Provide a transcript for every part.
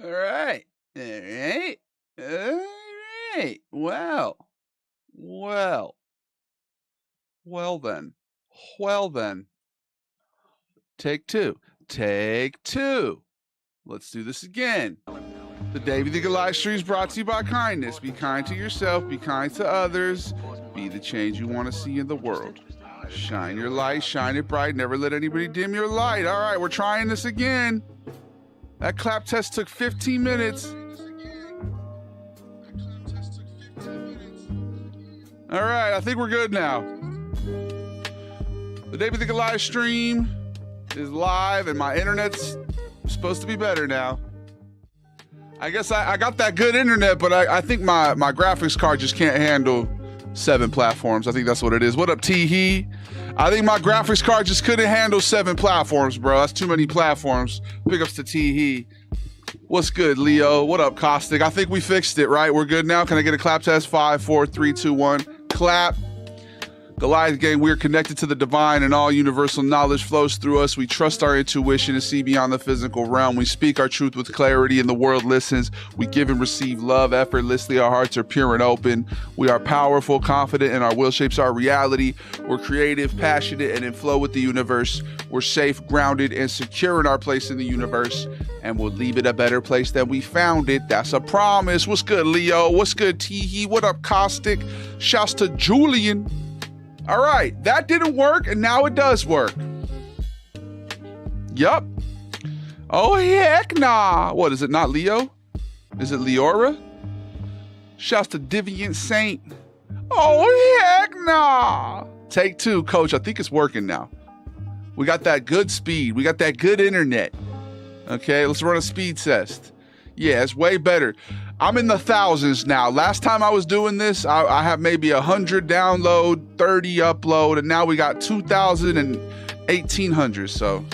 All right. All right. All right. Well. Well then. Well then. Take two. Take two. Let's do this again. The Davey the Goliath stream is brought to you by kindness. Be kind to yourself. Be kind to others. Be the change you want to see in the world. Shine your light. Shine it bright. Never let anybody dim your light. All right, we're trying this again. That clap test took 15 minutes. All right, I think we're good now. The Davey the Goliath stream is live and my internet's supposed to be better now. I guess I got that good internet, but I think my graphics card just can't handle 7 platforms. I think that's what it is. What up, T-He? I think my graphics card just couldn't handle 7 platforms, bro. That's too many platforms. Big ups to T-He. What's good, Leo? What up, Caustic? I think we fixed it, right? We're good now. Can I get a clap test? 5, 4, 3, 2, 1. Clap. Goliath gang, we are connected to the divine and all universal knowledge flows through us. We trust our intuition and see beyond the physical realm. We speak our truth with clarity and the world listens. We give and receive love effortlessly. Our hearts are pure and open. We are powerful, confident, and our will shapes our reality. We're creative, passionate, and in flow with the universe. We're safe, grounded, and secure in our place in the universe. And we'll leave it a better place than we found it. That's a promise. What's good, Leo? What's good, T-He? What up, Caustic? Shouts to Julian. All right, that didn't work, and now it does work. Yup. Oh, heck nah. What, is it not Leo? Is it Leora? Shouts to Deviant Saint. Oh, heck nah. Take 2, coach. I think it's working now. We got that good speed. We got that good internet. Okay, let's run a speed test. Yeah, it's way better. I'm in the thousands now. Last time I was doing this, I have maybe 100 download, 30 upload, and now we got 2,000 and 1,800. So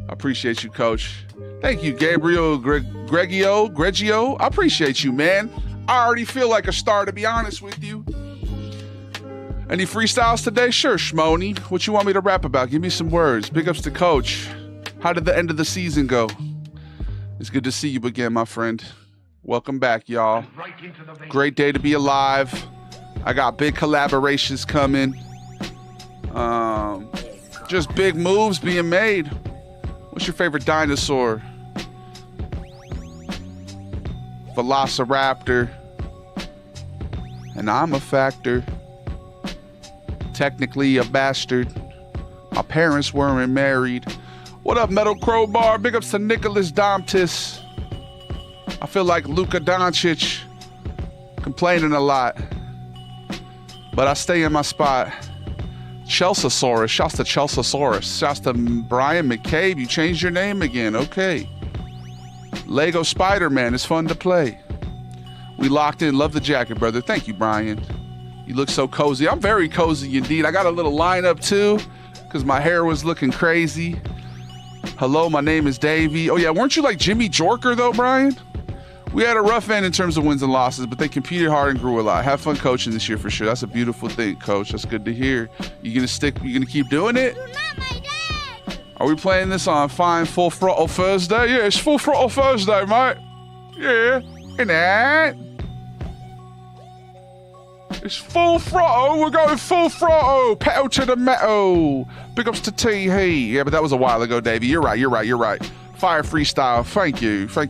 I appreciate you, coach. Thank you, Gabriel Greggio. I appreciate you, man. I already feel like a star, to be honest with you. Any freestyles today? Sure, Shmoni. What you want me to rap about? Give me some words. Big ups to coach. How did the end of the season go? It's good to see you again, my friend. Welcome back, y'all. Great day to be alive. I got big collaborations coming. Just big moves being made. What's your favorite dinosaur? Velociraptor. And I'm a factor. Technically a bastard. My parents weren't married. What up, Metal Crowbar? Big ups to Nicholas Domtis. I feel like Luka Doncic complaining a lot, but I stay in my spot. Chelseasaurus, shouts to Chelseasaurus. Shouts to Brian McCabe, you changed your name again, okay. Lego Spider-Man, it's fun to play. We locked in, love the jacket, brother. Thank you, Brian. You look so cozy. I'm very cozy indeed. I got a little lineup too, because my hair was looking crazy. Hello, my name is Davey. Oh yeah, weren't you like Jimmy Jorker though, Brian? We had a rough end in terms of wins and losses, but they competed hard and grew a lot. Have fun coaching this year for sure. That's a beautiful thing, coach. That's good to hear. You gonna keep doing it? You're not my dad. Are we playing this on fine Full Throttle Thursday? Yeah, it's Full Throttle Thursday, mate. Yeah, innit? It's full throttle. We're going full throttle. Pedal to the metal. Big ups to T-He. Yeah, but that was a while ago, Davey. You're right. Fire freestyle. Thank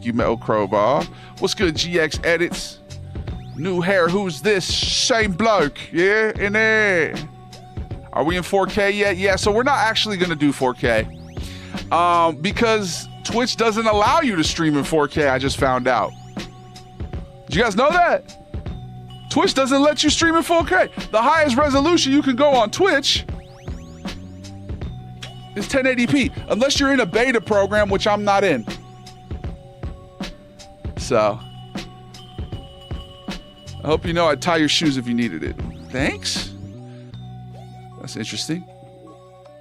you, Metal Crowbar. What's good, GX Edits? New hair. Who's this? Same bloke. Yeah, in there. Are we in 4K yet? Yeah, so we're not actually going to do 4K. Because Twitch doesn't allow you to stream in 4K, I just found out. Did you guys know that? Twitch doesn't let you stream in 4K. The highest resolution you can go on Twitch is 1080p, unless you're in a beta program, which I'm not in. So, I hope you know I'd tie your shoes if you needed it. Thanks. That's interesting.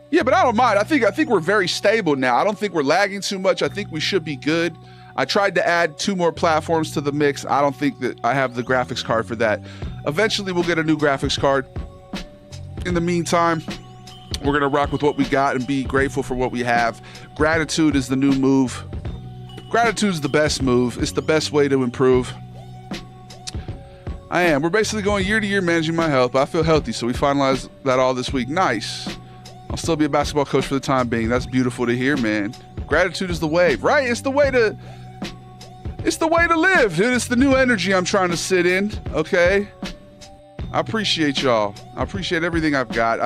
Yeah, but I don't mind. I think we're very stable now. I don't think we're lagging too much. I think we should be good. I tried to add 2 more platforms to the mix. I don't think that I have the graphics card for that. Eventually, we'll get a new graphics card. In the meantime, We're going to rock with what we got and be grateful for what we have. Gratitude is the new move. Gratitude is the best move. It's the best way to improve. I am. We're basically going year to year managing my health, but I feel healthy, so we finalized that all this week. Nice. I'll still be a basketball coach for the time being. That's beautiful to hear, man. Gratitude is the way, right? It's the way to live, dude. It's the new energy I'm trying to sit in, okay? I appreciate y'all. I appreciate everything I've got.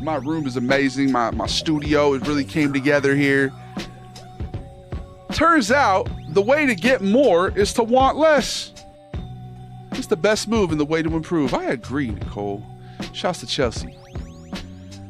My room is amazing. My studio, it really came together here. Turns out, the way to get more is to want less. It's the best move and the way to improve. I agree, Nicole. Shouts to Chelsea.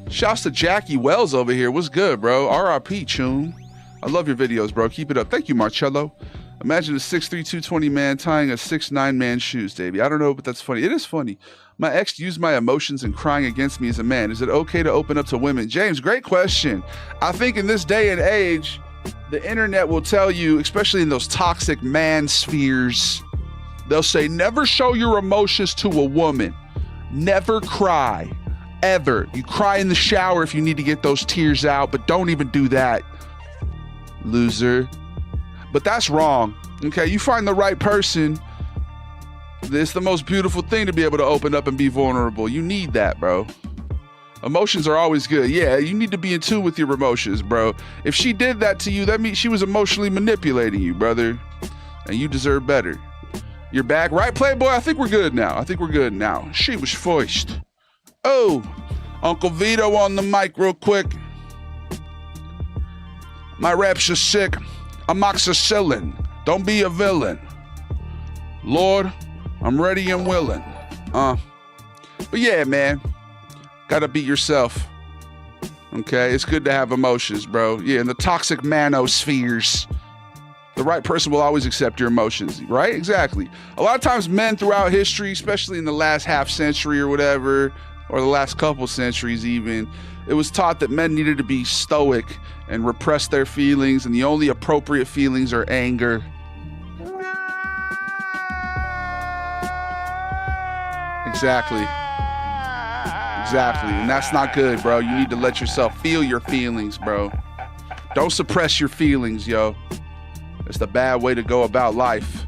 Shouts to Jackie Wells over here. What's good, bro? RIP, Chun. I love your videos, bro. Keep it up. Thank you, Marcello. Imagine a 6'3", 220 man tying a 6'9" man's shoes, Davey. I don't know, but that's funny. It is funny. My ex used my emotions and crying against me as a man. Is it okay to open up to women? James, great question. I think in this day and age, the internet will tell you, especially in those toxic man spheres, they'll say, never show your emotions to a woman. Never cry. Ever. You cry in the shower if you need to get those tears out, but don't even do that. Loser. But that's wrong. Okay, you find the right person. It's the most beautiful thing to be able to open up and be vulnerable. You need that, bro. Emotions are always good. Yeah, you need to be in tune with your emotions, bro. If she did that to you, that means she was emotionally manipulating you, brother. And you deserve better. You're back, right, Playboy? I think we're good now. She was first. Oh, Uncle Vito on the mic real quick. My raps are sick. Amoxicillin. Don't be a villain. Lord, I'm ready and willing. But yeah, man. Gotta be yourself. Okay? It's good to have emotions, bro. Yeah, in the toxic manospheres, the right person will always accept your emotions, right? Exactly. A lot of times men throughout history, especially in the last half century or whatever, or the last couple centuries even, it was taught that men needed to be stoic and repress their feelings, and the only appropriate feelings are anger. Exactly. And that's not good, bro. You need to let yourself feel your feelings, bro. Don't suppress your feelings, yo. It's the bad way to go about life.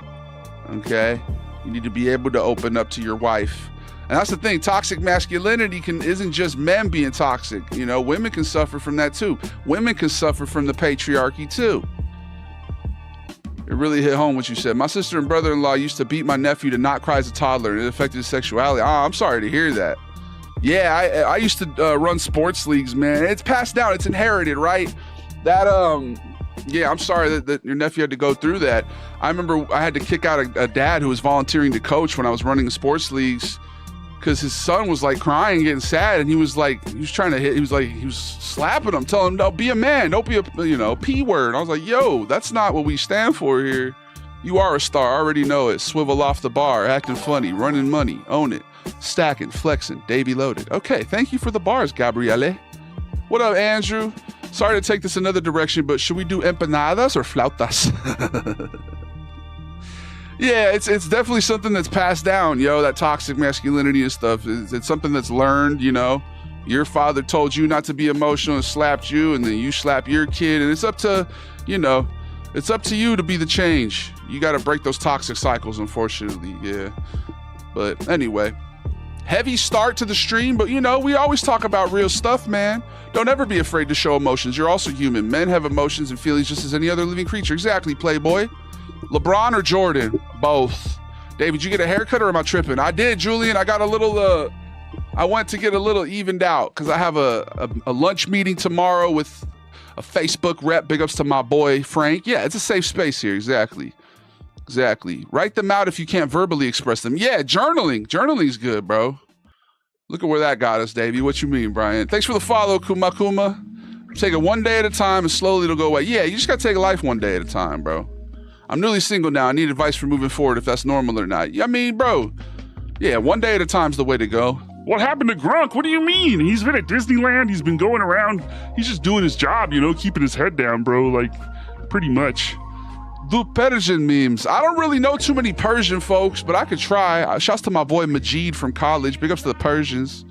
Okay? You need to be able to open up to your wife. And that's the thing, toxic masculinity isn't just men being toxic. You know, women can suffer from that too. Women can suffer from the patriarchy too. It really hit home what you said. My sister and brother-in-law used to beat my nephew to not cry as a toddler, and it affected his sexuality. Oh, I'm sorry to hear that. Yeah, I used to run sports leagues, man. It's passed down, it's inherited, right? Yeah, I'm sorry that your nephew had to go through that. I remember I had to kick out a dad who was volunteering to coach when I was running the sports leagues, because his son was like crying, getting sad, and he was slapping him, telling him, no, be a man, don't be a, P word. I was like, yo, that's not what we stand for here. You are a star, I already know it. Swivel off the bar, acting funny, running money, own it, stacking, flexing, Davey loaded. Okay, thank you for the bars, Gabriele. What up, Andrew? Sorry to take this another direction, but should we do empanadas or flautas? Yeah, it's definitely something that's passed down, that toxic masculinity and stuff. It's something that's learned, Your father told you not to be emotional and slapped you, and then you slap your kid, and it's up to you to be the change. You got to break those toxic cycles, unfortunately, yeah. But anyway, heavy start to the stream, but we always talk about real stuff, man. Don't ever be afraid to show emotions. You're also human. Men have emotions and feelings just as any other living creature. Exactly, Playboy. LeBron or Jordan? Both. David, you get a haircut or am I tripping? I did, Julian. I got a little, I went to get a little evened out because I have a lunch meeting tomorrow with a Facebook rep. Big ups to my boy, Frank. Yeah, it's a safe space here. Exactly. Write them out if you can't verbally express them. Yeah, journaling. Journaling's good, bro. Look at where that got us, Davey. What you mean, Brian? Thanks for the follow, Kuma. Take it one day at a time and slowly it'll go away. Yeah, you just got to take life one day at a time, bro. I'm newly single now. I need advice for moving forward if that's normal or not. I mean, bro, yeah, one day at a time's the way to go. What happened to Gronk? What do you mean? He's been at Disneyland. He's been going around. He's just doing his job, keeping his head down, bro. Like, pretty much. Do Persian memes. I don't really know too many Persian folks, but I could try. Shouts to my boy Majid from college. Big ups to the Persians.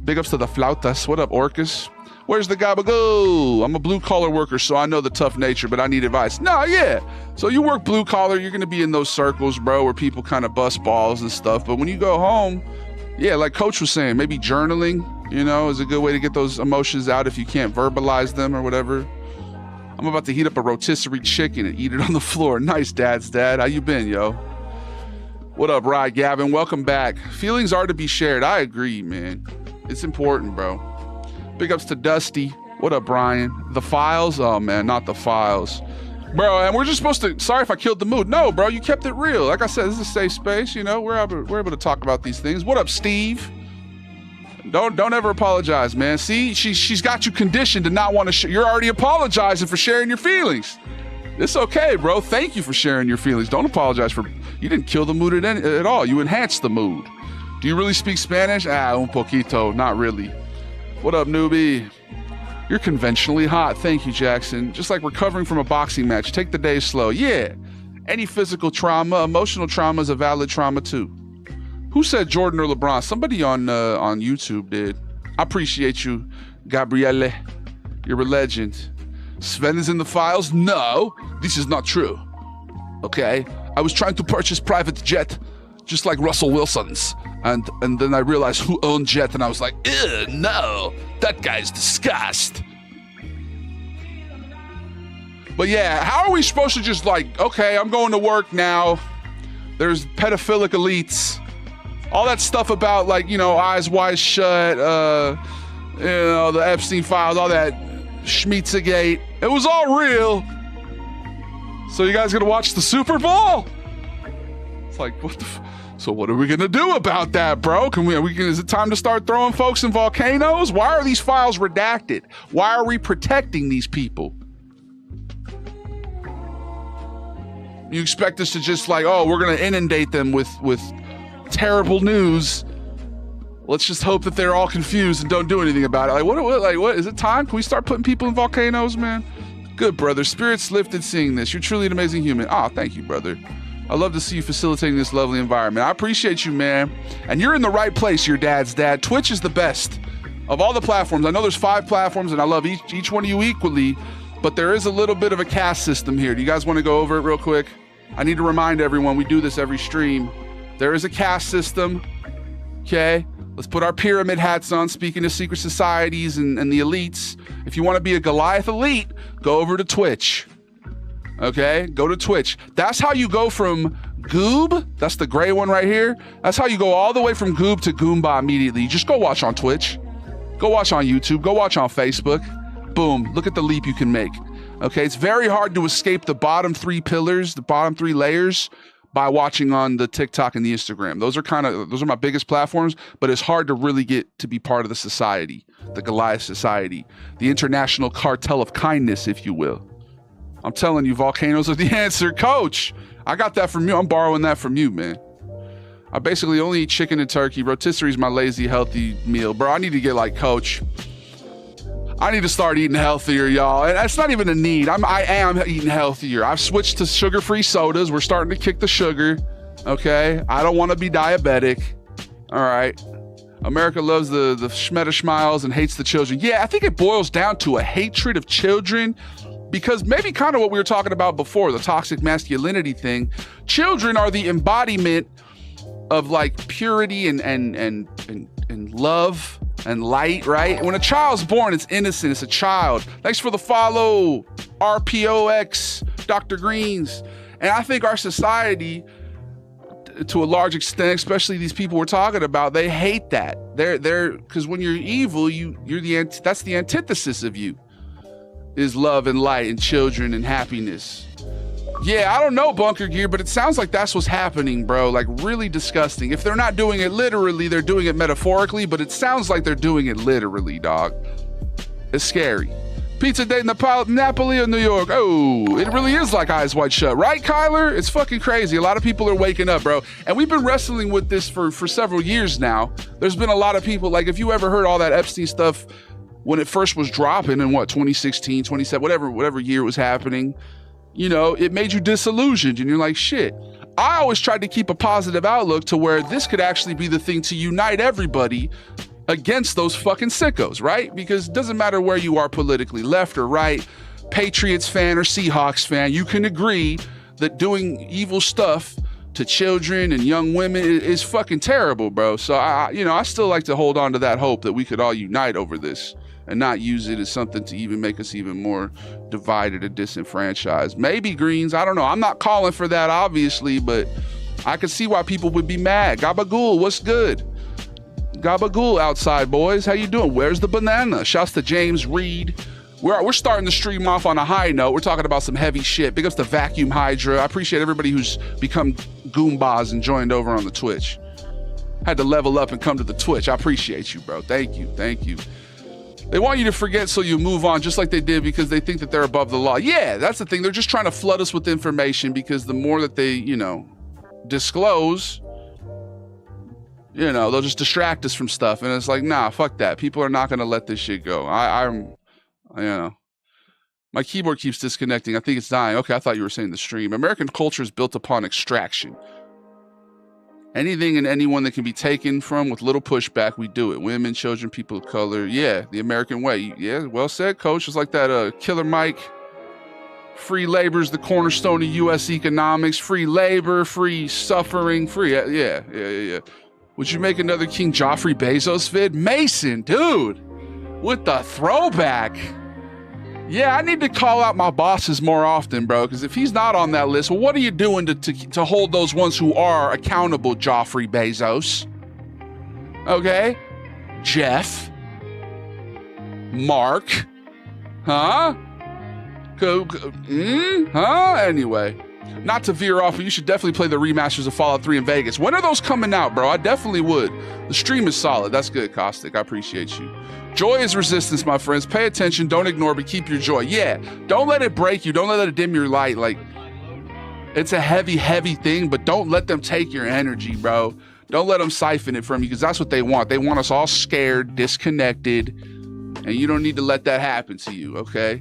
Big ups to the flautas. What up, Orcus? Where's the gabagoo? I'm a blue collar worker, so I know the tough nature, but I need advice. No, yeah. So you work blue collar, you're gonna be in those circles, bro, where people kind of bust balls and stuff. But when you go home, yeah, like Coach was saying, maybe journaling, is a good way to get those emotions out if you can't verbalize them or whatever. I'm about to heat up a rotisserie chicken and eat it on the floor. Nice, Dad's dad. How you been, yo? What up, Rye Gavin? Welcome back. Feelings are to be shared. I agree, man. It's important, bro. Big ups to Dusty. What up, Brian? The files? Oh, man, not the files. Bro, and we're just supposed to, sorry if I killed the mood. No, bro, you kept it real. Like I said, this is a safe space, we're able to talk about these things. What up, Steve? Don't ever apologize, man. See, she's got you conditioned to not want to, you're already apologizing for sharing your feelings. It's okay, bro. Thank you for sharing your feelings. Don't apologize you didn't kill the mood at all. You enhanced the mood. Do you really speak Spanish? Un poquito, not really. What up, newbie? You're conventionally hot. Thank you, Jackson. Just like recovering from a boxing match. Take the day slow. Yeah. Any physical trauma, emotional trauma is a valid trauma too. Who said Jordan or LeBron? Somebody on YouTube did. I appreciate you, Gabriele. You're a legend. Sven is in the files? No, this is not true. Okay? I was trying to purchase private jet, just like Russell Wilson's. And then I realized who owned jet, and I was like, ew, no, that guy's disgust. But yeah, how are we supposed to just like, okay, I'm going to work now. There's pedophilic elites. All that stuff about like, Eyes Wide Shut, the Epstein files, all that Schmeitzergate. It was all real. So you guys gonna watch the Super Bowl? It's like, what the so what are we gonna do about that, bro? Is it time to start throwing folks in volcanoes? Why are these files redacted? Why are we protecting these people? You expect us to just like, oh, we're gonna inundate them with terrible news. Let's just hope that they're all confused and don't do anything about it. Like, what? Is it time? Can we start putting people in volcanoes, man? Good, brother. Spirits lifted seeing this. You're truly an amazing human. Oh, thank you, brother. I love to see you facilitating this lovely environment. I appreciate you, man. And you're in the right place, your dad's dad. Twitch is the best of all the platforms. I know there's 5 platforms, and I love each one of you equally, but there is a little bit of a caste system here. Do you guys want to go over it real quick? I need to remind everyone, we do this every stream. There is a caste system, okay? Let's put our pyramid hats on, speaking of secret societies and the elites. If you want to be a Goliath elite, go over to Twitch. Okay? Go to Twitch. That's how you go from Goob, that's the gray one right here. That's how you go all the way from Goob to Goomba immediately. You just go watch on Twitch. Go watch on YouTube. Go watch on Facebook. Boom. Look at the leap you can make. Okay? It's very hard to escape the bottom 3 pillars, the bottom 3 layers, by watching on the TikTok and the Instagram. Those are my biggest platforms, but it's hard to really get to be part of the society, the Goliath society, the international cartel of kindness, if you will. I'm telling you, volcanoes are the answer. Coach, I got that from you. I'm borrowing that from you, man. I basically only eat chicken and turkey. Rotisserie is my lazy, healthy meal. Bro, I need to get like Coach. I need to start eating healthier, y'all. And that's not even a need. I am eating healthier. I've switched to sugar-free sodas. We're starting to kick the sugar, okay? I don't want to be diabetic, all right? America loves the schmeta schmiles and hates the children. Yeah, I think it boils down to a hatred of children because maybe kind of what we were talking about before, the toxic masculinity thing. Children are the embodiment of like purity and love and light, right? When a child's born, it's innocent, it's a child. Thanks for the follow, RPOX, Dr. Greens. And I think our society, to a large extent, especially these people we're talking about, they hate that. They're because when you're evil, that's the antithesis of you, is love and light and children and happiness. Yeah, I don't know, Bunker Gear, but it sounds like that's what's happening, bro. Like, really disgusting. If they're not doing it literally, they're doing it metaphorically, but it sounds like they're doing it literally, dog. It's scary. Pizza Day, Napoli or New York. Oh, it really is like Eyes Wide Shut. Right, Kyler? It's fucking crazy. A lot of people are waking up, bro. And we've been wrestling with this for several years now. There's been a lot of people, like, if you ever heard all that Epstein stuff when it first was dropping in, 2016, 27, whatever year it was happening, it made you disillusioned. And you're like, shit. I always tried to keep a positive outlook to where this could actually be the thing to unite everybody against those fucking sickos, right? Because it doesn't matter where you are politically, left or right, Patriots fan or Seahawks fan, you can agree that doing evil stuff to children and young women is fucking terrible, bro. So I still like to hold on to that hope that we could all unite over this and not use it as something to even make us even more divided and disenfranchised. Maybe Greens, I don't know. I'm not calling for that, obviously, but I could see why people would be mad. Gabagool, what's good? Gabagool outside, boys. How you doing? Where's the banana? Shouts to James Reed. We're starting the stream off on a high note. We're talking about some heavy shit. Big ups to Vacuum Hydra. I appreciate everybody who's become Goombas and joined over on the Twitch. Had to level up and come to the Twitch. I appreciate you, bro. Thank you. Thank you. They want you to forget so you move on, just like they did, because they think that they're above the law. Yeah, that's the thing. They're just trying to flood us with information, because the more that they, disclose, they'll just distract us from stuff. And it's like, nah, fuck that. People are not going to let this shit go. My keyboard keeps disconnecting. I think it's dying. Okay, I thought you were saying the stream. American culture is built upon extraction. Anything and anyone that can be taken from with little pushback, we do it. Women, children, people of color. Yeah, the American way. Yeah, well said, coach. It's like that Killer Mike. Free labor is the cornerstone of U.S. economics. Free labor, free suffering, free. Yeah. Would you make another King Joffrey Bezos vid? Mason, dude, with the throwback. Yeah, I need to call out my bosses more often, bro, because if he's not on that list, well, what are you doing to hold those ones who are accountable, Joffrey Bezos? Okay? Jeff? Mark? Huh? Anyway. Not to veer off, but you should definitely play the remasters of Fallout 3 in Vegas. When are those coming out, bro? I definitely would. The stream is solid. That's good, Caustic. I appreciate you. Joy is resistance, my friends. Pay attention. Don't ignore, but keep your joy. Yeah, don't let it break you. Don't let it dim your light. Like, it's a heavy, heavy thing, but don't let them take your energy, bro. Don't let them siphon it from you, because that's what they want. They want us all scared, disconnected, and you don't need to let that happen to you, okay?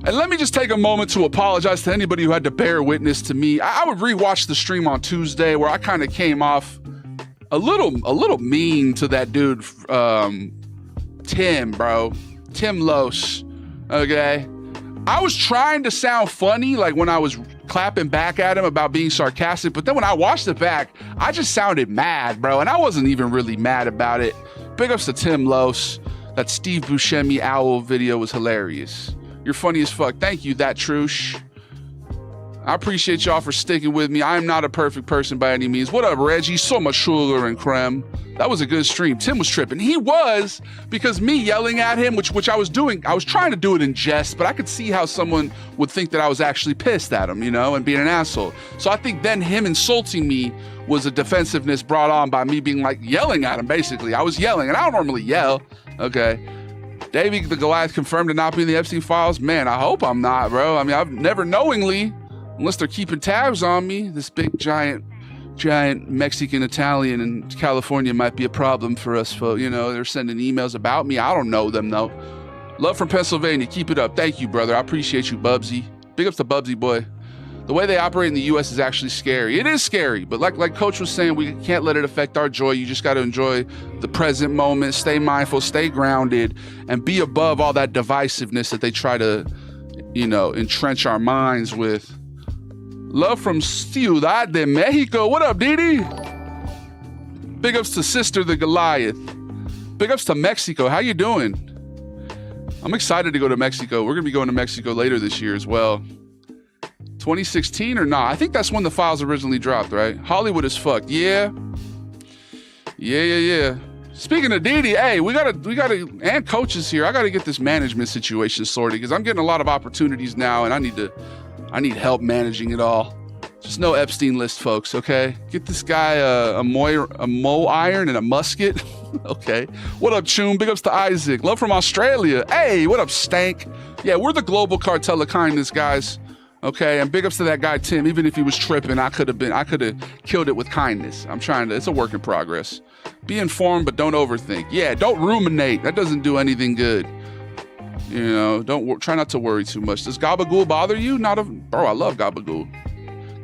And let me just take a moment to apologize to anybody who had to bear witness to me. I would rewatch the stream on Tuesday where I kind of came off a little mean to that dude, Tim, bro. Tim Los, okay? I was trying to sound funny, like when I was clapping back at him about being sarcastic, but then when I watched it back, I just sounded mad, bro, and I wasn't even really mad about it. Big ups to Tim Los. That Steve Buscemi owl video was hilarious. You're funny as fuck. Thank you, that Trush. I appreciate y'all for sticking with me. I am not a perfect person by any means. What up, Reggie? So much sugar and creme. That was a good stream. Tim was tripping. He was, because me yelling at him, which I was doing, I was trying to do it in jest, but I could see how someone would think that I was actually pissed at him, and being an asshole. So I think then him insulting me was a defensiveness brought on by me being like yelling at him, basically. I was yelling, and I don't normally yell, okay? Davey the Goliath confirmed to not be in the Epstein files. Man, I hope I'm not, bro. I mean, I've never knowingly, unless they're keeping tabs on me, this big giant Mexican Italian in California might be a problem for us, folks. They're sending emails about me. I don't know them, though. Love from Pennsylvania. Keep it up. Thank you, brother. I appreciate you, Bubsy. Big ups to Bubsy, boy. The way they operate in the U.S. is actually scary. It is scary, but like Coach was saying, we can't let it affect our joy. You just got to enjoy the present moment, stay mindful, stay grounded, and be above all that divisiveness that they try to, entrench our minds with. Love from Ciudad de Mexico. What up, Didi? Big ups to Sister the Goliath. Big ups to Mexico. How you doing? I'm excited to go to Mexico. We're going to be going to Mexico later this year as well. 2016 or not? I think that's when the files originally dropped, right? Hollywood as fuck. Yeah. Speaking of Didi, hey, we gotta, and coaches here. I gotta get this management situation sorted, because I'm getting a lot of opportunities now, and I need help managing it all. Just no Epstein list, folks. Okay, get this guy a Mo iron and a musket. Okay. What up, Choom? Big ups to Isaac. Love from Australia. Hey, what up, Stank? Yeah, we're the global cartel of kindness, guys. Okay, and big ups to that guy, Tim. Even if he was tripping, I could have killed it with kindness. It's a work in progress. Be informed, but don't overthink. Yeah, don't ruminate. That doesn't do anything good. Try not to worry too much. Does Gabagool bother you? Bro, I love Gabagool.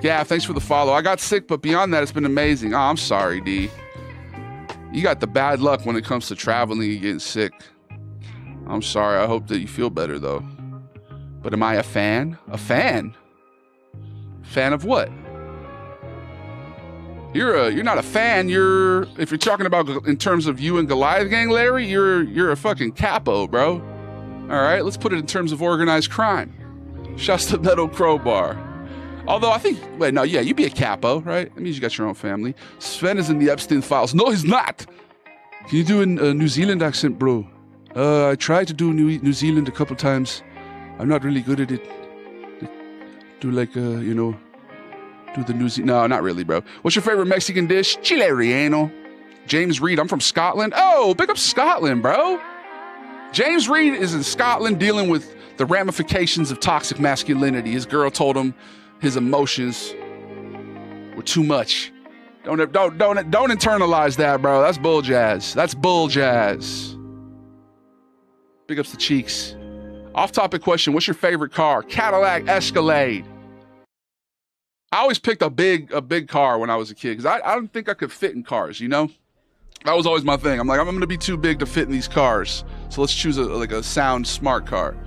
Yeah, thanks for the follow. I got sick, but beyond that, it's been amazing. Oh, I'm sorry, D. You got the bad luck when it comes to traveling and getting sick. I'm sorry. I hope that you feel better though. But am I a fan? A fan? Fan of what? You're not a fan. If you're talking about in terms of you and Goliath gang, Larry, you're a fucking capo, bro. All right, let's put it in terms of organized crime. Shouts to Metal Crowbar. Although I think, you'd be a capo, right? That means you got your own family. Sven is in the Epstein files. No, he's not. Can you do a New Zealand accent, bro? I tried to do New Zealand a couple times. I'm not really good at it. Do like, do the New Zealand. No, not really, bro. What's your favorite Mexican dish? Chile relleno. James Reed, I'm from Scotland. Oh, pick up Scotland, bro. James Reed is in Scotland dealing with the ramifications of toxic masculinity. His girl told him his emotions were too much. Don't internalize that, bro. That's bull jazz. That's bull jazz. Big ups the cheeks. Off-topic question. What's your favorite car? Cadillac Escalade. I always picked a big car when I was a kid because I don't think I could fit in cars, you know? That was always my thing. I'm like, I'm going to be too big to fit in these cars. So let's choose a sound, smart car.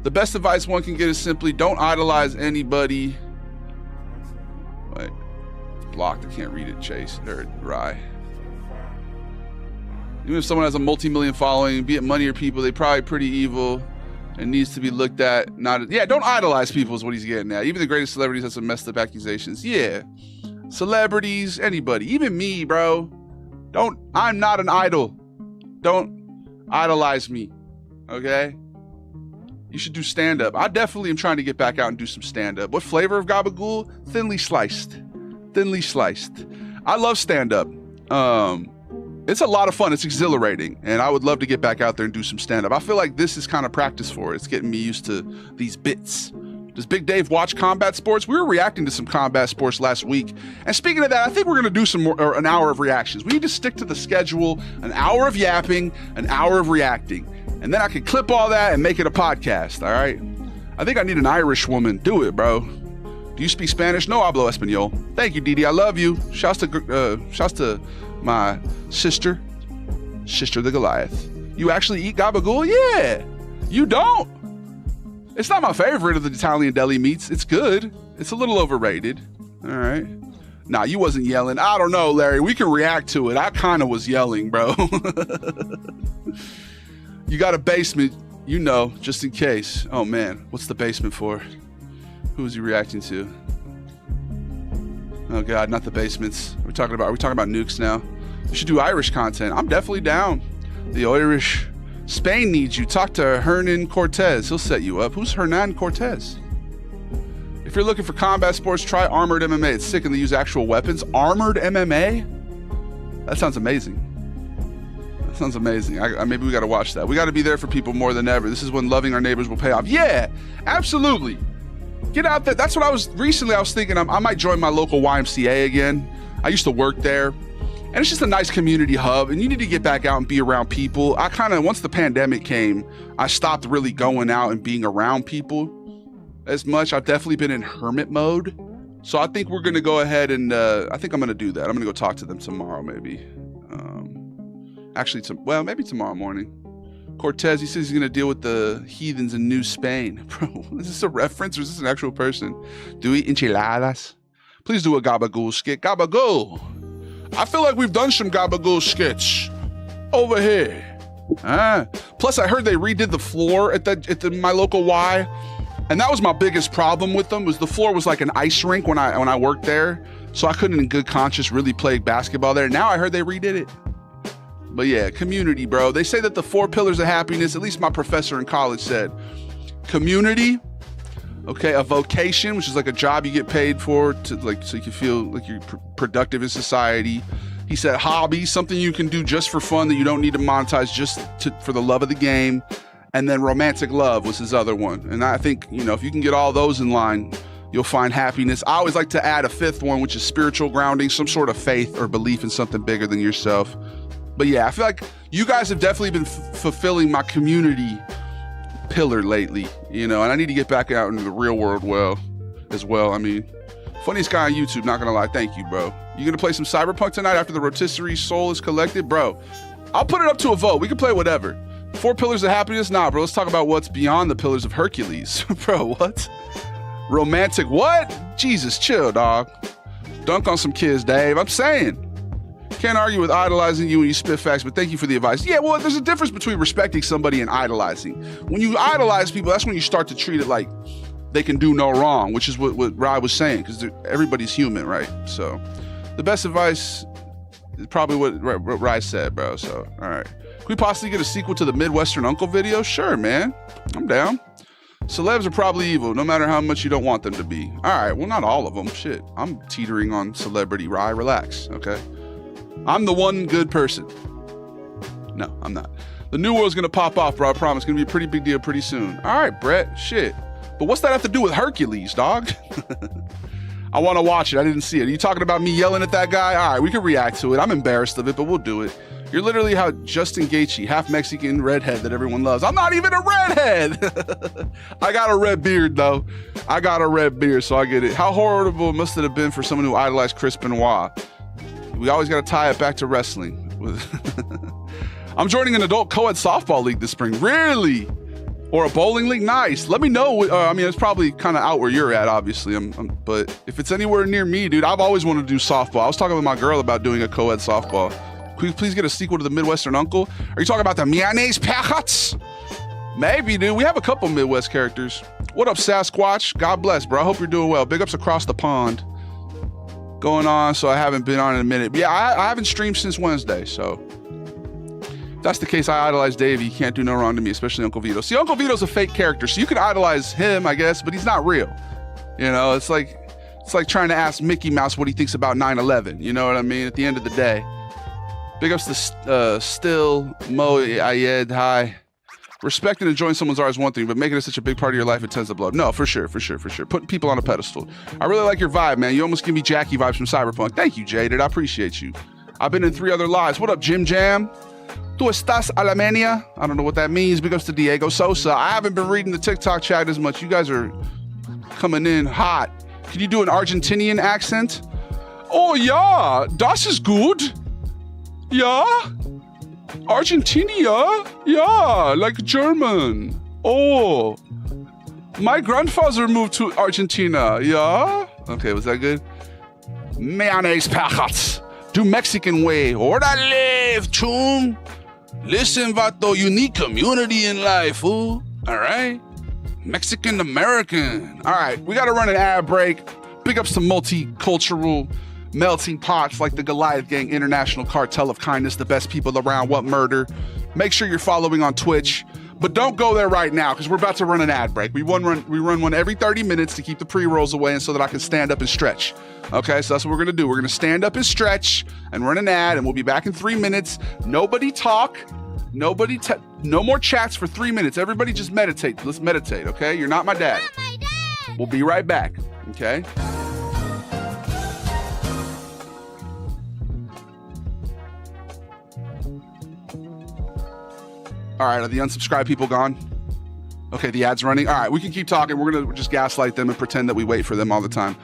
The best advice one can get is simply don't idolize anybody. Wait, it's blocked. I can't read it, Chase. Or Rye. Even if someone has a multi-million following, be it money or people, they're probably pretty evil and needs to be looked at. Don't idolize people is what he's getting at. Even the greatest celebrities have some messed up accusations. Yeah. Celebrities, anybody, even me, bro. I'm not an idol. Don't idolize me. Okay? You should do stand-up. I definitely am trying to get back out and do some stand-up. What flavor of gabagool? Thinly sliced. Thinly sliced. I love stand-up. It's a lot of fun. It's exhilarating. And I would love to get back out there and do some stand-up. I feel like this is kind of practice for it. It's getting me used to these bits. Does Big Dave watch combat sports? We were reacting to some combat sports last week. And speaking of that, I think we're going to do an hour of reactions. We need to stick to the schedule, an hour of yapping, an hour of reacting. And then I can clip all that and make it a podcast, all right? I think I need an Irish woman. Do it, bro. Do you speak Spanish? No hablo español. Thank you, Didi. I love you. Shouts to my sister the Goliath. You actually eat gabagool? Yeah. You don't? It's not my favorite of the Italian deli meats. It's good. It's a little overrated. All right. Nah, you wasn't yelling. I don't know, Larry. We can react to it. I kind of was yelling, bro. You got a basement, just in case. Oh, man. What's the basement for? Who is he reacting to? Oh, God, not the basements. Are we talking about nukes now? We should do Irish content. I'm definitely down. The Irish. Spain needs you. Talk to Hernan Cortez. He'll set you up. Who's Hernan Cortez? If you're looking for combat sports, try Armored MMA. It's sick and they use actual weapons. Armored MMA? That sounds amazing. Maybe we got to watch that. We got to be there for people more than ever. This is when loving our neighbors will pay off. Yeah, absolutely. Get out there. That's what I was thinking. I might join my local YMCA again. I used to work there. And it's just a nice community hub, and you need to get back out and be around people. Once the pandemic came, I stopped really going out and being around people as much. I've definitely been in hermit mode. So I think we're going to go ahead and, I think I'm going to do that. I'm going to go talk to them tomorrow, maybe. Maybe tomorrow morning. Cortez, he says he's going to deal with the heathens in New Spain. Bro, is this a reference or is this an actual person? Do we eat enchiladas? Please do a gabagool skit. Gabagool! I feel like we've done some gabagool skits over here. Plus, I heard they redid the floor at my local Y, and that was my biggest problem with them. Was the floor was like an ice rink when I worked there, so I couldn't, in good conscience, really play basketball there. Now I heard they redid it. But yeah, community, bro. They say that the 4 pillars of happiness. At least my professor in college said, community. Okay, a vocation, which is like a job you get paid for so you can feel like you're productive in society. He said hobby, something you can do just for fun that you don't need to monetize for the love of the game. And then romantic love was his other one. And I think, if you can get all those in line, you'll find happiness. I always like to add a 5th one, which is spiritual grounding, some sort of faith or belief in something bigger than yourself. But yeah, I feel like you guys have definitely been fulfilling my community pillar lately, and I need to get back out into the real world as well. I mean, Funniest guy on YouTube, not gonna lie. Thank you, bro. You gonna play some Cyberpunk tonight after the rotisserie soul is collected? Bro, I'll put it up to a vote. We can play whatever. 4 pillars of happiness? Nah, bro. Let's talk about what's beyond the pillars of Hercules. Bro, what? Romantic what? Jesus, chill, dog. Dunk on some kids, Dave. I'm saying. Can't argue with idolizing you when you spit facts, but thank you for the advice. Yeah, well, there's a difference between respecting somebody and idolizing. When you idolize people, that's when you start to treat it like they can do no wrong, which is what Rai was saying, because everybody's human, right? So the best advice is probably what Rai said, bro. So, all right. Can we possibly get a sequel to the Midwestern Uncle video? Sure, man. I'm down. Celebs are probably evil, no matter how much you don't want them to be. All right, well, not all of them. Shit, I'm teetering on celebrity. Rai, relax, okay? I'm the one good person. No, I'm not. The new world's gonna pop off, bro. I promise. It's gonna be a pretty big deal pretty soon. All right, Brett. Shit. But what's that have to do with Hercules, dog? I want to watch it. I didn't see it. Are you talking about me yelling at that guy? All right, we can react to it. I'm embarrassed of it, but we'll do it. You're literally how Justin Gaethje, half Mexican redhead that everyone loves. I'm not even a redhead. I got a red beard, though. I got a red beard, so I get it. How horrible must it have been for someone who idolized Chris Benoit? We always got to tie it back to wrestling. I'm joining an adult co-ed softball league this spring. Really? Or a bowling league? Nice. Let me know. I mean, it's probably kind of out where you're at, obviously. But if it's anywhere near me, dude, I've always wanted to do softball. I was talking with my girl about doing a co-ed softball. Can we please get a sequel to the Midwestern Uncle? Are you talking about the mayonnaise packets? Maybe, dude. We have a couple Midwest characters. What up, Sasquatch? God bless, bro. I hope you're doing well. Big ups across the pond. Going on, so I haven't been on in a minute. But yeah, I haven't streamed since Wednesday, so if that's the case, I idolize Davey. He can't do no wrong to me, especially Uncle Vito. See, Uncle Vito's a fake character, so you can idolize him, I guess, but he's not real. You know, it's like trying to ask Mickey Mouse what he thinks about 9/11. You know what I mean? At the end of the day. Big ups to Still, Mo, Ayed, hi. Respect and enjoying someone's art is one thing, but making it such a big part of your life, it tends to blow. No, for sure. Putting people on a pedestal. I really like your vibe, man. You almost give me Jackie vibes from Cyberpunk. Thank you, Jaded. I appreciate you. I've been in 3 other lives. What up, Jim Jam? Tu estás Alemania? I don't know what that means. Big ups to Diego Sosa. I haven't been reading the TikTok chat as much. You guys are coming in hot. Can you do an Argentinian accent? Oh, yeah. Das ist gut. Yeah? Argentina? Yeah, like German. Oh. My grandfather moved to Argentina. Yeah? Okay, was that good? Mayonnaise packets. Do Mexican way. Orale, chum. Listen, vato, unique community in life, fool. All right? Mexican American. All right, we got to run an ad break. Big ups to multicultural melting pots like the Goliath Gang International Cartel of Kindness, the best people around. What murder? Make sure you're following on Twitch, but don't go there right now because we're about to run an ad break. We run one every 30 minutes to keep the pre-rolls away and so that I can stand up and stretch. Okay, so that's what we're gonna do. We're gonna stand up and stretch and run an ad, and we'll be back in 3 minutes. Nobody talk. No more chats for 3 minutes. Everybody just meditate. Let's meditate, okay? You're not my dad. Not my dad. We'll be right back, okay? All right, are the unsubscribed people gone? Okay, the ad's running. All right, we can keep talking. We're gonna just gaslight them and pretend that we wait for them all the time.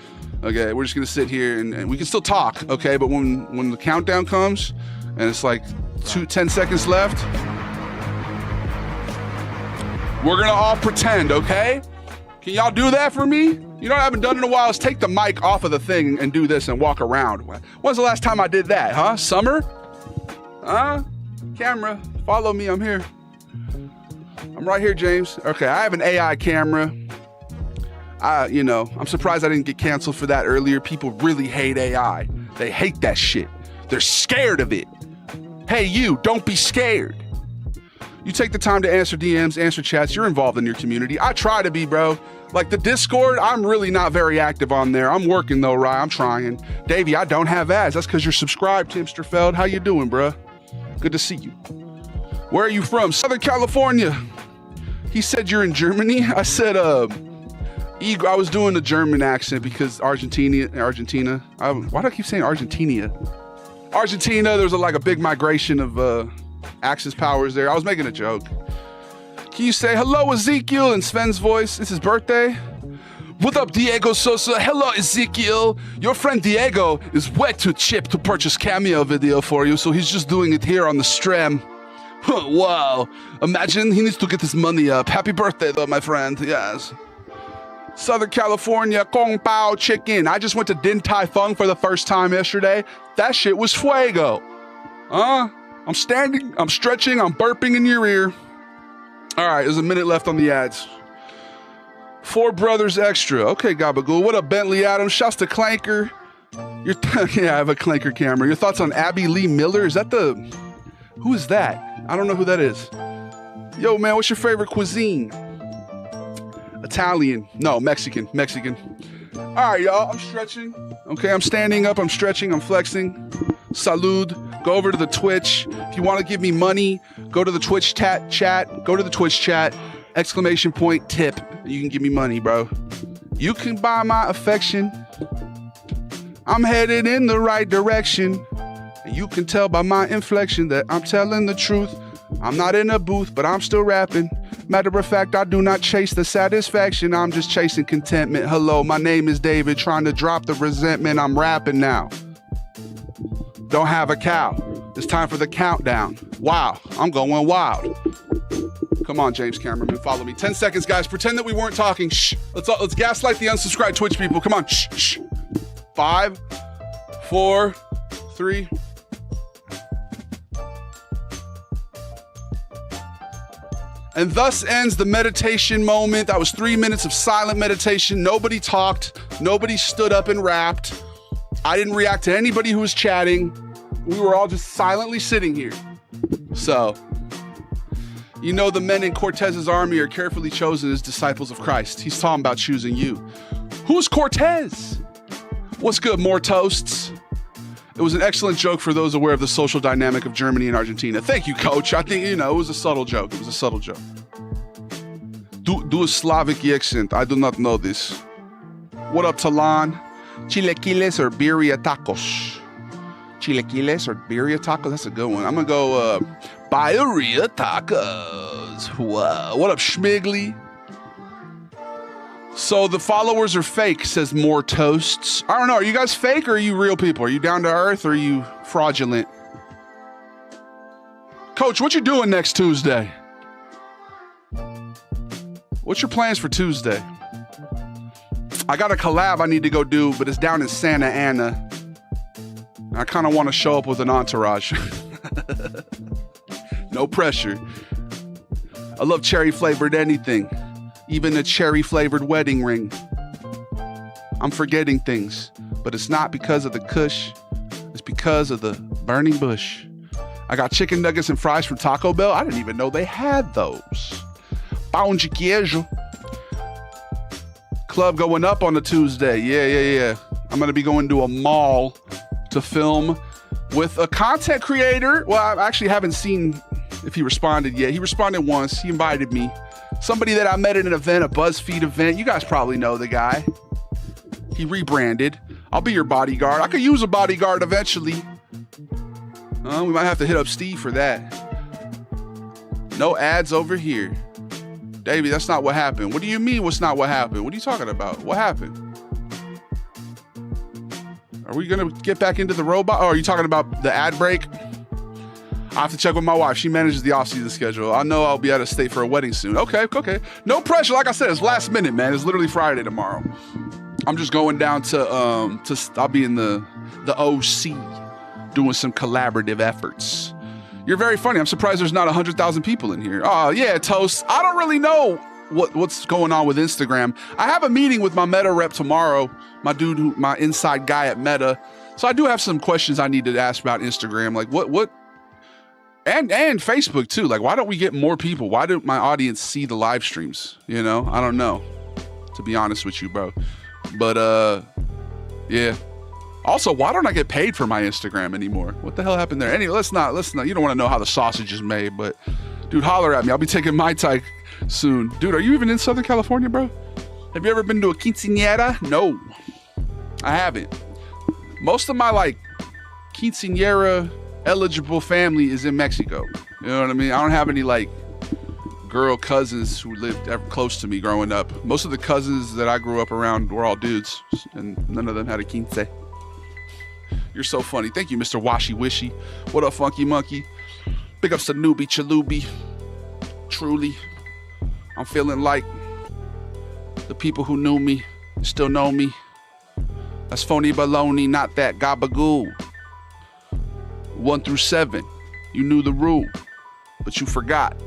Okay, we're just gonna sit here and we can still talk, okay? But when the countdown comes and it's like 10 seconds left, we're gonna all pretend, okay? Can y'all do that for me? You know what I haven't done in a while is take the mic off of the thing and do this and walk around. When's the last time I did that, huh? Summer? Huh? Camera, follow me, I'm here. I'm right here, James. Okay, I have an AI camera. I'm surprised I didn't get canceled for that earlier. People really hate AI. They hate that shit. They're scared of it. Hey, you, don't be scared. You take the time to answer DMs, answer chats. You're involved in your community. I try to be, bro. Like the Discord, I'm really not very active on there. I'm working though, Ryan. I'm trying. Davey, I don't have ads. That's because you're subscribed, Timsterfeld. How you doing, bro? Good to see you. Where are you from? Southern California. He said you're in Germany. I said, I was doing a German accent because Argentina. Why do I keep saying Argentina? Argentina, there's a big migration of Axis powers there. I was making a joke. Can you say hello, Ezekiel, in Sven's voice? It's his birthday. What up, Diego Sosa? Hello, Ezekiel. Your friend Diego is way too cheap to purchase cameo video for you, so he's just doing it here on the stream. Wow. Imagine he needs to get his money up. Happy birthday, though, my friend. Yes. Southern California, Kung Pao chicken. I just went to Din Tai Fung for the first time yesterday. That shit was fuego. I'm standing, I'm stretching, I'm burping in your ear. All right, there's a minute left on the ads. Four Brothers Extra. Okay, Gabagool. What up, Bentley Adams? Shouts to Clanker. Yeah, I have a Clanker camera. Your thoughts on Abby Lee Miller? Is that who is that? I don't know who that is. Yo, man, what's your favorite cuisine? Italian. No, Mexican. All right, y'all. I'm stretching. Okay, I'm standing up. I'm stretching. I'm flexing. Salud. Go over to the Twitch. If you want to give me money, go to the Twitch chat. Go to the Twitch chat. ! Tip. You can give me money, bro. You can buy my affection. I'm headed in the right direction. And you can tell by my inflection that I'm telling the truth. I'm not in a booth, but I'm still rapping. Matter of fact, I do not chase the satisfaction. I'm just chasing contentment. Hello, my name is David, trying to drop the resentment. I'm rapping now. Don't have a cow. It's time for the countdown. Wow, I'm going wild. Come on, James Cameraman, follow me. 10 seconds, guys. Pretend that we weren't talking. Shh. Let's gaslight the unsubscribed Twitch people. Come on. Shh. 5, 4, 3. And thus ends the meditation moment. That was 3 minutes of silent meditation. Nobody talked. Nobody stood up and rapped. I didn't react to anybody who was chatting. We were all just silently sitting here. So, you know, the men in Cortez's army are carefully chosen as disciples of Christ. He's talking about choosing you. Who's Cortez? What's good, more toasts? It was an excellent joke for those aware of the social dynamic of Germany and Argentina. Thank you, coach. I think, it was a subtle joke. It was a subtle joke. Do a Slavic accent. I do not know this. What up, Talan? Chilequiles or birria tacos? Chilequiles or birria tacos? That's a good one. I'm going to go birria tacos. Wow. What up, Schmiggly? So the followers are fake, says more toasts. I don't know. Are you guys fake or are you real people? Are you down to earth or are you fraudulent? Coach, what you doing next Tuesday? What's your plans for Tuesday? I got a collab I need to go do, but it's down in Santa Ana. I kind of want to show up with an entourage. No pressure. I love cherry flavored anything. Even a cherry-flavored wedding ring. I'm forgetting things, but it's not because of the kush. It's because of the burning bush. I got chicken nuggets and fries from Taco Bell. I didn't even know they had those. Pão de queijo. Club going up on a Tuesday. Yeah. I'm going to be going to a mall to film with a content creator. Well, I actually haven't seen if he responded yet. He responded once. He invited me. Somebody that I met at an event, a BuzzFeed event. You guys probably know the guy. He rebranded. I'll be your bodyguard. I could use a bodyguard eventually. We might have to hit up Steve for that. No ads over here. Davey, that's not what happened. What do you mean what's not what happened? What are you talking about? What happened? Are we going to get back into the robot? Oh, are you talking about the ad break? I have to check with my wife. She manages the off-season schedule. I know I'll be out of state for a wedding soon. Okay. No pressure. Like I said, it's last minute, man. It's literally Friday tomorrow. I'm just going down to I'll be in the OC doing some collaborative efforts. You're very funny. I'm surprised there's not 100,000 people in here. Oh, yeah, Toast. I don't really know what's going on with Instagram. I have a meeting with my Meta rep tomorrow, my inside guy at Meta. So I do have some questions I need to ask about Instagram. Like what and Facebook too. Like, why don't we get more people? Why didn't my audience see the live streams? I don't know, to be honest with you, bro. But yeah. Also, why don't I get paid for my Instagram anymore? What the hell happened there? Anyway, let's not. You don't want to know how the sausage is made, but dude, holler at me. I'll be taking Mai Tai soon. Dude, are you even in Southern California, bro? Have you ever been to a quinceañera? No, I haven't. Most of my quinceañera eligible family is in Mexico. You know what I mean? I don't have any girl cousins who lived close to me growing up. Most of the cousins that I grew up around were all dudes, and none of them had a quince. You're so funny. Thank you, Mr. Washy Wishy. What up, Funky Monkey? Big ups to Newbie Chalubi. Truly, I'm feeling like the people who knew me still know me. That's phony baloney, not that gabagoo. 1 through 7, you knew the rule, but you forgot.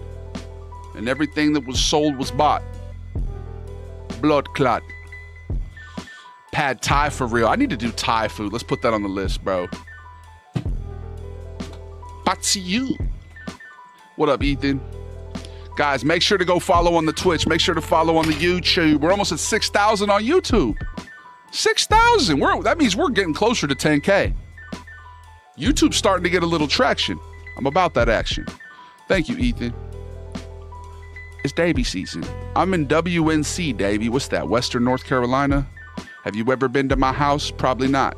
And everything that was sold was bought. Blood clot. Pad Thai for real. I need to do Thai food. Let's put that on the list, bro. Patsy you. What up, Ethan? Guys, make sure to go follow on the Twitch. Make sure to follow on the YouTube. We're almost at 6,000 on YouTube. 6,000. That means we're getting closer to 10K. YouTube's starting to get a little traction. I'm about that action. Thank you, Ethan. It's Davy season. I'm in WNC, Davy. What's that? Western North Carolina? Have you ever been to my house? Probably not.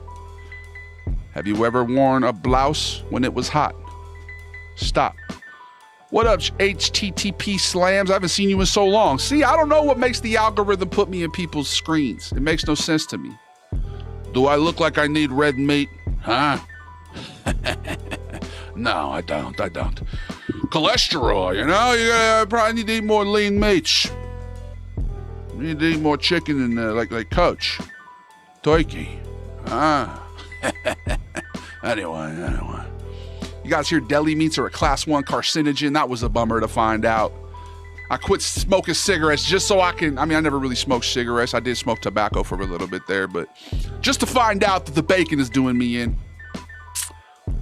Have you ever worn a blouse when it was hot? Stop. What up, HTTP slams? I haven't seen you in so long. See, I don't know what makes the algorithm put me in people's screens. It makes no sense to me. Do I look like I need red meat? Huh? No, I don't. Cholesterol, you know? You probably need to eat more lean meats. You need to eat more chicken and like Coach. Turkey. Anyway. You guys hear deli meats are a class 1 carcinogen? That was a bummer to find out. I quit smoking cigarettes just so I never really smoked cigarettes. I did smoke tobacco for a little bit there, but just to find out that the bacon is doing me in.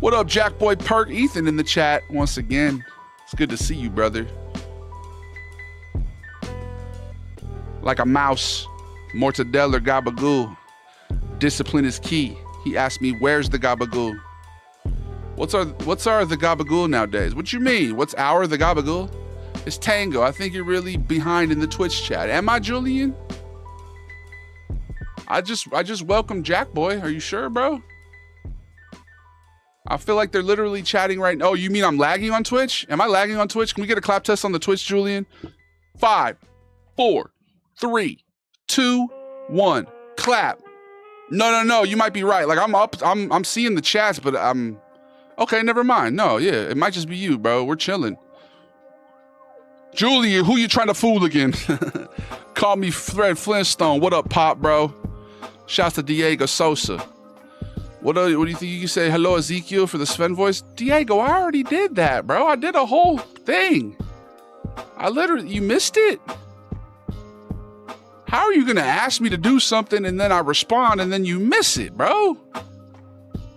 What up, Jackboy Perk? Ethan in the chat once again. It's good to see you, brother. Like a mouse, mortadella or gabagool. Discipline is key. He asked me, where's the gabagool? What's our the gabagool nowadays? What you mean? What's our the gabagool? It's Tango. I think you're really behind in the Twitch chat. Am I, Julian? I just welcomed Jackboy. Are you sure, bro? I feel like they're literally chatting right now. Oh, you mean I'm lagging on Twitch? Am I lagging on Twitch? Can we get a clap test on the Twitch, Julian? 5, 4, 3, 2, 1. Clap. No. You might be right. Like I'm seeing the chats, but okay, never mind. No, yeah, it might just be you, bro. We're chilling. Julian, who you trying to fool again? Call me Fred Flintstone. What up, Pop, bro? Shouts to Diego Sosa. What do you think? You can say hello, Ezekiel, for the Sven voice? Diego, I already did that, bro. I did a whole thing. You missed it? How are you going to ask me to do something and then I respond and then you miss it, bro?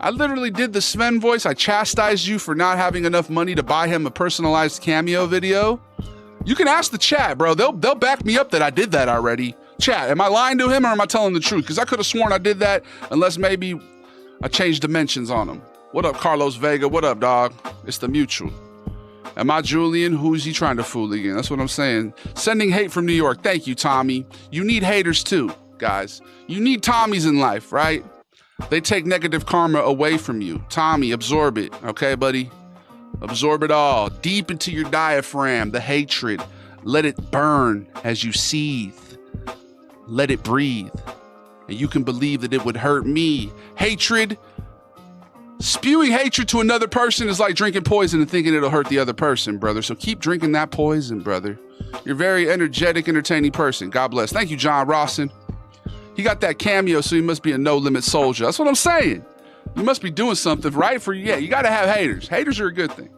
I literally did the Sven voice. I chastised you for not having enough money to buy him a personalized cameo video. You can ask the chat, bro. They'll back me up that I did that already. Chat, am I lying to him or am I telling the truth? Because I could have sworn I did that unless maybe I changed dimensions on him. What up, Carlos Vega? What up, dog? It's the mutual. Am I Julian? Who's he trying to fool again? That's what I'm saying. Sending hate from New York. Thank you, Tommy. You need haters too, guys. You need Tommies in life, right? They take negative karma away from you. Tommy, absorb it. Okay, buddy? Absorb it all. Deep into your diaphragm, the hatred. Let it burn as you seethe. Let it breathe. And you can believe that it would hurt me. Hatred. Spewing hatred to another person is like drinking poison and thinking it'll hurt the other person, brother. So keep drinking that poison, brother. You're a very energetic, entertaining person. God bless. Thank you, John Rawson. He got that cameo, so he must be a no-limit soldier. That's what I'm saying. You must be doing something right for you. Yeah, you got to have haters. Haters are a good thing.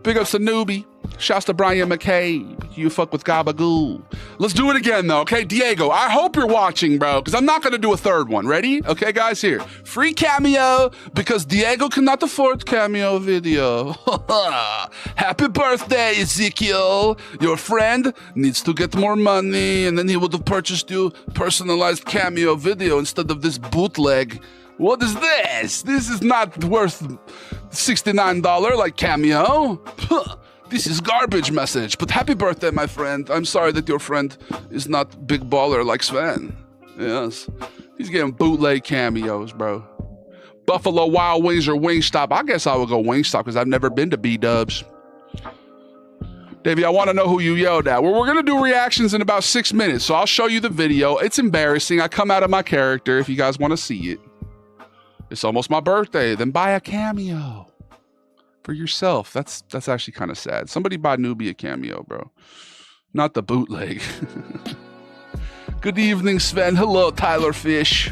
Big ups to Newbie. Shouts to Brian McCabe. You fuck with Gabagool. Let's do it again, though, okay? Diego, I hope you're watching, bro, because I'm not going to do a third one. Ready? Okay, guys, here. Free cameo because Diego cannot afford cameo video. Happy birthday, Ezekiel. Your friend needs to get more money, and then he would have purchased you personalized cameo video instead of this bootleg. What is this? This is not worth $69 like cameo. This is garbage message. But happy birthday, my friend. I'm sorry that your friend is not big baller like Sven. Yes. He's getting bootleg cameos, bro. Buffalo Wild Wings or Wingstop. I guess I would go Wingstop because I've never been to B-Dubs. Davey, I want to know who you yelled at. Well, we're going to do reactions in about 6 minutes, so I'll show you the video. It's embarrassing. I come out of my character if you guys want to see it. It's almost my birthday. Then buy a cameo for yourself. That's actually kind of sad. Somebody buy Newbie a cameo, bro. Not the bootleg. Good evening, Sven. Hello, Tyler Fish.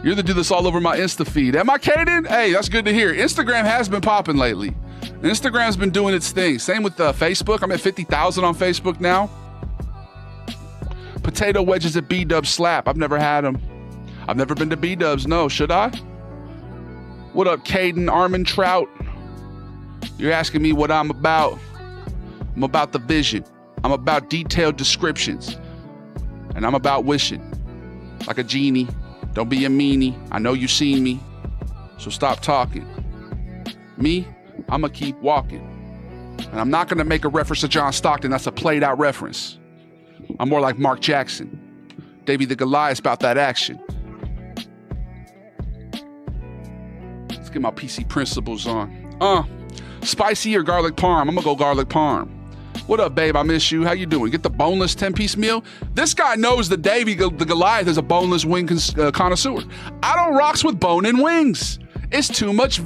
You're the dude that's all over my Insta feed. Am I, Caden? Hey, that's good to hear. Instagram has been popping lately. Instagram's been doing its thing. Same with Facebook. I'm at 50,000 on Facebook now. Potato wedges at B-Dubs slap. I've never had them. I've never been to B-Dubs. No, should I? What up, Caden Armin Trout? You're asking me what I'm about. I'm about the vision. I'm about detailed descriptions. And I'm about wishing. Like a genie. Don't be a meanie. I know you seen me. So stop talking. Me, I'm gonna keep walking. And I'm not gonna make a reference to John Stockton. That's a played out reference. I'm more like Mark Jackson. Davey the Goliath about that action. Let's get my PC principles on. Spicy or garlic parm? I'm gonna go garlic parm. What up, babe? I miss you. How you doing? Get the boneless 10-piece meal. This guy knows that Davey the Goliath is a boneless wing connoisseur. I don't rocks with bone-in wings. It's too much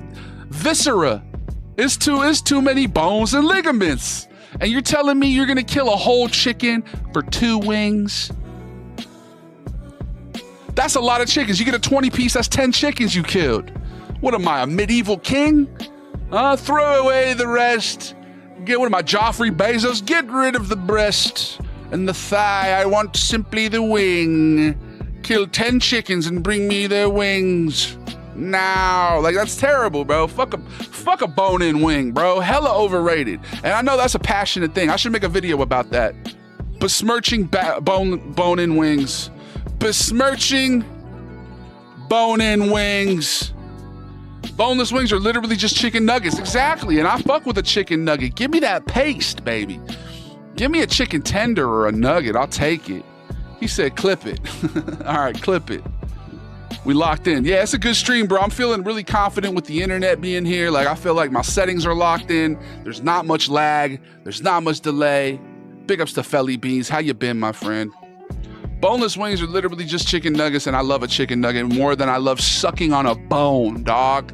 viscera. It's too many bones and ligaments. And you're telling me you're gonna kill a whole chicken for 2 wings? That's a lot of chickens. You get a 20-piece, that's 10 chickens you killed. What am I, a medieval king? Throw away the rest. What am I, Joffrey Bezos? Get rid of the breast and the thigh. I want simply the wing. Kill 10 chickens and bring me their wings. Now. Like, that's terrible, bro. Fuck a bone-in wing, bro. Hella overrated. And I know that's a passionate thing. I should make a video about that. Besmirching bone-in wings. Besmirching bone-in wings. Boneless wings are literally just chicken nuggets. Exactly. And I fuck with a chicken nugget. Give me that paste, baby. Give me a chicken tender or a nugget. I'll take it. He said, clip it. All right, clip it. We locked in. Yeah, it's a good stream, bro. I'm feeling really confident with the internet being here. Like, I feel like my settings are locked in. There's not much lag. There's not much delay. Big ups to Felly Beans. How you been, my friend? Boneless wings are literally just chicken nuggets, and I love a chicken nugget more than I love sucking on a bone, dog.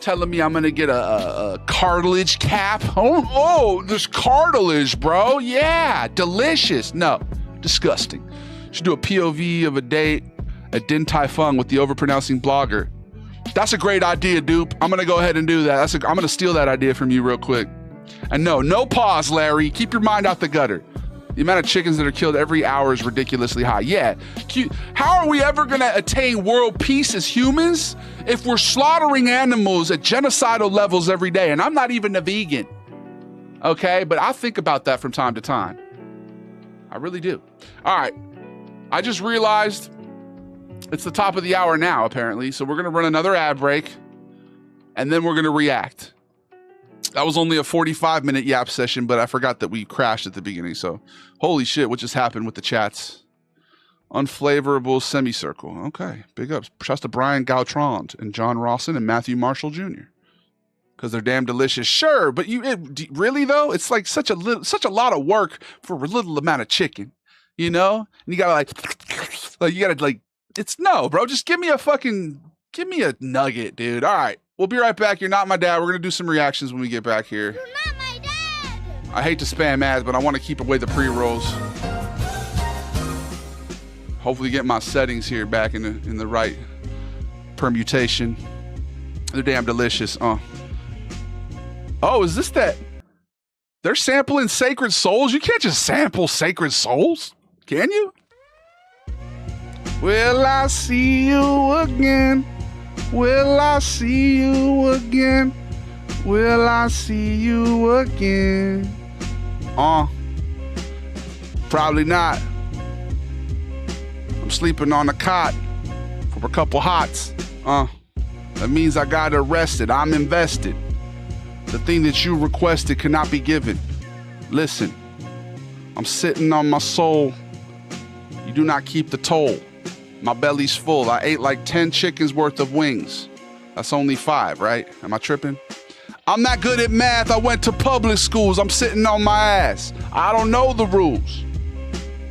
Telling me I'm gonna get a cartilage cap? Oh, there's cartilage, bro. Yeah, delicious. No, disgusting. Should do a POV of a date at Din Tai Fung with the overpronouncing blogger. That's a great idea, dupe. I'm gonna go ahead and do that. I'm gonna steal that idea from you real quick. And no pause, Larry. Keep your mind out the gutter. The amount of chickens that are killed every hour is ridiculously high. Yeah. How are we ever going to attain world peace as humans if we're slaughtering animals at genocidal levels every day? And I'm not even a vegan. Okay? But I think about that from time to time. I really do. All right. I just realized it's the top of the hour now, apparently. So we're going to run another ad break. And then we're going to react. That was only a 45-minute yap session, but I forgot that we crashed at the beginning. So, holy shit, what just happened with the chats? Unflavorable semicircle. Okay, big ups. Shouts to Brian Gautran and John Rawson and Matthew Marshall Jr. Because they're damn delicious. Sure, but really though, it's like such a lot of work for a little amount of chicken, you know? And you gotta it's no, bro. Just give me a nugget, dude. All right. We'll be right back. You're not my dad. We're going to do some reactions when we get back here. You're not my dad! I hate to spam ads, but I want to keep away the pre-rolls. Hopefully get my settings here back in the right permutation. They're damn delicious. Oh, is this that? They're sampling Sacred Souls? You can't just sample Sacred Souls. Can you? Will I see you again? Will I see you again? Will I see you again? Probably not. I'm sleeping on a cot for a couple hots. That means I got arrested. I'm invested. The thing that you requested cannot be given. Listen, I'm sitting on my soul. You do not keep the toll. My belly's full. I ate like 10 chickens worth of wings. That's only 5, right? Am I tripping? I'm not good at math. I went to public schools. I'm sitting on my ass. I don't know the rules.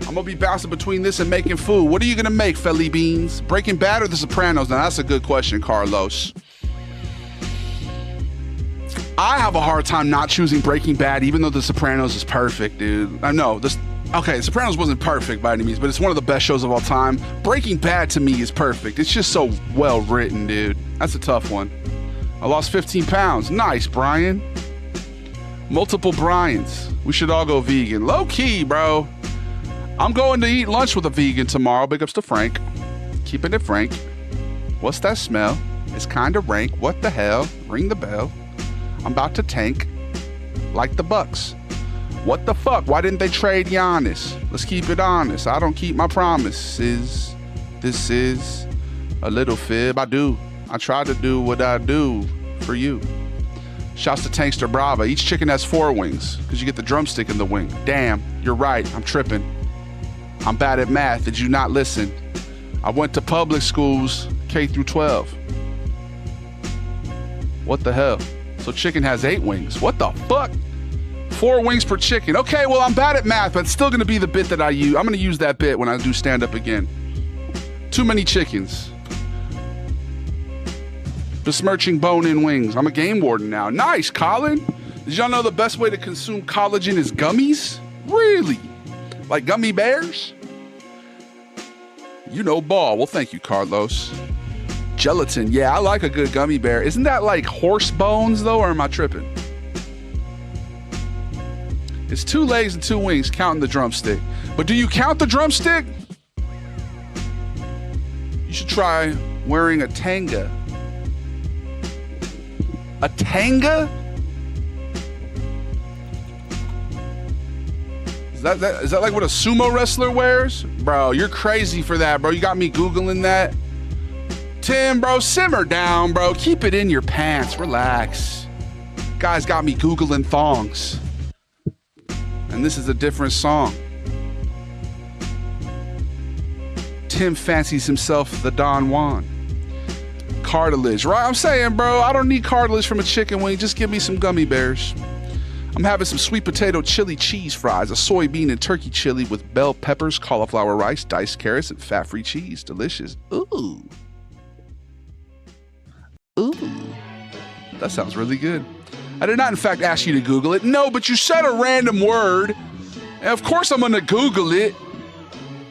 I'm gonna be bouncing between this and making food. What are you gonna make, Felly Beans? Breaking Bad or The Sopranos? Now that's a good question, Carlos. I have a hard time not choosing Breaking Bad, even though The Sopranos is perfect, dude. I know this. Okay, Sopranos wasn't perfect by any means, but it's one of the best shows of all time. Breaking Bad to me is perfect. It's just so well written, dude. That's a tough one. I lost 15 pounds. Nice, Brian. Multiple Bryans. We should all go vegan. Low key, bro. I'm going to eat lunch with a vegan tomorrow. Big ups to Frank. Keeping it frank. What's that smell? It's kind of rank. What the hell? Ring the bell. I'm about to tank. Like the Bucks. What the fuck? Why didn't they trade Giannis? Let's keep it honest. I don't keep my promises. This is a little fib. I do. I try to do what I do for you. Shouts to Tankster Brava. Each chicken has 4 wings because you get the drumstick in the wing. Damn, you're right. I'm tripping. I'm bad at math. Did you not listen? I went to public schools, K through 12. What the hell? So chicken has 8 wings. What the fuck? 4 wings per chicken. Okay, well, I'm bad at math, but it's still gonna be the bit that I use. I'm gonna use that bit when I do stand up again. Too many chickens. Besmirching bone-in wings. I'm a game warden now. Nice, Colin. Did y'all know the best way to consume collagen is gummies? Really? Like gummy bears? You know ball. Well, thank you, Carlos. Gelatin. Yeah, I like a good gummy bear. Isn't that like horse bones, though, or am I tripping? It's 2 legs and 2 wings, counting the drumstick. But do you count the drumstick? You should try wearing a tanga. A tanga? Is that like what a sumo wrestler wears? Bro, you're crazy for that, bro. You got me Googling that. Tim, bro, simmer down, bro. Keep it in your pants. Relax. Guys got me Googling thongs. And this is a different song. Tim fancies himself the Don Juan. Cartilage, right? I'm saying, bro, I don't need cartilage from a chicken wing. Just give me some gummy bears. I'm having some sweet potato chili cheese fries, a soybean and turkey chili with bell peppers, cauliflower rice, diced carrots, and fat-free cheese. Delicious. Ooh. Ooh. That sounds really good. I did not, in fact, ask you to Google it. No, but you said a random word. And of course I'm going to Google it.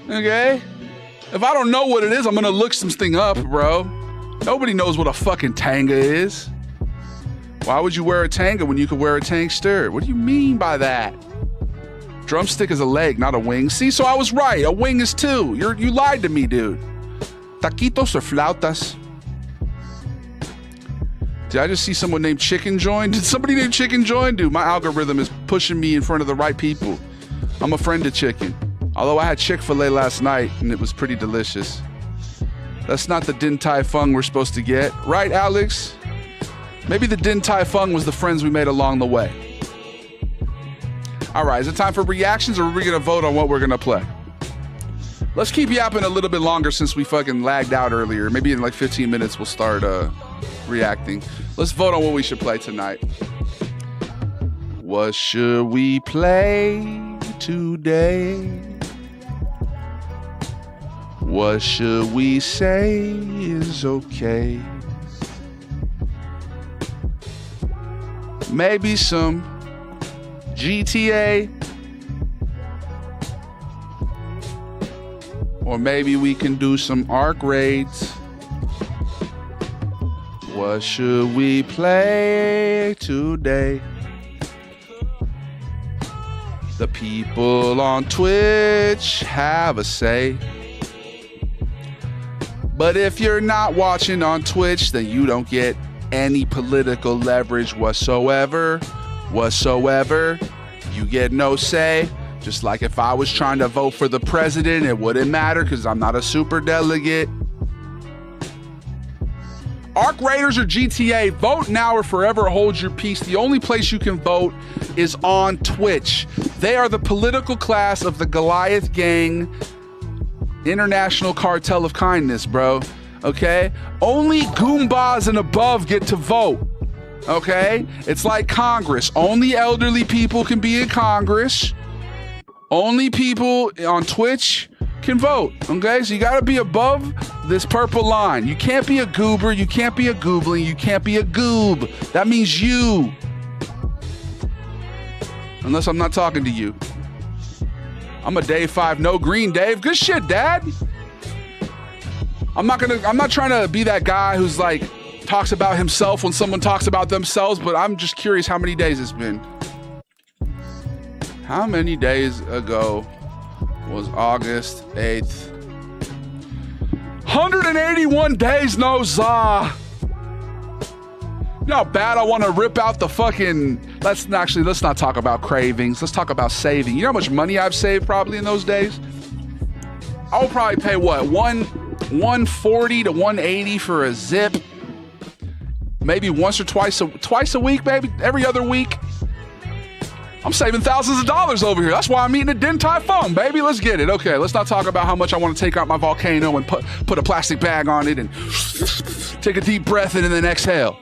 Okay? If I don't know what it is, I'm going to look something up, bro. Nobody knows what a fucking tanga is. Why would you wear a tanga when you could wear a tankster? What do you mean by that? Drumstick is a leg, not a wing. See, so I was right. A wing is 2. You lied to me, dude. Taquitos or flautas? Did I just see someone named Chicken join? Did somebody named Chicken join? Dude, my algorithm is pushing me in front of the right people. I'm a friend of chicken. Although I had Chick-fil-A last night and it was pretty delicious. That's not the Din Tai Fung we're supposed to get. Right, Alex? Maybe the Din Tai Fung was the friends we made along the way. All right, is it time for reactions or are we going to vote on what we're going to play? Let's keep yapping a little bit longer since we fucking lagged out earlier. Maybe in like 15 minutes we'll start reacting. Let's vote on what we should play tonight. What should we play today? What should we say is okay? Maybe some GTA. Or maybe we can do some arc raids. What should we play today? The people on Twitch have a say. But if you're not watching on Twitch, then you don't get any political leverage whatsoever. You get no say. Just like if I was trying to vote for the president, it wouldn't matter because I'm not a super delegate. Arc Raiders or GTA, vote now or forever hold your peace. The only place you can vote is on Twitch. They are the political class of the Goliath Gang International Cartel of Kindness, bro. Okay? Only Goombas and above get to vote. Okay? It's like Congress. Only elderly people can be in Congress. Only people on Twitch can vote. Okay? So you got to be above this purple line. You can't be a goober. You can't be a goobling. You can't be a goob. That means you. Unless I'm not talking to you. I'm a Dave 5 no green Dave. Good shit, Dad. I'm not trying to be that guy who's like talks about himself when someone talks about themselves, but I'm just curious how many days it's been. How many days ago was August 8th? 181 days, no za. You know how bad I want to rip out the fucking... Let's not talk about cravings. Let's talk about saving. You know how much money I've saved probably in those days? I'll probably pay what? 140 to 180 for a zip. Maybe once or twice a week, maybe every other week. I'm saving thousands of dollars over here. That's why I'm eating a Din Tai Fung, baby. Let's get it. Okay, let's not talk about how much I want to take out my volcano and put a plastic bag on it and take a deep breath in and then exhale.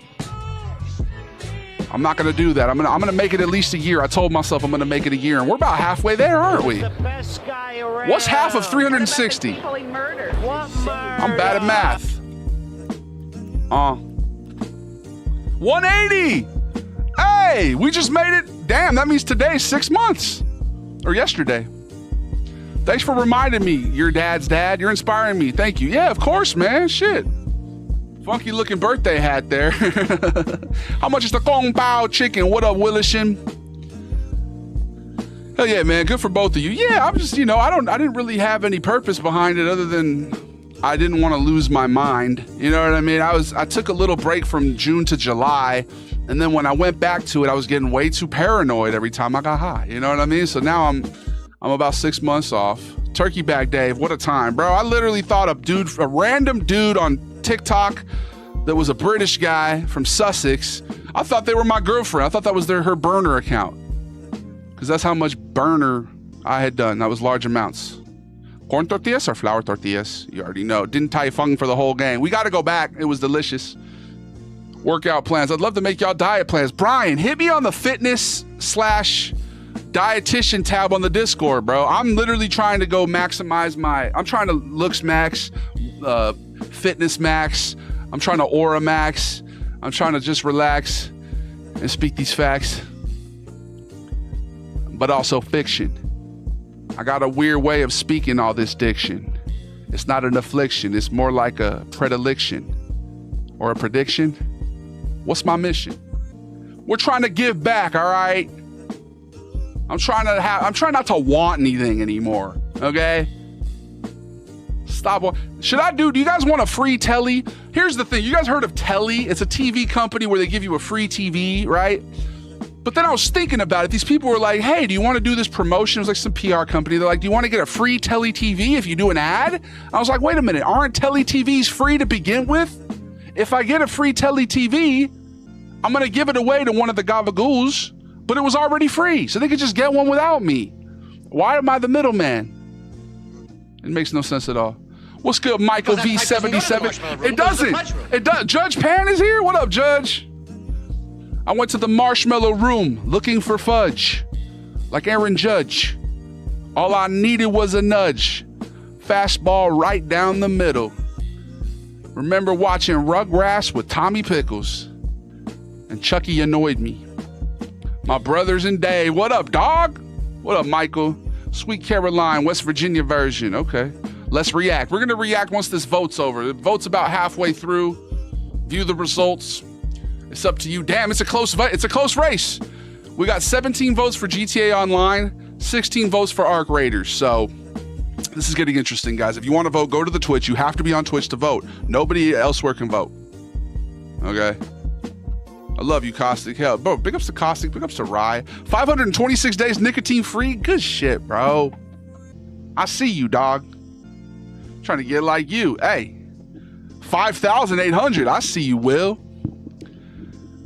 I'm not gonna do that. I'm gonna make it at least a year. I told myself I'm gonna make it a year, and we're about halfway there, aren't we? What's half of 360? I'm bad at math. 180. Hey, we just made it. Damn, that means today's 6 months, or yesterday. Thanks for reminding me. Your dad's dad. You're inspiring me. Thank you. Yeah, of course, man. Shit. Funky looking birthday hat there. How much is the Kung Pao chicken? What up, Willisham? Hell yeah, man. Good for both of you. Yeah, I'm just, I didn't really have any purpose behind it other than I didn't want to lose my mind. You know what I mean? I took a little break from June to July, and then when I went back to it, I was getting way too paranoid every time I got high. You know what I mean? So now I'm about 6 months off. Turkey bag Dave, what a time, bro. I literally thought a random dude on TikTok that was a British guy from Sussex. I thought they were my girlfriend. I thought that was her burner account, because that's how much burner I had done. That was large amounts. Corn tortillas or flour tortillas? You already know. Didn't Tai Fung for the whole gang. We got to go back. It was delicious. Workout plans. I'd love to make y'all diet plans. Brian, hit me on the fitness/dietitian tab on the Discord, bro. I'm literally trying to go maximize I'm trying to looks max, fitness max. I'm trying to aura max. I'm trying to just relax and speak these facts, but also fiction. I got a weird way of speaking all this diction. It's not an affliction. It's more like a predilection or a prediction. What's my mission? We're trying to give back, all right? I'm trying not to want anything anymore, okay? Stop. Do you guys want a free telly? Here's the thing. You guys heard of Telly? It's a TV company where they give you a free TV, right? But then I was thinking about it. These people were like, hey, do you want to do this promotion? It was like some PR company. They're like, do you want to get a free Telly TV if you do an ad? I was like, wait a minute. Aren't Telly TVs free to begin with? If I get a free Telly TV, I'm going to give it away to one of the gavagools, but it was already free. So they could just get one without me. Why am I the middleman? It makes no sense at all. What's good, Michael V77? It doesn't. It does. Judge Pan is here. What up, Judge? I went to the marshmallow room looking for fudge, like Aaron Judge. All I needed was a nudge. Fastball right down the middle. Remember watching Rugrats with Tommy Pickles. And Chucky annoyed me. My brothers and Dave. What up, dog? What up, Michael? Sweet Caroline, West Virginia version. Okay. Let's react. We're going to react once this vote's over. The vote's about halfway through. View the results. It's up to you. Damn, it's a close race. We got 17 votes for GTA Online, 16 votes for Arc Raiders. So this is getting interesting, guys. If you want to vote, go to the Twitch. You have to be on Twitch to vote. Nobody elsewhere can vote. Okay? I love you, Caustic. Hell, bro, big ups to Caustic. Big ups to Rye. 526 days nicotine free. Good shit, bro. I see you, dog. Trying to get like you. Hey, 5,800. I see you, Will.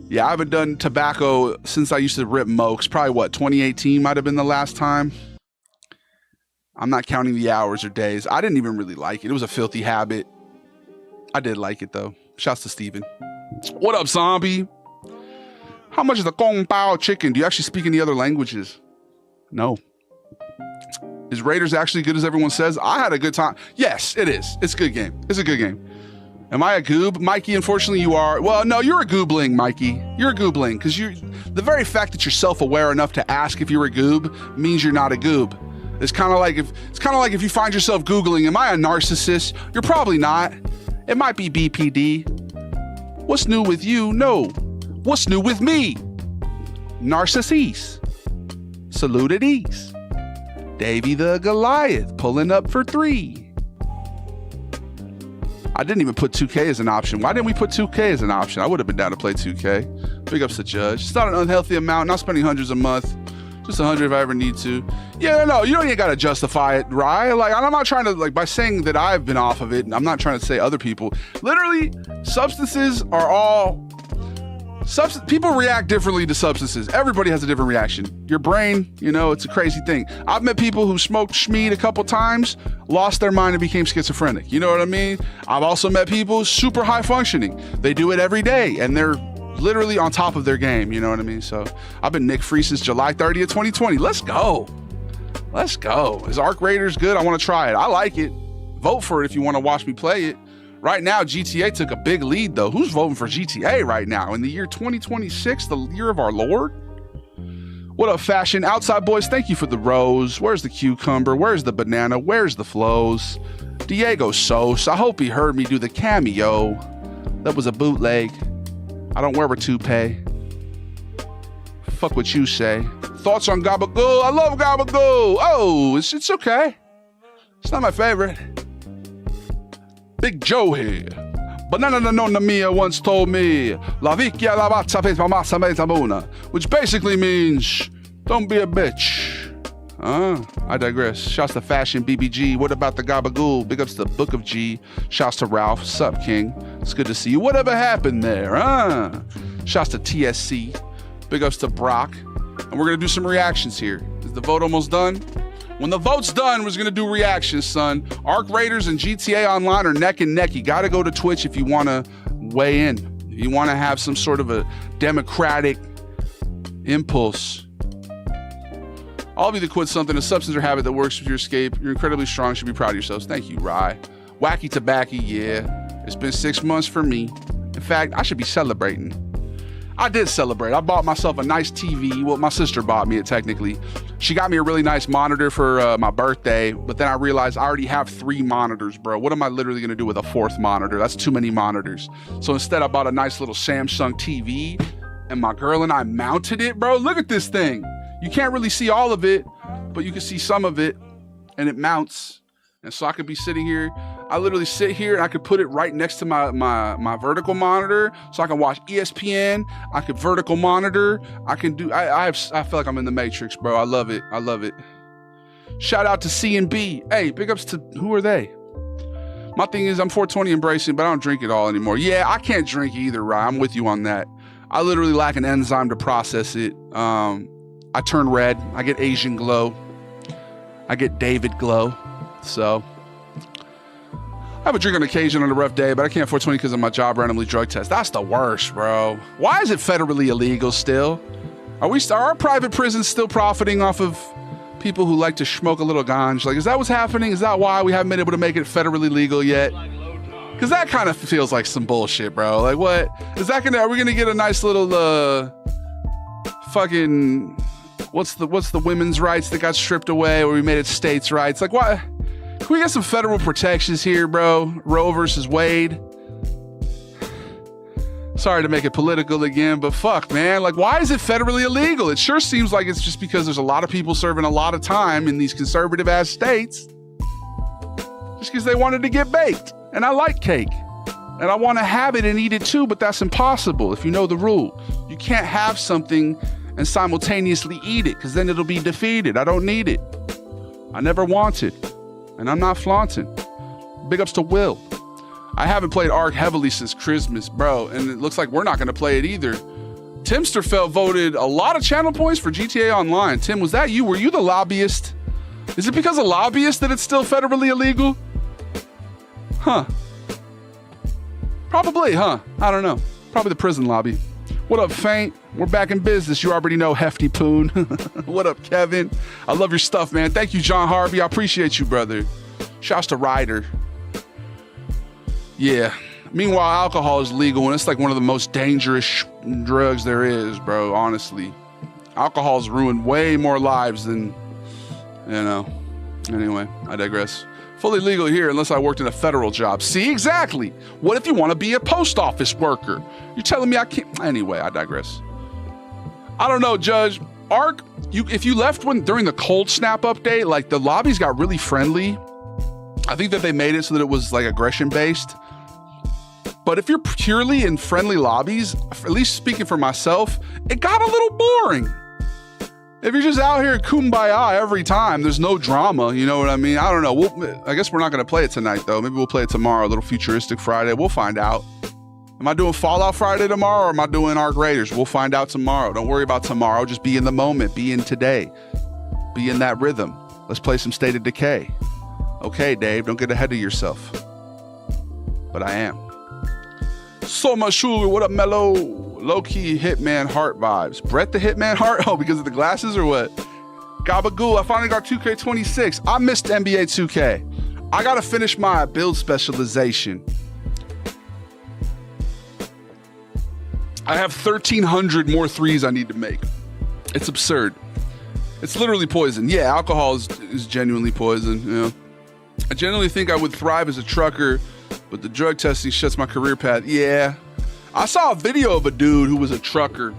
Yeah, I haven't done tobacco since I used to rip Mokes. Probably 2018 might have been the last time. I'm not counting the hours or days. I didn't even really like it. It was a filthy habit. I did like it though. Shouts to Steven. What up, zombie? How much is the Kung Pao chicken? Do you actually speak any other languages? No. Is Raiders actually good as everyone says? I had a good time. Yes, it is. It's a good game. It's a good game. Am I a goob? Mikey, unfortunately you are. Well, no, you're a goobling, Mikey. You're a goobling because the very fact that you're self-aware enough to ask if you're a goob means you're not a goob. It's kind of like if you find yourself Googling, am I a narcissist? You're probably not. It might be BPD. What's new with you? No. What's new with me? Narcissus. Saluted East. Davy the Goliath pulling up for 3. I didn't even put 2K as an option. Why didn't we put 2K as an option? I would have been down to play 2K. Big ups to Judge. It's not an unhealthy amount. Not spending hundreds a month. Just 100 if I ever need to. Yeah, no, you don't even gotta justify it, right? Like, I'm not trying to, like, by saying that I've been off of it, I'm not trying to say other people. Literally, substances are all... people react differently to substances. Everybody has a different reaction. Your brain, it's a crazy thing. I've met people who smoked schmeed a couple times, lost their mind and became schizophrenic. You know what I mean? I've also met people super high functioning. They do it every day and they're literally on top of their game. You know what I mean? So I've been Nick Free since July 30th, 2020. Let's go. Let's go. Is Arc Raiders good? I want to try it. I like it. Vote for it if you want to watch me play it. Right now, GTA took a big lead, though. Who's voting for GTA right now? In the year 2026, the year of our Lord? What up, Fashion? Outside Boys, thank you for the rose. Where's the cucumber? Where's the banana? Where's the flows? Diego Sos, I hope he heard me do the cameo. That was a bootleg. I don't wear a toupee. Fuck what you say. Thoughts on Gabagool? I love Gabagool. Oh, it's okay. It's not my favorite. Big Joe here. Banana Nonna Mia once told me, La vicchia la vaccia per massa mezza muna, which basically means, don't be a bitch. I digress. Shouts to Fashion BBG. What about the Gabagool? Big ups to Book of G. Shouts to Ralph. Sup, King? It's good to see you. Whatever happened there? Shouts to TSC. Big ups to Brock. And we're going to do some reactions here. Is the vote almost done? When the vote's done, we're going to do reactions, son. Arc Raiders and GTA Online are neck and neck. You got to go to Twitch if you want to weigh in. If you want to have some sort of a democratic impulse. All of you that quit something, a substance or habit that works with your escape, you're incredibly strong, should be proud of yourselves. Thank you, Rye. Wacky Tobacco, yeah. It's been 6 months for me. In fact, I should be celebrating. I did celebrate. I bought myself a nice TV. Well, my sister bought me it technically. She got me a really nice monitor for my birthday, but then I realized I already have 3 monitors, bro. What am I literally gonna do with a 4th monitor? That's too many monitors. So instead I bought a nice little Samsung TV and my girl and I mounted it, bro. Look at this thing. You can't really see all of it, but you can see some of it and it mounts. And so I could be sitting here. I literally sit here and I could put it right next to my vertical monitor so I can watch ESPN. I could vertical monitor. I can do, I feel like I'm in the Matrix, bro. I love it. I love it. Shout out to C&B. Hey, big ups to, who are they? My thing is I'm 420 embracing, but I don't drink it all anymore. Yeah, I can't drink either, right? I'm with you on that. I literally lack an enzyme to process it. I turn red. I get Asian glow. I get David glow. So I have a drink on occasion on a rough day, but I can't 420 because of my job randomly drug test. That's the worst, bro. Why is it federally illegal still? Are our private prisons still profiting off of people who like to smoke a little ganj? Like, is that what's happening? Is that why we haven't been able to make it federally legal yet? Because that kind of feels like some bullshit, bro. Like, what is that gonna? Are we gonna get a nice little fucking what's the women's rights that got stripped away, or we made it states' rights? Like, what? Can we get some federal protections here, bro? Roe versus Wade. Sorry to make it political again, but fuck, man. Like, why is it federally illegal? It sure seems like it's just because there's a lot of people serving a lot of time in these conservative ass states. Just because they wanted to get baked. And I like cake. And I want to have it and eat it too, but that's impossible if you know the rule. You can't have something and simultaneously eat it, because then it'll be defeated. I don't need it. I never wanted. And I'm not flaunting. Big ups to Will. I haven't played Ark heavily since Christmas, bro, and it looks like we're not going to play it either. Timsterfeld voted a lot of channel points for GTA Online. Tim, was that you? Were you the lobbyist? Is it because of lobbyists that it's still federally illegal? Huh. Probably, huh? I don't know. Probably the prison lobby. What up, Faint? We're back in business. You already know, Hefty Poon. What up, Kevin? I love your stuff, man. Thank you, John Harvey. I appreciate you, brother. Shouts to Ryder. Yeah. Meanwhile, alcohol is legal, and it's like one of the most dangerous drugs there is, bro, honestly. Alcohol's ruined way more lives than, you know. Anyway, I digress. Fully legal here unless I worked in a federal job. See, exactly. What if you want to be a post office worker? You're telling me I can't? Anyway, I digress. I don't know, Judge. Ark, if you left during the cold snap update, like the lobbies got really friendly. I think that they made it so that it was like aggression based. But if you're purely in friendly lobbies, at least speaking for myself, it got a little boring. If you're just out here kumbaya every time, there's no drama, you know what I mean? I don't know. I guess we're not going to play it tonight, though. Maybe we'll play it tomorrow, a little futuristic Friday. We'll find out. Am I doing Fallout Friday tomorrow, or am I doing Ark Raiders? We'll find out tomorrow. Don't worry about tomorrow. Just be in the moment. Be in today. Be in that rhythm. Let's play some State of Decay. Okay, Dave, don't get ahead of yourself. But I am. So much Shulu, what up, Mellow? Low-key Hitman Heart vibes. Brett the Hitman Heart? Oh, because of the glasses or what? Gabagool, I finally got 2K26. I missed NBA 2K. I gotta finish my build specialization. I have 1,300 more threes I need to make. It's absurd. It's literally poison. Yeah, alcohol is genuinely poison, you know. I genuinely think I would thrive as a trucker, but the drug testing shuts my career path. Yeah. I saw a video of a dude who was a trucker,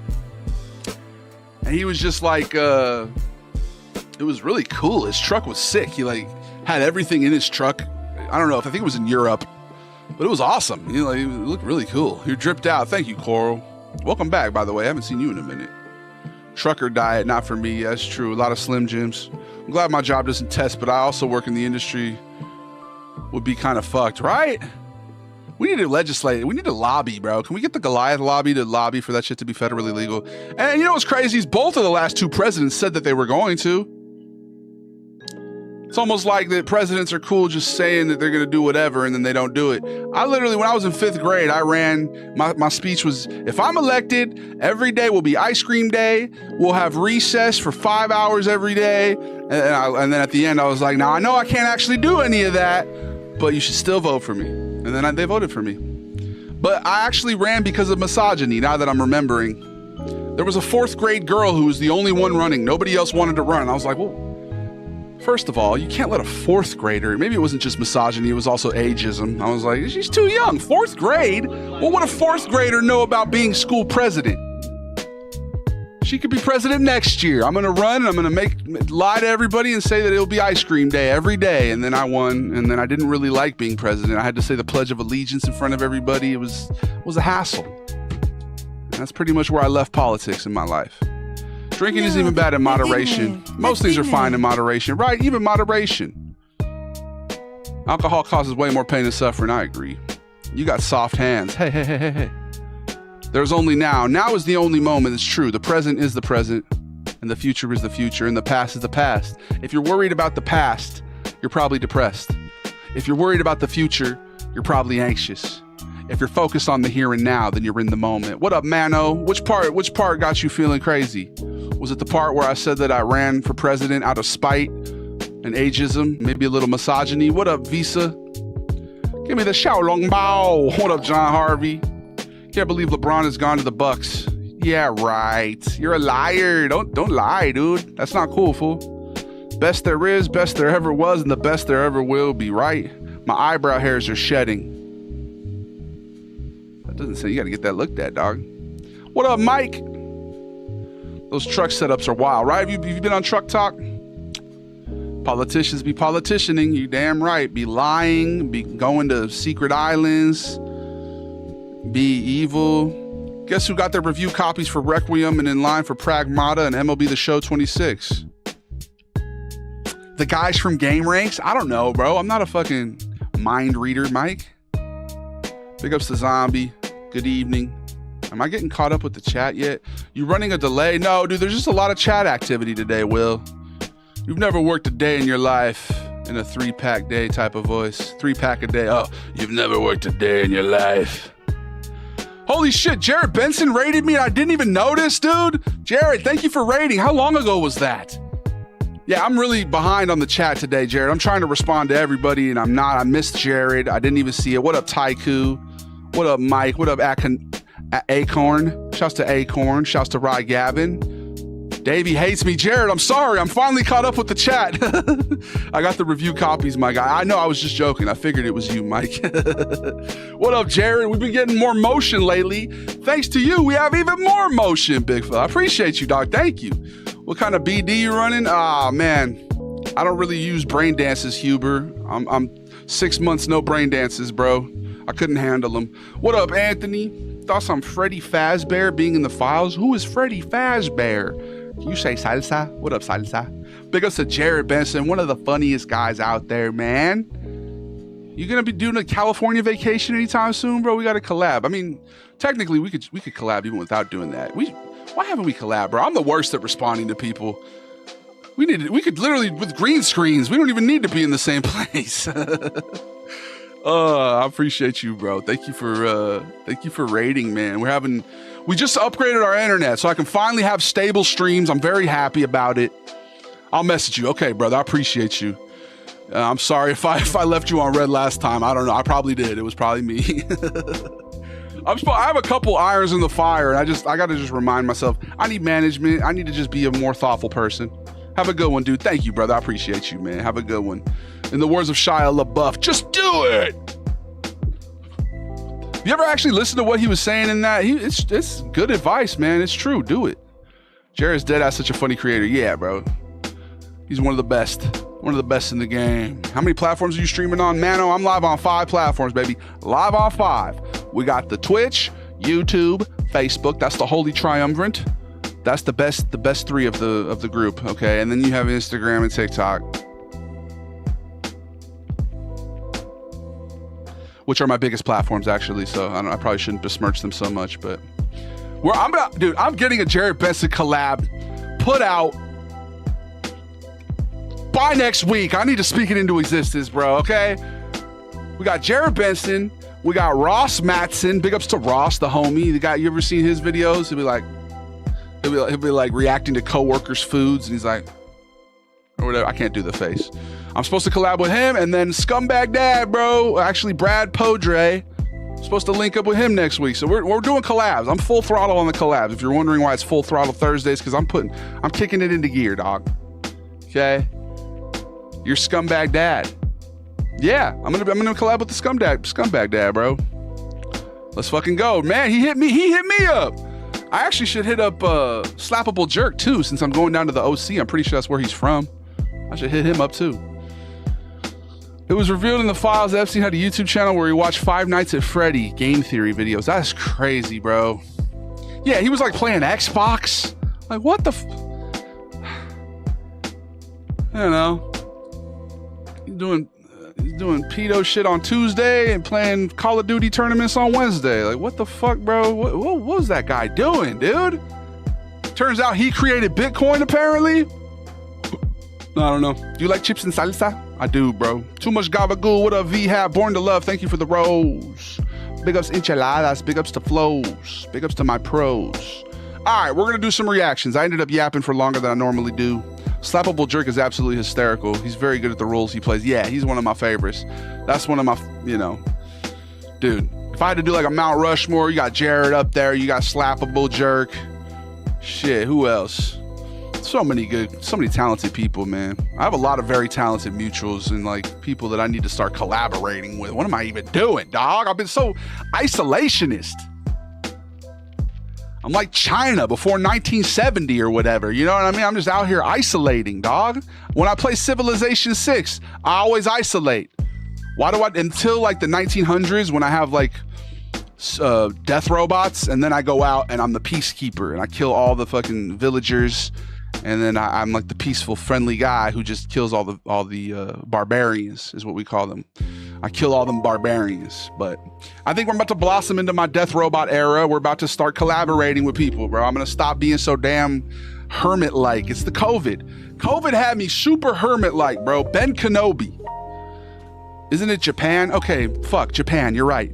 and he was just like, it was really cool. His truck was sick. He like had everything in his truck. I don't know, I think it was in Europe, but it was awesome. He looked really cool. He dripped out. Thank you, Coral. Welcome back, by the way. I haven't seen you in a minute. Trucker diet, not for me. That's true. A lot of Slim Jims. I'm glad my job doesn't test, but I also work in the industry. Would be kind of fucked, right? We need to legislate. We need to lobby, bro. Can we get the Goliath lobby to lobby for that shit to be federally legal? And you know what's crazy is both of the last two presidents said that they were going to. It's almost like the presidents are cool just saying that they're going to do whatever and then they don't do it. I literally, when I was in 5th grade, I ran, my speech was, if I'm elected, every day will be ice cream day. We'll have recess for 5 hours every day. And then at the end, I was like, now I know I can't actually do any of that, but you should still vote for me. And then they voted for me. But I actually ran because of misogyny, now that I'm remembering. There was a 4th grade girl who was the only one running. Nobody else wanted to run. I was like, well, first of all, you can't let a 4th grader, maybe it wasn't just misogyny, it was also ageism. I was like, she's too young, 4th grade? Well, what a 4th grader know about being school president? She could be president next year. I'm gonna run and I'm gonna lie to everybody and say that it'll be ice cream day every day. And then I won, and then I didn't really like being president. I had to say the Pledge of Allegiance in front of everybody. It was a hassle. And that's pretty much where I left politics in my life. Drinking isn't even bad in moderation. Most things are fine in moderation, right? Even moderation. Alcohol causes way more pain and suffering, I agree. You got soft hands. Hey. There's only now. Now is the only moment. It's true. The present is the present, and the future is the future, and the past is the past. If you're worried about the past, you're probably depressed. If you're worried about the future, you're probably anxious. If you're focused on the here and now, then you're in the moment. What up, Mano? Which part got you feeling crazy? Was it the part where I said that I ran for president out of spite and ageism, maybe a little misogyny? What up, Visa? Give me the Xiaolong Bao. What up, John Harvey? Can't believe LeBron has gone to the Bucks. Yeah, right. You're a liar. Don't lie, dude. That's not cool, fool. Best there is, best there ever was, and the best there ever will be, right? My eyebrow hairs are shedding. That doesn't say you gotta get that looked at, dog. What up, Mike? Those truck setups are wild, right? Have you been on Truck Talk? Politicians be politicianing, you damn right. Be lying, be going to secret islands, be evil. Guess who got their review copies for Requiem and in line for Pragmata and MLB The Show 26? The guys from Game Ranks? I don't know, bro. I'm not a fucking mind reader, Mike. Big ups to Zombie. Good evening. Am I getting caught up with the chat yet? You running a delay? No, dude, there's just a lot of chat activity today, Will. You've never worked a day in your life in a 3-pack day type of voice. 3-pack a day. Oh, you've never worked a day in your life. Holy shit, Jared Benson rated me and I didn't even notice, dude. Jared, thank you for rating. How long ago was that? Yeah, I'm really behind on the chat today, Jared. I'm trying to respond to everybody and I'm not. I missed Jared. I didn't even see it. What up, Taiku? What up, Mike? What up, Acorn? Shouts to Acorn. Shouts to Rye Gavin. Davey hates me. Jared, I'm sorry. I'm finally caught up with the chat. I got the review copies, my guy. I know I was just joking. I figured it was you, Mike. What up, Jared? We've been getting more motion lately. Thanks to you, we have even more motion, big fella. I appreciate you, dog. Thank you. What kind of BD you running? Ah, man. I don't really use brain dances, Huber. I'm 6 months no brain dances, bro. I couldn't handle them. What up, Anthony? Thoughts on Freddy Fazbear being in the files? Who is Freddy Fazbear? Can you say salsa? What up, salsa? Big ups to Jared Benson, one of the funniest guys out there, man. You gonna be doing a California vacation anytime soon, bro? We gotta collab. I mean, technically, we could collab even without doing that. Why haven't we collab, bro? I'm the worst at responding to people. We could literally, with green screens, we don't even need to be in the same place. I appreciate you, bro. Thank you for rating, man. We just upgraded our internet so I can finally have stable streams. I'm very happy about it. I'll message you. Okay, brother. I appreciate you. I'm sorry if I left you on red last time. I don't know. I probably did. It was probably me. I have a couple irons in the fire, and I got to just remind myself, I need management. I need to just be a more thoughtful person. Have a good one, dude. Thank you, brother. I appreciate you, man. Have a good one. In the words of Shia LaBeouf, just do it. You ever actually listen to what he was saying in that? It's good advice, man. It's true. Do it. Jared's deadass such a funny creator. Yeah, bro. He's one of the best. One of the best in the game. How many platforms are you streaming on? Mano, I'm live on 5 platforms, baby. Live on 5. We got the Twitch, YouTube, Facebook. That's the holy triumvirate. That's the best 3 of the group, okay? And then you have Instagram and TikTok, which are my biggest platforms, actually. So I probably shouldn't besmirch them so much, but I'm getting a Jared Benson collab put out by next week. I need to speak it into existence, bro. Okay. We got Jared Benson. We got Ross Matson. Big ups to Ross, the homie. The guy, you ever seen his videos? He'll be like reacting to coworkers' foods, and he's like, or whatever. I can't do the face. I'm supposed to collab with him, and then Scumbag Dad, bro. Actually, Brad Podre. Supposed to link up with him next week. So we're doing collabs. I'm full throttle on the collabs. If you're wondering why it's Full Throttle Thursdays, because I'm kicking it into gear, dog. Okay. You're Scumbag Dad. Yeah, I'm gonna collab with the Scumbag Dad, bro. Let's fucking go, man. He hit me up. I actually should hit up Slappable Jerk too, since I'm going down to the OC. I'm pretty sure that's where he's from. I should hit him up too. It was revealed in the files that Epstein had a YouTube channel where he watched Five Nights at Freddy game theory videos. That's crazy, bro. Yeah, he was like playing Xbox. Like, what the I don't know. He's doing pedo shit on Tuesday and playing Call of Duty tournaments on Wednesday. Like, what the fuck, bro? What was that guy doing, dude? Turns out he created Bitcoin, apparently. I don't know. Do you like chips and salsa? I do, bro. Too much gabagool. What up, V-Hat? Born to Love. Thank you for the rose. Big ups enchiladas. Big ups to flows. Big ups to my pros. All right, we're going to do some reactions. I ended up yapping for longer than I normally do. Slappable Jerk is absolutely hysterical. He's very good at the roles he plays. Yeah, he's one of my favorites. That's one of my, dude. If I had to do like a Mount Rushmore, you got Jared up there. You got Slappable Jerk. Shit, who else? So many talented people, man. I have a lot of very talented mutuals and like people that I need to start collaborating with. What am I even doing, dog? I've been so isolationist. I'm like China before 1970 or whatever. You know what I mean? I'm just out here isolating, dog. When I play Civilization 6, I always isolate. Why do I? Until like the 1900s when I have like death robots, and then I go out and I'm the peacekeeper and I kill all the fucking villagers. And then I'm like the peaceful, friendly guy who just kills all the barbarians, is what we call them. I kill all them barbarians. But I think we're about to blossom into my death robot era. We're about to start collaborating with people, bro. I'm gonna stop being so damn hermit-like. It's the COVID. COVID had me super hermit-like, bro. Ben Kenobi. Isn't it Japan? Okay, fuck, Japan, you're right.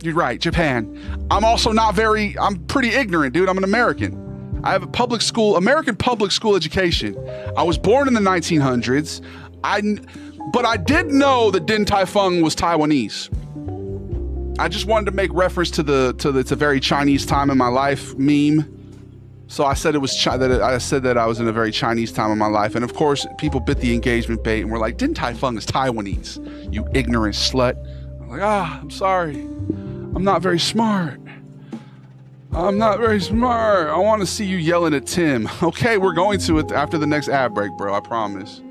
You're right, Japan. I'm pretty ignorant, dude. I'm an American. I have American public school education. I was born in the 1900s. But I did know that Din Tai Fung was Taiwanese. I just wanted to make reference to it's a very Chinese time in my life meme. So I said I said that I was in a very Chinese time in my life. And of course, people bit the engagement bait and were like, Din Tai Fung is Taiwanese, you ignorant slut. I'm like, I'm sorry. I'm not very smart. I want to see you yelling at Tim. Okay, we're going to it after the next ad break, bro. I promise.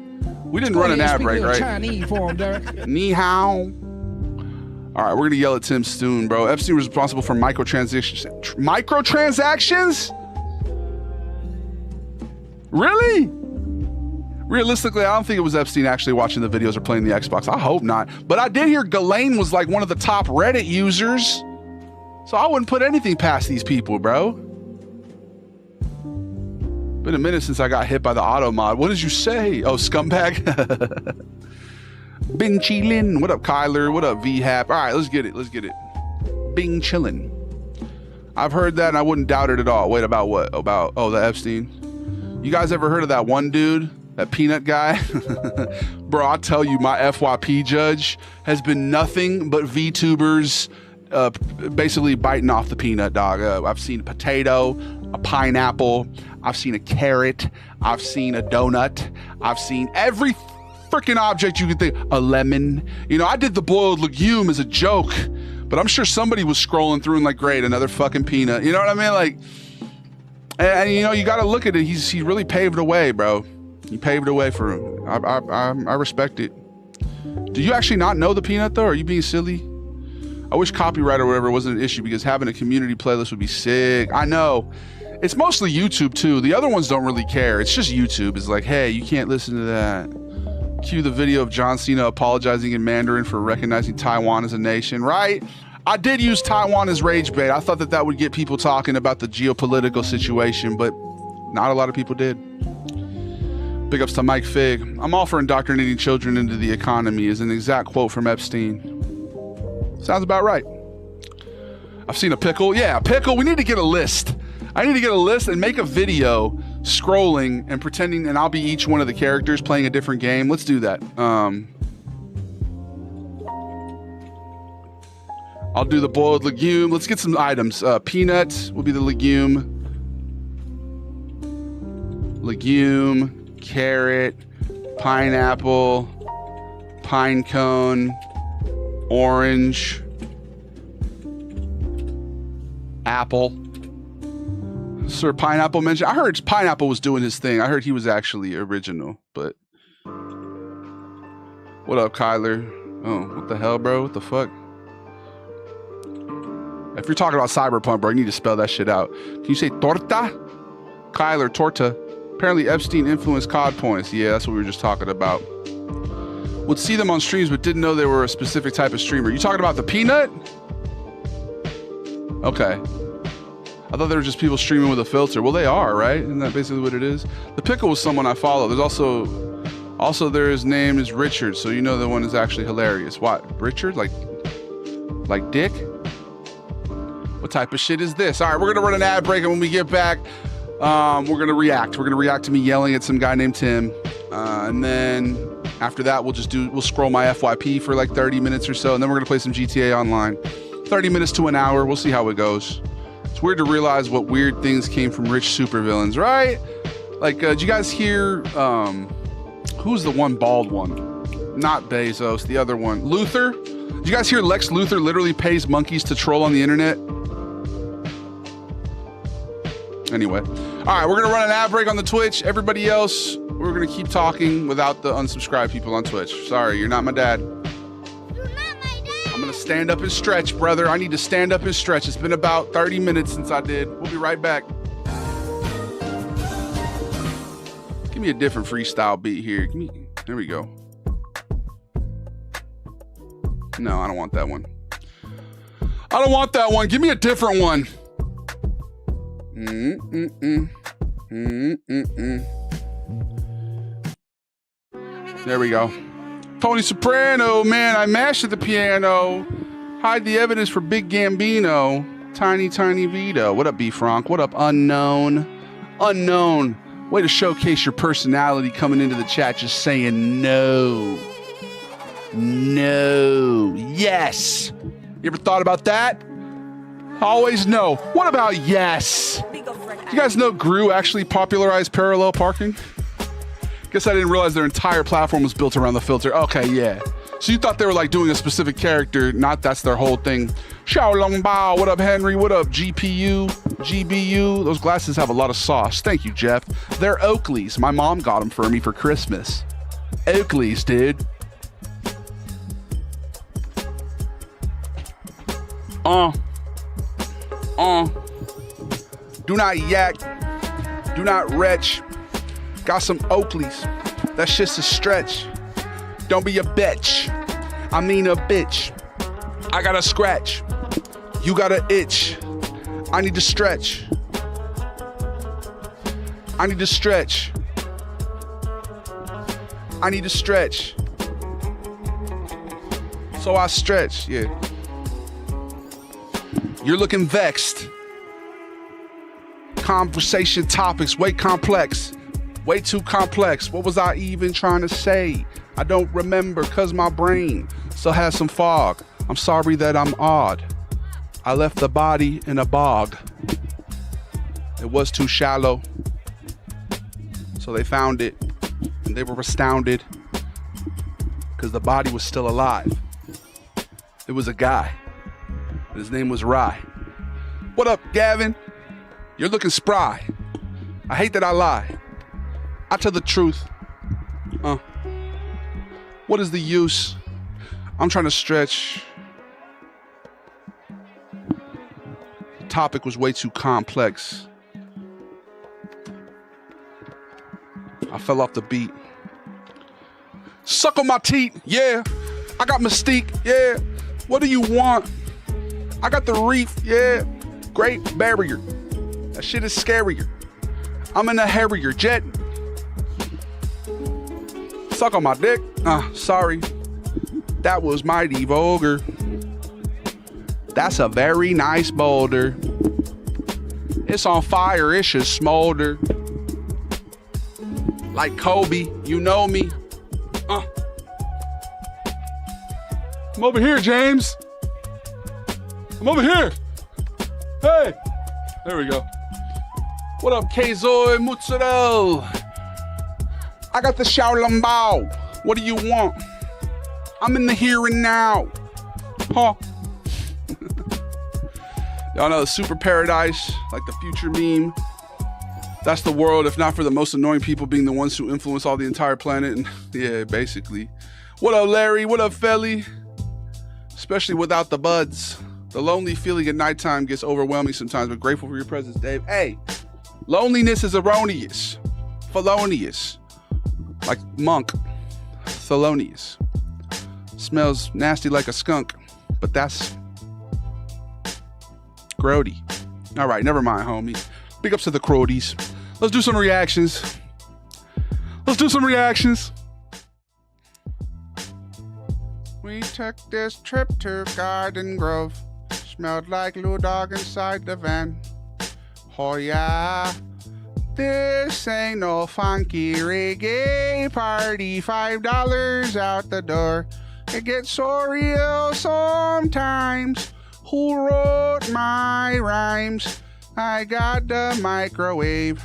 We didn't run an ad break, right? Chinese for him, Derek. Ni hao. All right, we're going to yell at Tim soon, bro. Epstein was responsible for microtransactions. Microtransactions? Really? Realistically, I don't think it was Epstein actually watching the videos or playing the Xbox. I hope not. But I did hear Ghislaine was like one of the top Reddit users. So I wouldn't put anything past these people, bro. Been a minute since I got hit by the auto mod. What did you say? Oh, scumbag. Bing chillin'. What up, Kyler? What up, VHAP? All right, let's get it. Bing chillin'. I've heard that and I wouldn't doubt it at all. Wait, about what? The Epstein? You guys ever heard of that one dude? That peanut guy? Bro, I'll tell you, my FYP judge has been nothing but VTubers basically biting off the peanut, dog. I've seen a potato, a pineapple, I've seen a carrot, I've seen a donut, I've seen every freaking object you could think. A lemon. You know, I did the boiled legume as a joke, but I'm sure somebody was scrolling through and like, great, another fucking peanut. You know what I mean? Like, and you know, you got to look at it. He really paved the way, bro. He paved the way for him. I respect it. Do you actually not know the peanut though? Are you being silly? I wish copyright or whatever wasn't an issue because having a community playlist would be sick. I know. It's mostly YouTube too. The other ones don't really care. It's just YouTube. It's like, hey, you can't listen to that. Cue the video of John Cena apologizing in Mandarin for recognizing Taiwan as a nation, right? I did use Taiwan as rage bait. I thought that would get people talking about the geopolitical situation, but not a lot of people did. Big ups to Mike Fig. I'm all for indoctrinating children into the economy is an exact quote from Epstein. Sounds about right. I've seen a pickle. Yeah, a pickle. We need to get a list. I need to get a list and make a video scrolling and pretending, and I'll be each one of the characters playing a different game. Let's do that. I'll do the boiled legume. Let's get some items. Peanut will be the legume. Legume, carrot, pineapple, pine cone, orange, apple. Sir Pineapple mentioned. I heard Pineapple was doing his thing. I heard he was actually original, but what up, Kyler? Oh, what the hell, bro? What the fuck? If you're talking about Cyberpunk, bro, you need to spell that shit out. Can you say torta? Kyler, torta. Apparently Epstein influenced COD points. Yeah, that's what we were just talking about. Would see them on streams, but didn't know they were a specific type of streamer. You talking about the peanut? Okay. I thought they were just people streaming with a filter. Well, they are, right? Isn't that basically what it is? The pickle was someone I follow. There's also his name is Richard, so you know the one is actually hilarious. What? Richard? Like Dick? What type of shit is this? All right, we're gonna run an ad break, and when we get back, we're gonna react. We're gonna react to me yelling at some guy named Tim, and then after that, we'll scroll my FYP for like 30 minutes or so, and then we're gonna play some GTA Online. 30 minutes to an hour. We'll see how it goes. It's weird to realize what weird things came from rich supervillains, right? Like, did you guys hear? Who's the one bald one? Not Bezos. The other one, Luthor. Did you guys hear Lex Luthor literally pays monkeys to troll on the internet? Anyway, all right, we're gonna run an ad break on the Twitch. Everybody else, we're gonna keep talking without the unsubscribed people on Twitch. Sorry, you're not my dad. You're not my dad. I'm gonna stand up and stretch, brother. I need to stand up and stretch. It's been about 30 minutes since I did. We'll be right back. Give me a different freestyle beat here. There we go. No, I don't want that one. I don't want that one. Give me a different one. There we go. Tony Soprano, man, I mashed at the piano. Hide the evidence for Big Gambino. Tiny Vito. What up, B Frank? What up, Unknown? Unknown. Way to showcase your personality coming into the chat, just saying no. No. Yes. You ever thought about that? Always no. What about yes? You guys know Gru actually popularized parallel parking? Guess I didn't realize their entire platform was built around the filter. Okay, yeah. So you thought they were like doing a specific character, not that's their whole thing. Xiaolong Bao, what up, Henry? What up, GPU, GBU? Those glasses have a lot of sauce. Thank you, Jeff. They're Oakleys. My mom got them for me for Christmas. Oakleys, dude. Do not yak. Do not retch. Got some Oakleys. That shit's a stretch. Don't be a bitch. I mean a bitch. I got a scratch. You got an itch. I need to stretch. I need to stretch. I need to stretch. So I stretch, yeah. You're looking vexed. Conversation topics, way complex. Way too complex. What was I even trying to say? I don't remember cause my brain still has some fog. I'm sorry that I'm odd. I left the body in a bog. It was too shallow. So they found it and they were astounded because the body was still alive. It was a guy. His name was Rye. What up, Gavin? You're looking spry. I hate that I lie. I tell the truth. What is the use? I'm trying to stretch. The topic was way too complex. I fell off the beat. Suck on my teeth, yeah. I got mystique, yeah. What do you want? I got the reef, yeah. Great barrier. That shit is scarier. I'm in a Harrier jet. Suck on my dick. Sorry. That was mighty vulgar. That's a very nice boulder. It's on fire, it should smolder. Like Kobe, you know me. I'm over here, James. I'm over here. Hey. There we go. What up, Kzoy Mozzarella? I got the Xiaolong Bao. What do you want? I'm in the here and now. Huh? Y'all know the super paradise, like the future meme. That's the world, if not for the most annoying people being the ones who influence all the entire planet. And yeah, basically. What up, Larry? What up, Felly? Especially without the buds. The lonely feeling at nighttime gets overwhelming sometimes, but grateful for your presence, Dave. Hey, loneliness is erroneous. Felonious. Like monk. Thelonious. Smells nasty like a skunk, but that's grody. All right, never mind, homie. Big ups to the Crodies. Let's do some reactions. We took this trip to Garden Grove. Smelled like Lou Dog inside the van. Oh yeah, this ain't no funky reggae party. $5 out the door. It gets so real sometimes. Who wrote my rhymes? I got the microwave,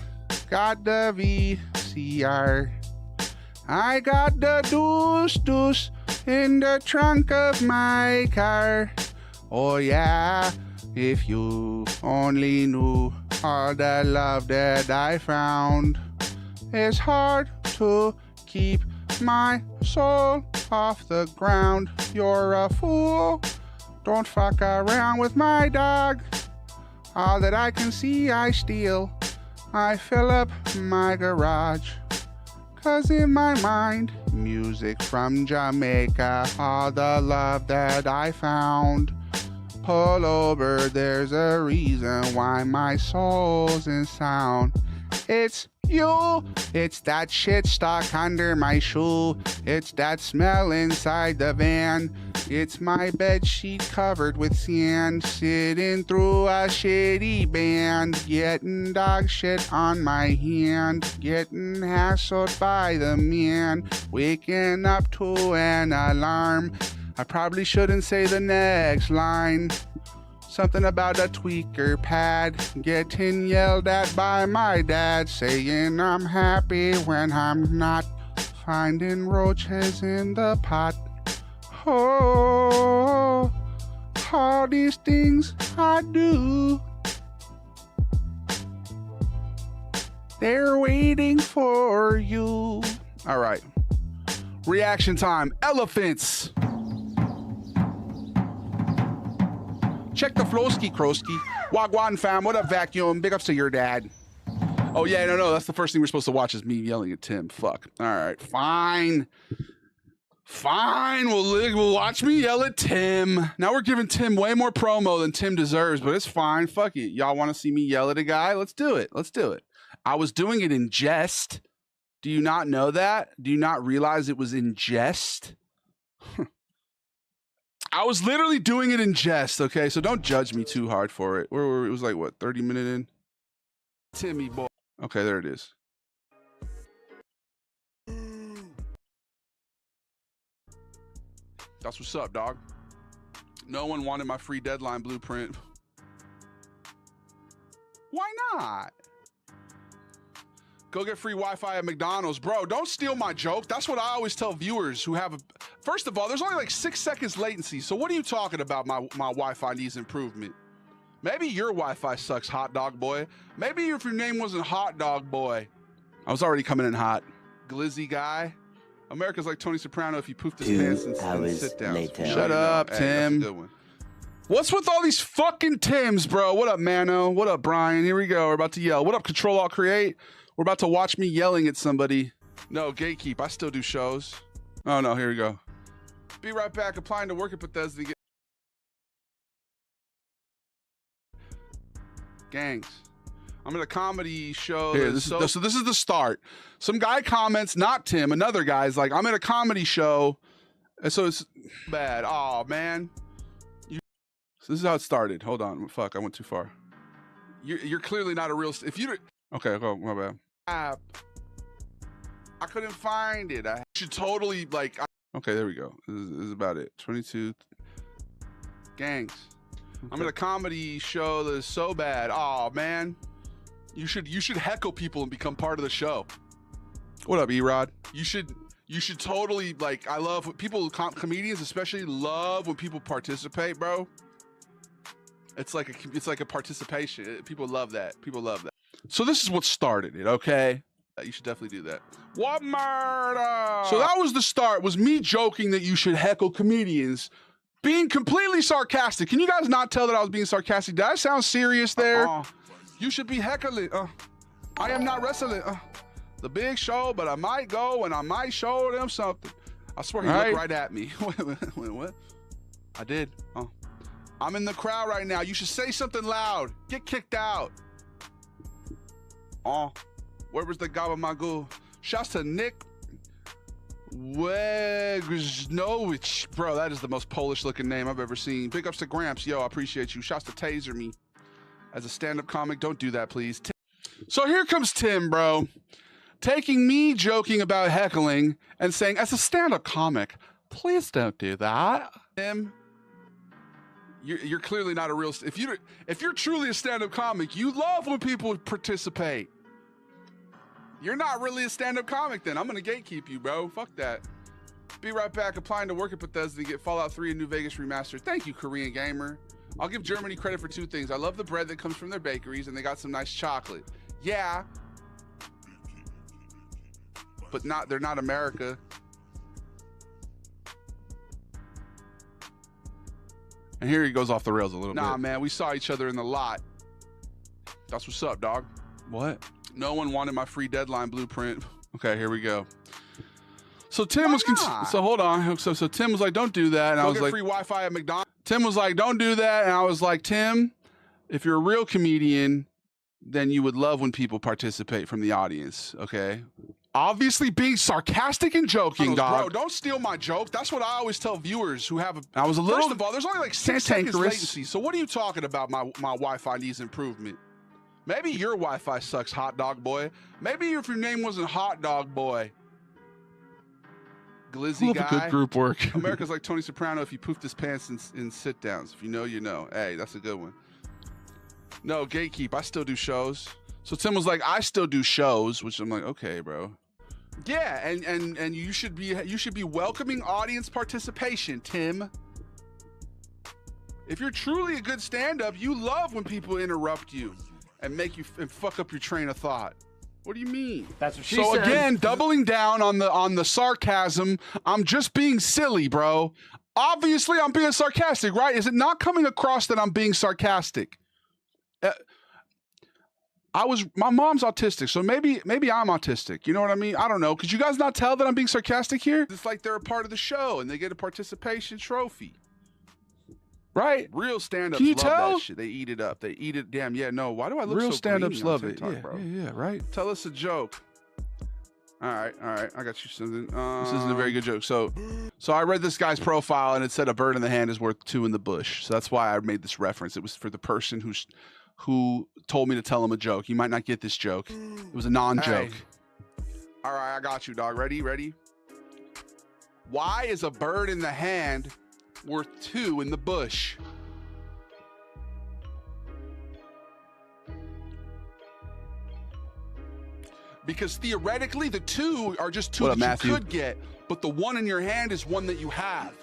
got the VCR. I got the deuce in the trunk of my car. Oh yeah, if you only knew all the love that I found. It's hard to keep my soul off the ground. You're a fool, don't fuck around with my dog. All that I can see I steal. I fill up my garage. 'Cause in my mind, music from Jamaica, all the love that I found. Pull over, there's a reason why my soul's in sound. It's you, it's that shit stuck under my shoe. It's that smell inside the van. It's my bed sheet covered with sand, sitting through a shitty band, getting dog shit on my hand, getting hassled by the man, waking up to an alarm. I probably shouldn't say the next line. Something about a tweaker pad, getting yelled at by my dad, saying I'm happy when I'm not, finding roaches in the pot. Oh, all these things I do, they're waiting for you. All right, reaction time. Elephants. Check the Flowski Krosky. Wagwan fam, what up, vacuum? Big ups to your dad. Oh, yeah, no, that's the first thing we're supposed to watch is me yelling at Tim. Fuck. All right, fine. Fine, we'll watch me yell at Tim. Now we're giving Tim way more promo than Tim deserves, but it's fine. Fuck it. Y'all want to see me yell at a guy? Let's do it. Let's do it. I was doing it in jest. Do you not know that? Do you not realize it was in jest? I was literally doing it in jest, okay? So don't judge me too hard for it. It was like, what, 30 minutes in? Timmy boy. Okay, there it is. That's what's up, dog. No one wanted my free deadline blueprint. Why not? Go get free Wi-Fi at McDonald's. Bro, don't steal my joke. That's what I always tell viewers who have a... First of all, there's only like 6 seconds latency. So what are you talking about? My Wi-Fi needs improvement. Maybe your Wi-Fi sucks, hot dog boy. Maybe if your name wasn't Hot Dog Boy. I was already coming in hot. Glizzy guy. America's like Tony Soprano if you poofed his pants and sit down. Later. Shut up, Tim. Good one. What's with all these fucking Tims, bro? What up, Mano? What up, Brian? Here we go. We're about to yell. What up, Control Alt Create? We're about to watch me yelling at somebody. No, Gatekeep. I still do shows. Oh, no. Here we go. Be right back. Applying to work at Bethesda. Gangs. I'm in a comedy show. Here, so this is the start. Some guy comments, not Tim, another guy's like, I'm in a comedy show. And so it's bad. Oh, man. So this is how it started. Hold on. Fuck, I went too far. You're clearly not a real... If you... Okay, oh, my bad. I couldn't find it. I should totally, like... Okay, there we go. This is about it. 22... Gangs. Okay. I'm in a comedy show that is so bad. Oh, man. You should heckle people and become part of the show. What up, Erod? You should totally, like, I love when people, comedians especially, love when people participate, bro. It's like a participation. People love that. People love that. So this is what started it, okay? You should definitely do that. What murder? So that was the start, was me joking that you should heckle comedians. Being completely sarcastic. Can you guys not tell that I was being sarcastic? Did I sound serious there? You should be heckling. I am not wrestling. The big show, but I might go and I might show them something. I swear he looked right at me. Wait, what? I did. I'm in the crowd right now. You should say something loud. Get kicked out. Where was the Gabamagoo? Shouts to Nick Wegnowicz. Bro, that is the most Polish looking name I've ever seen. Big ups to Gramps. Yo, I appreciate you. Shouts to Taser Me. As a stand-up comic, don't do that, please. So here comes Tim, bro. Taking me joking about heckling and saying, as a stand-up comic, please don't do that. Tim, you're clearly not a real... If you're truly a stand-up comic, you love when people participate. You're not really a stand-up comic then. I'm gonna gatekeep you, bro. Fuck that. Be right back. Applying to work at Bethesda to get Fallout 3 and New Vegas remastered. Thank you, Korean Gamer. I'll give Germany credit for 2 things. I love the bread that comes from their bakeries, and they got some nice chocolate. Yeah. But they're not America. And here he goes off the rails a little bit. Nah, man, we saw each other in the lot. That's what's up, dog. What? No one wanted my free deadline blueprint. Okay, here we go. So Tim was... So hold on. So Tim was like, don't do that. And I was like... free Wi-Fi at McDonald's. Tim was like, don't do that. And I was like, Tim, if you're a real comedian, then you would love when people participate from the audience, okay? obviously being sarcastic and joking, dog. Bro, don't steal my joke. That's what I always tell viewers who have. I was a little. First of all, there's only like 6 seconds latency. So what are you talking about? My Wi-Fi needs improvement. Maybe your Wi-Fi sucks, Hot Dog Boy. Maybe if your name wasn't Hot Dog Boy. Glizzy guy. Good group work. America's like Tony Soprano if you poofed his pants in sit downs. If you know, you know. Hey, that's a good one. No, gatekeep. I still do shows. So Tim was like, I still do shows, which I'm like, okay, bro. Yeah, and you should be welcoming audience participation, Tim. If you're truly a good stand-up, you love when people interrupt you and make you and fuck up your train of thought. What do you mean? That's what she said. So again, doubling down on the sarcasm. I'm just being silly, bro. Obviously, I'm being sarcastic, right? Is it not coming across that I'm being sarcastic? My mom's autistic, so maybe I'm autistic. You know what I mean? I don't know. Could you guys not tell that I'm being sarcastic here? It's like they're a part of the show and they get a participation trophy. Right? Real stand-ups love that shit. They eat it up. They eat it. Damn, yeah, no. Why do I look real so stand-ups love it. TikTok, bro? Yeah, right. Tell us a joke. All right. I got you something. This isn't a very good joke. So I read this guy's profile and it said a bird in the hand is worth 2 in the bush. So that's why I made this reference. It was for the person who told me to tell him a joke. You might not get this joke. It was a non-joke. Hey. All right, I got you, dog. Ready? Why is a bird in the hand worth 2 in the bush? Because theoretically, the 2 are just 2 that you could get, but the 1 in your hand is 1 that you have.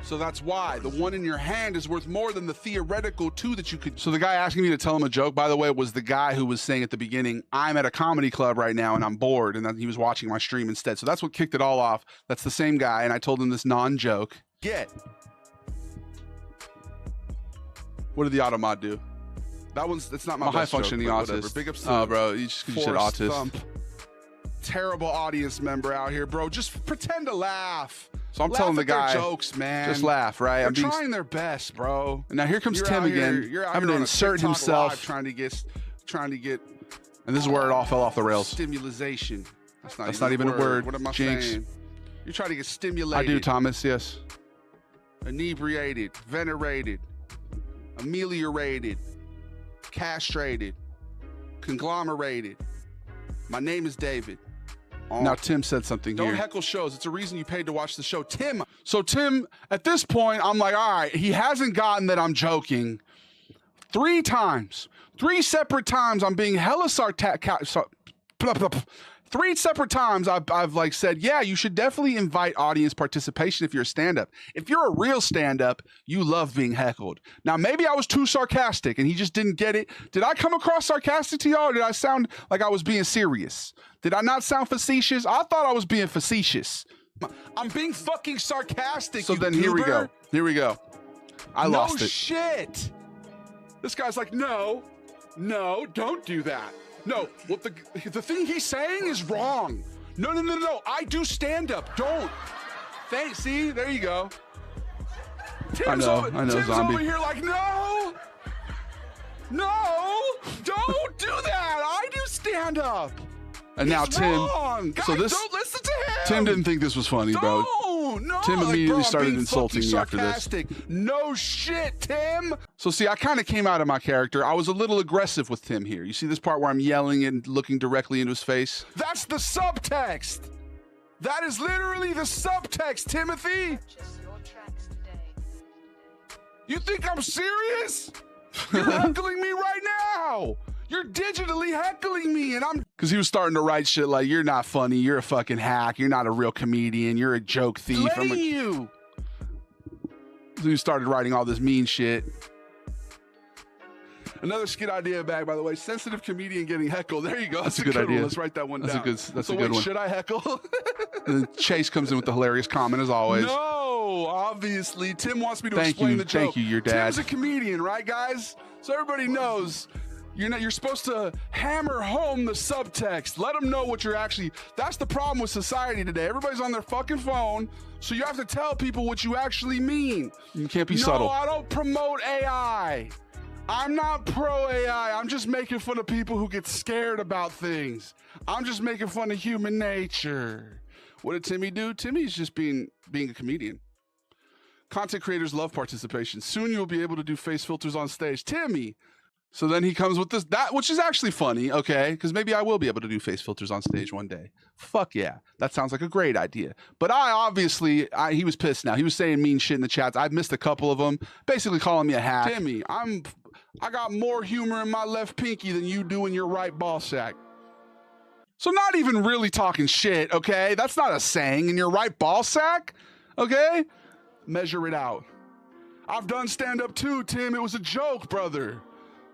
So that's why the 1 in your hand is worth more than the theoretical 2 that you could. So the guy asking me to tell him a joke, by the way, was the guy who was saying at the beginning, I'm at a comedy club right now and I'm bored, and then he was watching my stream instead. So that's what kicked it all off. That's the same guy, and I told him this non-joke. What did the automod do? It's not my high functioning autist. Big ups to bro, you just said autist. Thump. Terrible audience member out here, bro. Just pretend to laugh. So I'm telling the guy, jokes, man. Just laugh, right? They're trying their best, bro. And now here comes Tim again, having to insert himself, trying to get. And this is where it all fell off the rails. Stimulation. That's not even a word. What am I Jinx. saying? You're trying to get stimulated. I do, Thomas. Yes. Inebriated, venerated, ameliorated, castrated, conglomerated. My name is David. Now Tim said something here. Don't heckle shows. It's a reason you paid to watch the show. Tim. So Tim, at this point, I'm like, all right, he hasn't gotten that I'm joking. 3 times. 3 separate times I'm being hella sarcastic. 3 separate times I've like said, yeah, you should definitely invite audience participation if you're a stand-up. If you're a real stand-up, you love being heckled. Now, maybe I was too sarcastic and he just didn't get it. Did I come across sarcastic to y'all, or did I sound like I was being serious? Did I not sound facetious? I thought I was being facetious. I'm being fucking sarcastic, so then here we go. I lost it. No shit. This guy's like, no, don't do that. No, what the thing he's saying is wrong. No. I do stand up. Don't. Thanks. See, there you go. Tim's I know, Tim's zombie. over here like, no, don't do that. I do stand up. And now Tim. Wrong. Guys, so this. Don't listen to him. Tim didn't think this was funny, bro. No, Tim immediately started insulting me after this. No shit, Tim. So see, I kind of came out of my character. I was a little aggressive with Tim here. You see this part where I'm yelling and looking directly into his face? That's the subtext. That is literally the subtext, Timothy. You think I'm serious? You're heckling me right now. You're digitally heckling me, and I'm... Because he was starting to write shit like, you're not funny, you're a fucking hack, you're not a real comedian, you're a joke thief. You. So he started writing all this mean shit. Another skit idea bag, by the way. Sensitive comedian getting heckled. There you go. That's a good idea. One. Let's write that one down. That's a good one. Should I heckle? And then Chase comes in with the hilarious comment, as always. No, obviously. Tim wants me to explain the joke. Thank you, your dad. Tim's a comedian, right, guys? So everybody knows... You're supposed to hammer home the subtext. Let them know what you're actually... That's the problem with society today. Everybody's on their fucking phone, so you have to tell people what you actually mean. You can't be subtle. No, I don't promote AI. I'm not pro AI. I'm just making fun of people who get scared about things. I'm just making fun of human nature. What did Timmy do? Timmy's just being a comedian. Content creators love participation. Soon you'll be able to do face filters on stage. Timmy. So then he comes with this, which is actually funny, okay? Because maybe I will be able to do face filters on stage one day. Fuck yeah. That sounds like a great idea. But he was pissed now. He was saying mean shit in the chats. I've missed a couple of them, basically calling me a hack. Timmy, I got more humor in my left pinky than you do in your right ball sack. So not even really talking shit, okay? That's not a saying. In your right ball sack, okay? Measure it out. I've done stand-up too, Tim. It was a joke, brother.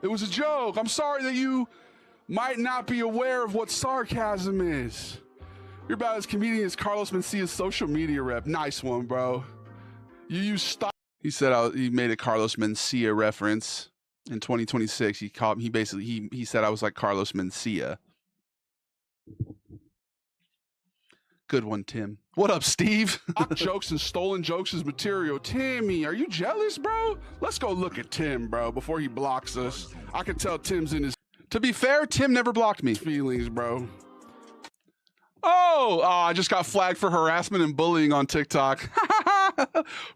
It was a joke. I'm sorry that you might not be aware of what sarcasm is. You're about as comedian as Carlos Mencia's social media rep. Nice one, bro. You use stop. He said he made a Carlos Mencia reference in 2026. He said I was like Carlos Mencia. Good one, Tim. What up, Steve? Jokes and stolen jokes is material. Timmy, are you jealous, bro? Let's go look at Tim, bro, before he blocks us. I can tell Tim's in his... To be fair, Tim never blocked me. Feelings, bro. Oh, I just got flagged for harassment and bullying on TikTok.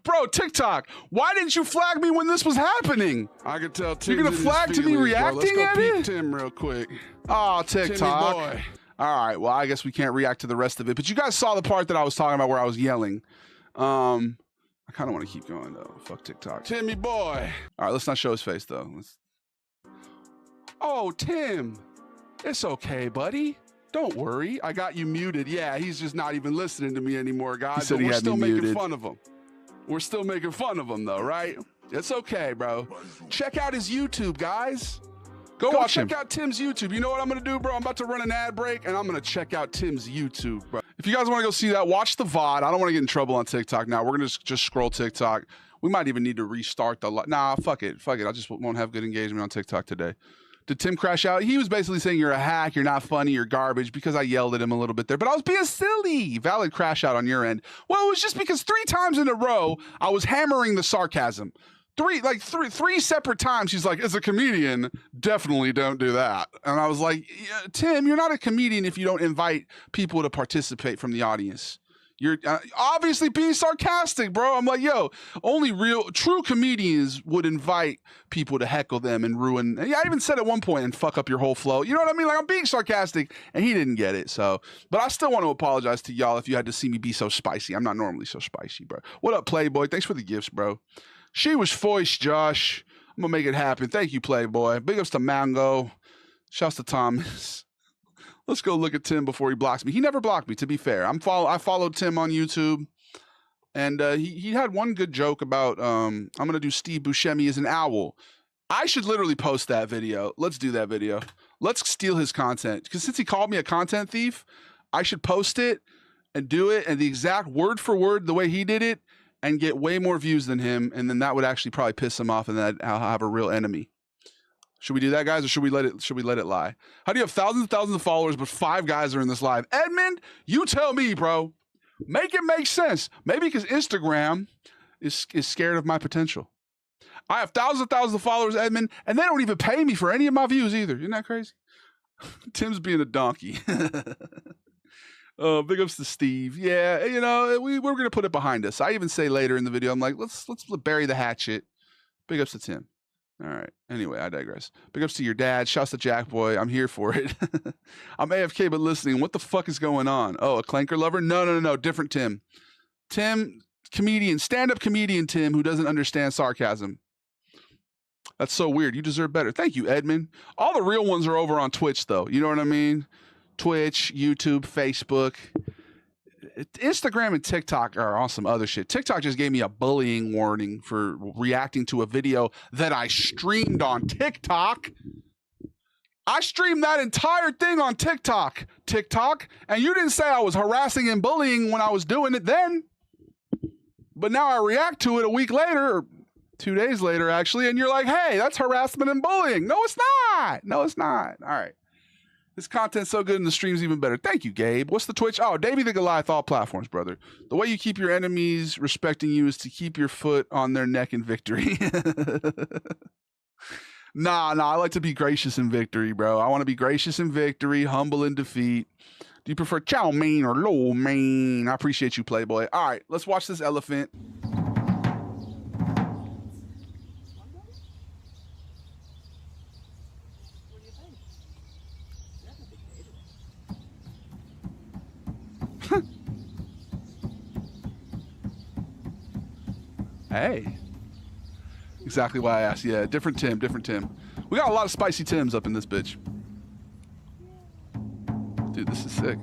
Bro, TikTok, why didn't you flag me when this was happening? I can tell Tim's You're gonna flag to me reacting at it? Let's go peep Tim real quick. Oh, TikTok. Timmy boy. All right, well, I guess we can't react to the rest of it, but you guys saw the part that I was talking about where I was yelling. I kind of want to keep going, though. Fuck TikTok. Timmy boy. All right, let's not show his face, though. Oh, Tim. It's okay, buddy. Don't worry. I got you muted. Yeah, he's just not even listening to me anymore, guys. He said but we're still making fun of him. We're still making fun of him, though, right? It's okay, bro. Check out his YouTube, guys. Go watch him. Check out Tim's YouTube. You know what I'm going to do, bro? I'm about to run an ad break, and I'm going to check out Tim's YouTube, bro. If you guys want to go see that, watch the VOD. I don't want to get in trouble on TikTok now. We're going to just scroll TikTok. We might even need to restart the... Nah, fuck it. Fuck it. I just won't have good engagement on TikTok today. Did Tim crash out? He was basically saying you're a hack, you're not funny, you're garbage, because I yelled at him a little bit there. But I was being silly. Valid crash out on your end. Well, it was just because 3 times in a row, I was hammering the sarcasm. Three separate times he's like, as a comedian, definitely don't do that. And I was like, yeah, Tim, you're not a comedian if you don't invite people to participate from the audience. You're obviously being sarcastic, bro. I'm like, yo, only true comedians would invite people to heckle them and ruin. Yeah, I even said at one point and fuck up your whole flow. You know what I mean? Like, I'm being sarcastic, and he didn't get it. So, but I still want to apologize to y'all if you had to see me be so spicy. I'm not normally so spicy, bro. What up, Playboy? Thanks for the gifts, bro. She was foist, Josh. I'm gonna make it happen. Thank you, Playboy. Big ups to Mango. Shouts to Thomas. Let's go look at Tim before he blocks me. He never blocked me, to be fair. I followed Tim on YouTube, and he had one good joke about I'm gonna do Steve Buscemi as an owl. I should literally post that video. Let's do that video. Let's steal his content, because since he called me a content thief, I should post it and do it, and the exact word for word the way he did it, and get way more views than him, and then that would actually probably piss him off, and then I'll have a real enemy. Should we do that, guys, or should we let it lie? How do you have thousands and thousands of followers, but 5 guys are in this live? Edmund, you tell me, bro. Make it make sense. Maybe because Instagram is scared of my potential. I have thousands and thousands of followers, Edmund, and they don't even pay me for any of my views either. Isn't that crazy? Tim's being a donkey. Big ups to Steve. Yeah, you know, we're going to put it behind us. I even say later in the video, I'm like, let's bury the hatchet. Big ups to Tim. All right. Anyway, I digress. Big ups to your dad. Shouts to Jack Boy. I'm here for it. I'm AFK but listening. What the fuck is going on? Oh, a clanker lover? No. Different Tim. Tim, comedian, stand-up comedian Tim, who doesn't understand sarcasm. That's so weird. You deserve better. Thank you, Edmund. All the real ones are over on Twitch, though. You know what I mean? Twitch, YouTube, Facebook, Instagram, and TikTok are on some other shit. TikTok just gave me a bullying warning for reacting to a video that I streamed on TikTok. I streamed that entire thing on TikTok, and you didn't say I was harassing and bullying when I was doing it then. But now I react to it a week later, or 2 days later, actually, and you're like, hey, that's harassment and bullying. No, it's not. No, it's not. All right. This content's so good and the stream's even better. Thank you, Gabe. What's the Twitch? Oh, Davey the Goliath, all platforms, brother. The way you keep your enemies respecting you is to keep your foot on their neck in victory. Nah, I like to be gracious in victory, bro. I want to be gracious in victory, humble in defeat. Do you prefer chow mein or lo mein? I appreciate you, Playboy. All right, let's watch this elephant. Hey. Exactly why I asked. Yeah, different Tim. We got a lot of spicy Tims up in this bitch. Dude, this is sick.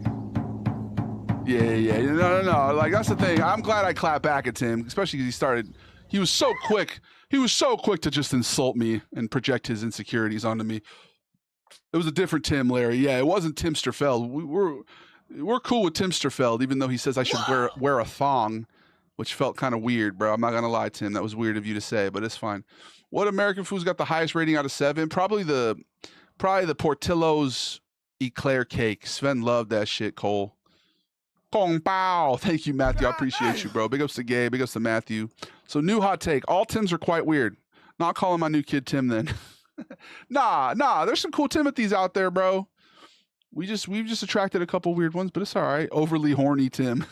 Yeah. No. Like, that's the thing. I'm glad I clapped back at Tim, especially because he was so quick. He was so quick to just insult me and project his insecurities onto me. It was a different Tim, Larry. Yeah, it wasn't Tim Sterfeld. We're cool with Tim Sterfeld, even though he says I should wear a thong, which felt kind of weird, bro. I'm not gonna lie, Tim. That was weird of you to say, but it's fine. What American food's got the highest rating out of 7? Probably the Portillo's eclair cake. Sven loved that shit, Cole. Kong Bao. Thank you, Matthew. I appreciate you, bro. Big ups to Gabe. Big ups to Matthew. So, new hot take. All Tims are quite weird. Not calling my new kid Tim then. Nah. There's some cool Timothys out there, bro. We've just attracted a couple weird ones, but it's all right. Overly horny Tim.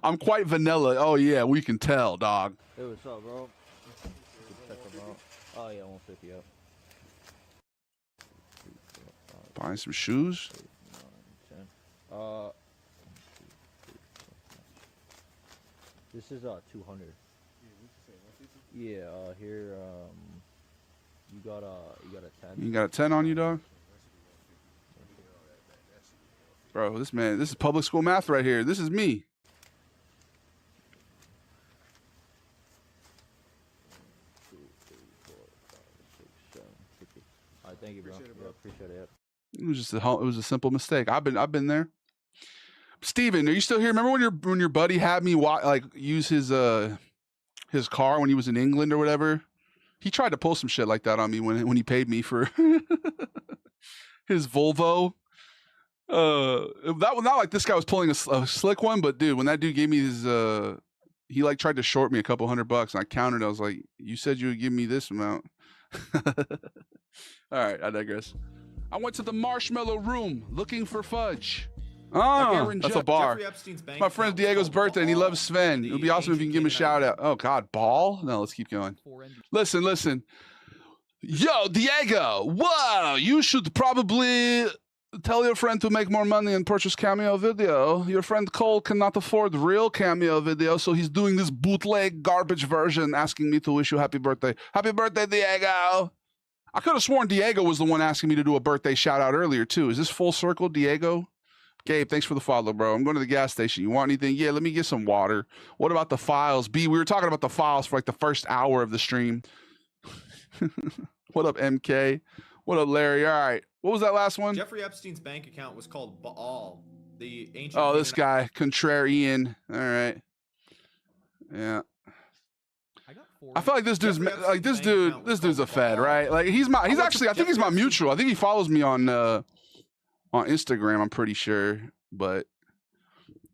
I'm quite vanilla. Oh, yeah, we can tell, dog. Hey, what's up, bro? Check them out. Oh, yeah, 150 up. Buying some shoes. 10. This is 200. Yeah, here you got a 10. You got a 10 on you, dog? Bro, this is public school math right here. This is me. All right, thank you, bro. Appreciate it. It was a simple mistake. I've been there. Steven, are you still here? Remember when your buddy had me use his car when he was in England or whatever? He tried to pull some shit like that on me when he paid me for his Volvo. That was not like this guy was pulling a slick one, but dude, when that dude gave me his he like tried to short me a couple $100 and I countered. I was like, you said you would give me this amount. All right, I digress. I went to the marshmallow room looking for fudge. Oh, that's a bar. My friend Diego's birthday, and he loves Sven. It would be awesome if you can give him a shout out. Oh, God, ball? No, let's keep going. Listen. Yo, Diego, whoa, you should probably tell your friend to make more money and purchase Cameo Video. Your friend Cole cannot afford real Cameo Video, so he's doing this bootleg garbage version, asking me to wish you happy birthday. Happy birthday, Diego. I could have sworn Diego was the one asking me to do a birthday shout out earlier, too. Is this full circle, Diego? Gabe, thanks for the follow, bro. I'm going to the gas station. You want anything? Yeah, let me get some water. What about the files? B, we were talking about the files for like the first hour of the stream. What up, MK? What up, Larry? All right. What was that last one? Jeffrey Epstein's bank account was called Baal. The ancient. Oh, this guy, Contrarian. All right. Yeah. I feel like this dude's this dude's a fed, right? Like he's actually, I think he's my mutual. I think he follows me on Instagram, I'm pretty sure. But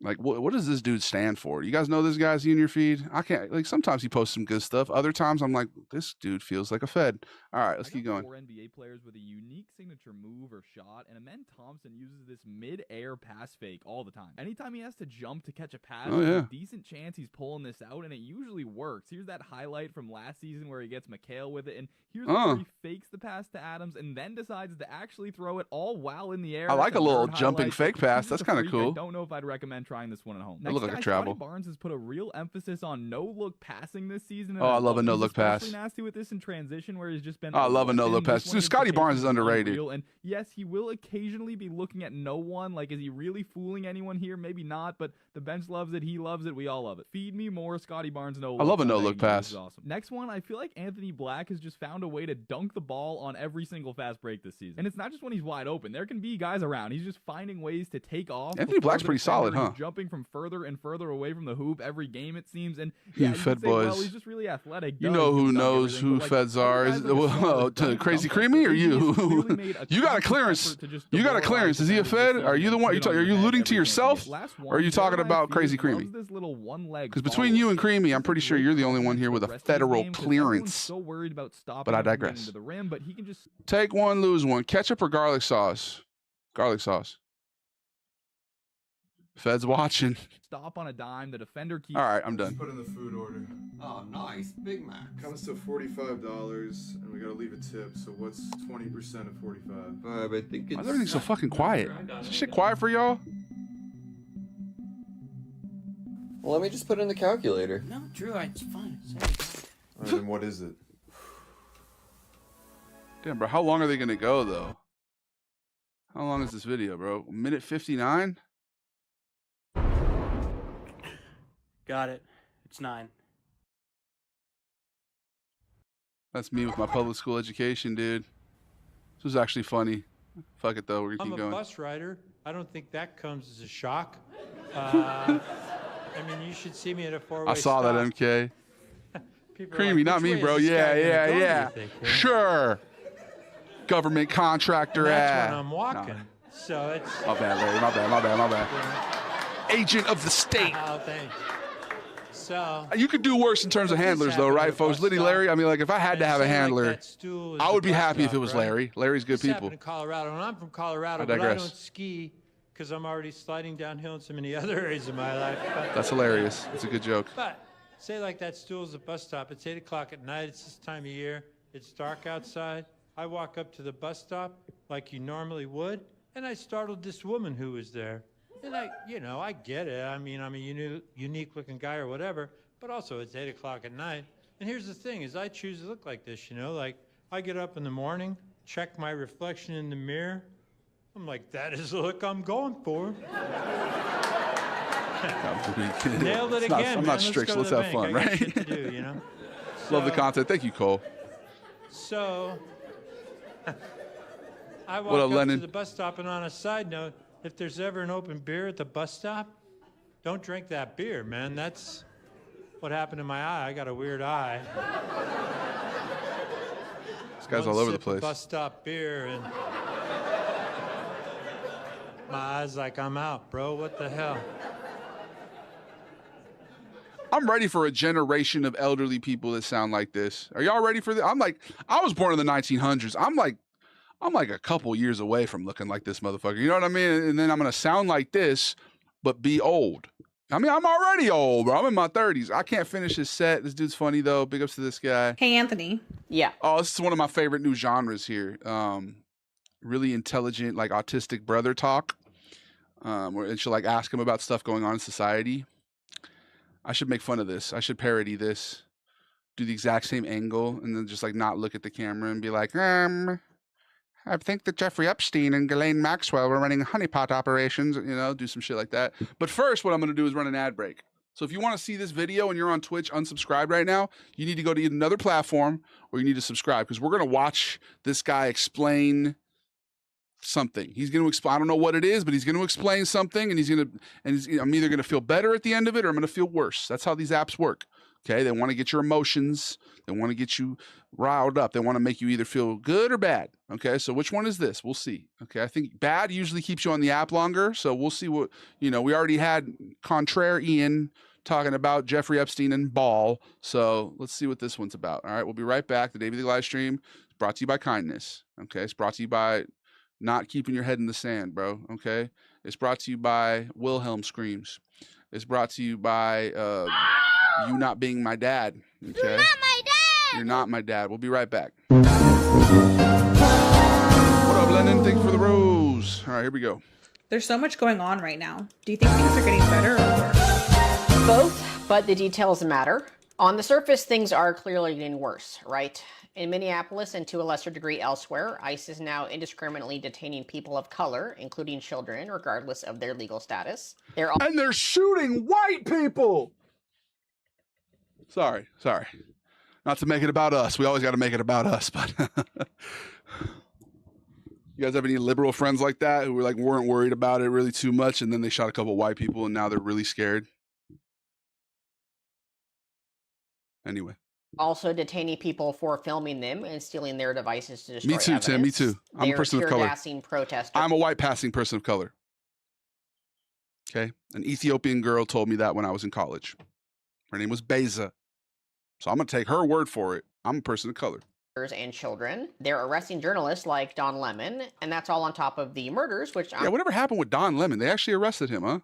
like, what does this dude stand for? You guys know this guy's in your feed? I can't, like, sometimes he posts some good stuff. Other times I'm like, this dude feels like a fed. All right, let's keep going. 4 NBA players with a unique signature move or shot, and Amen Thompson uses this mid-air pass fake all the time. Anytime he has to jump to catch a pass, there's a decent chance he's pulling this out, and it usually works. Here's that highlight from last season where he gets McHale with it, and here's where he fakes the pass to Adams and then decides to actually throw it all while in the air. I like a little jumping fake pass. That's kind of cool. I don't know if I'd recommend trying this one at home. It looked like a travel. Scotty Barnes has put a real emphasis on no-look passing this season. Oh, I love a no-look pass. Nasty with this in transition where he's just been. Oh, I love a no-look pass. Dude, Scotty Barnes is underrated. And yes, he will occasionally be looking at no one. Like, is he really fooling anyone here? Maybe not, but the bench loves it. He loves it. We all love it. Feed me more Scotty Barnes no-look. I love a no-look pass. Awesome. Next one, I feel like Anthony Black has just found a way to dunk the ball on every single fast break this season. And it's not just when he's wide open. There can be guys around. He's just finding ways to take off. Anthony Black's pretty solid, huh? Jumping from further and further away from the hoop every game, it seems. And yeah, Fed boys. Well, he's just really athletic. You know who knows who Feds are. to Crazy Creamy or you? You got a clearance. You got a clearance. Is he a Fed? Are you the one? Are you alluding to yourself? Or are you talking about Crazy Creamy? Because between you and Creamy, I'm pretty sure you're the only one here with a federal clearance. But I digress. Take one, lose one. Ketchup or garlic sauce? Garlic sauce. Fed's watching. Stop on a dime. The defender keeps. All right, I'm done. Put in the food order. Oh, nice. Big Mac. Comes to $45, and we gotta leave a tip. So what's 20% of 45? I think it's. Why is everything so fucking quiet? Is this shit quiet for y'all? Well, let me just put it in the calculator. No, Drew, it's fine. Then what is it? Damn, bro. How long are they gonna go though? How long is this video, bro? 1:59? Got it. It's 9. That's me with my public school education, dude. This was actually funny. Fuck it though, we're gonna keep going. I'm a bus rider. I don't think that comes as a shock. I mean, you should see me at a four-way I saw stop. that, MK. Creamy, like, not me, "Which way bro. is this Yeah, guy gonna yeah, go, do you yeah. think, eh?" Sure. Government contractor And that's ass. when I'm walking. So it's. My bad, Larry. My bad. Agent of the state. Oh, thanks. So. You could do worse in terms of handlers, though, right, folks? Liddy, Larry. I mean, like, if I had to have a handler, I would be happy if it was Larry. Larry's good people. In Colorado, and I'm from Colorado, I but I digress. don't ski because I'm already sliding downhill in so many other areas of my life. But, That's hilarious. It's a good joke. But say like that stool's a bus stop. It's 8 o'clock at night. It's this time of year. It's dark outside. I walk up to the bus stop like you normally would, and I startled this woman who was there. And I get it. I mean, I'm a unique-looking guy or whatever, but also it's 8 o'clock at night. And here's the thing, is I choose to look like this, like I get up in the morning, check my reflection in the mirror. I'm like, that is the look I'm going for. Nailed it again. I'm not strict, so let's have fun, right? Love the content. Thank you, Cole. So, I walk What up, up Lennon? to the bus stop, and on a side note, if there's ever an open beer at the bus stop, don't drink that beer, man. That's what happened to my eye. I got a weird eye. This guy's all over the place. Bus stop beer, and my eye's like, I'm out, bro. What the hell? I'm ready for a generation of elderly people that sound like this. Are y'all ready for this? I was born in the 1900s. I'm like a couple years away from looking like this motherfucker. You know what I mean? And then I'm going to sound like this, but be old. I mean, I'm already old, bro. I'm in my 30s. I can't finish his set. This dude's funny, though. Big ups to this guy. Hey, Anthony. Yeah. Oh, this is one of my favorite new genres here. Really intelligent, like autistic brother talk. And she'll like ask him about stuff going on in society. I should make fun of this. I should parody this. Do the exact same angle and then just like not look at the camera and be like, I think that Jeffrey Epstein and Ghislaine Maxwell were running honeypot operations, do some shit like that. But first, what I'm going to do is run an ad break. So if you want to see this video and you're on Twitch unsubscribed right now, you need to go to another platform or you need to subscribe because we're going to watch this guy explain something. He's going to explain, I don't know what it is, but he's going to explain something and I'm either going to feel better at the end of it or I'm going to feel worse. That's how these apps work. Okay, they want to get your emotions. They want to get you riled up. They want to make you either feel good or bad. Okay, so which one is this? We'll see. Okay, I think bad usually keeps you on the app longer. So we'll see what, we already had Contraire Ian talking about Jeffrey Epstein and Ball. So let's see what this one's about. All right, we'll be right back. The Daily live stream is brought to you by kindness. Okay, it's brought to you by not keeping your head in the sand, bro. Okay, it's brought to you by Wilhelm Screams. It's brought to you by you not being my dad. Okay? You're not my dad! You're not my dad. We'll be right back. What up, Lennon? Thank you for the rose. All right, here we go. There's so much going on right now. Do you think things are getting better or worse? Both, but the details matter. On the surface, things are clearly getting worse, right? In Minneapolis and to a lesser degree elsewhere, ICE is now indiscriminately detaining people of color, including children, regardless of their legal status. And they're shooting white people! Sorry. Not to make it about us. We always got to make it about us, but you guys have any liberal friends like that who weren't worried about it really too much, and then they shot a couple of white people, and now they're really scared? Anyway, Also detaining people for filming them and stealing their devices to destroy Me too, evidence. Tim. Me too. I'm a person of color. Tear-gassing protesters. I'm a white passing person of color. Okay? An Ethiopian girl told me that when I was in college. Her name was Beza. So I'm going to take her word for it. I'm a person of color. And children. They're arresting journalists like Don Lemon, and that's all on top of the murders, which Yeah, whatever happened with Don Lemon? They actually arrested him, huh?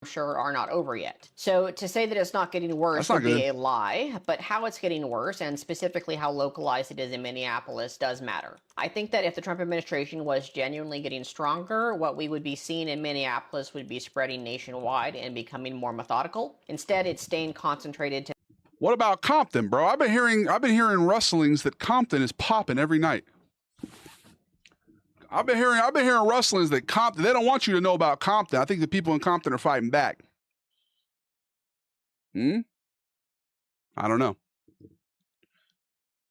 I'm sure are not over yet. So to say that it's not getting worse would be a lie, but how it's getting worse, and specifically how localized it is in Minneapolis, does matter. I think that if the Trump administration was genuinely getting stronger, what we would be seeing in Minneapolis would be spreading nationwide and becoming more methodical. Instead, it's staying concentrated to... What about Compton, bro? I've been hearing rustlings that Compton is popping every night. I've been hearing rustlings that Compton, they don't want you to know about Compton. I think the people in Compton are fighting back. I don't know.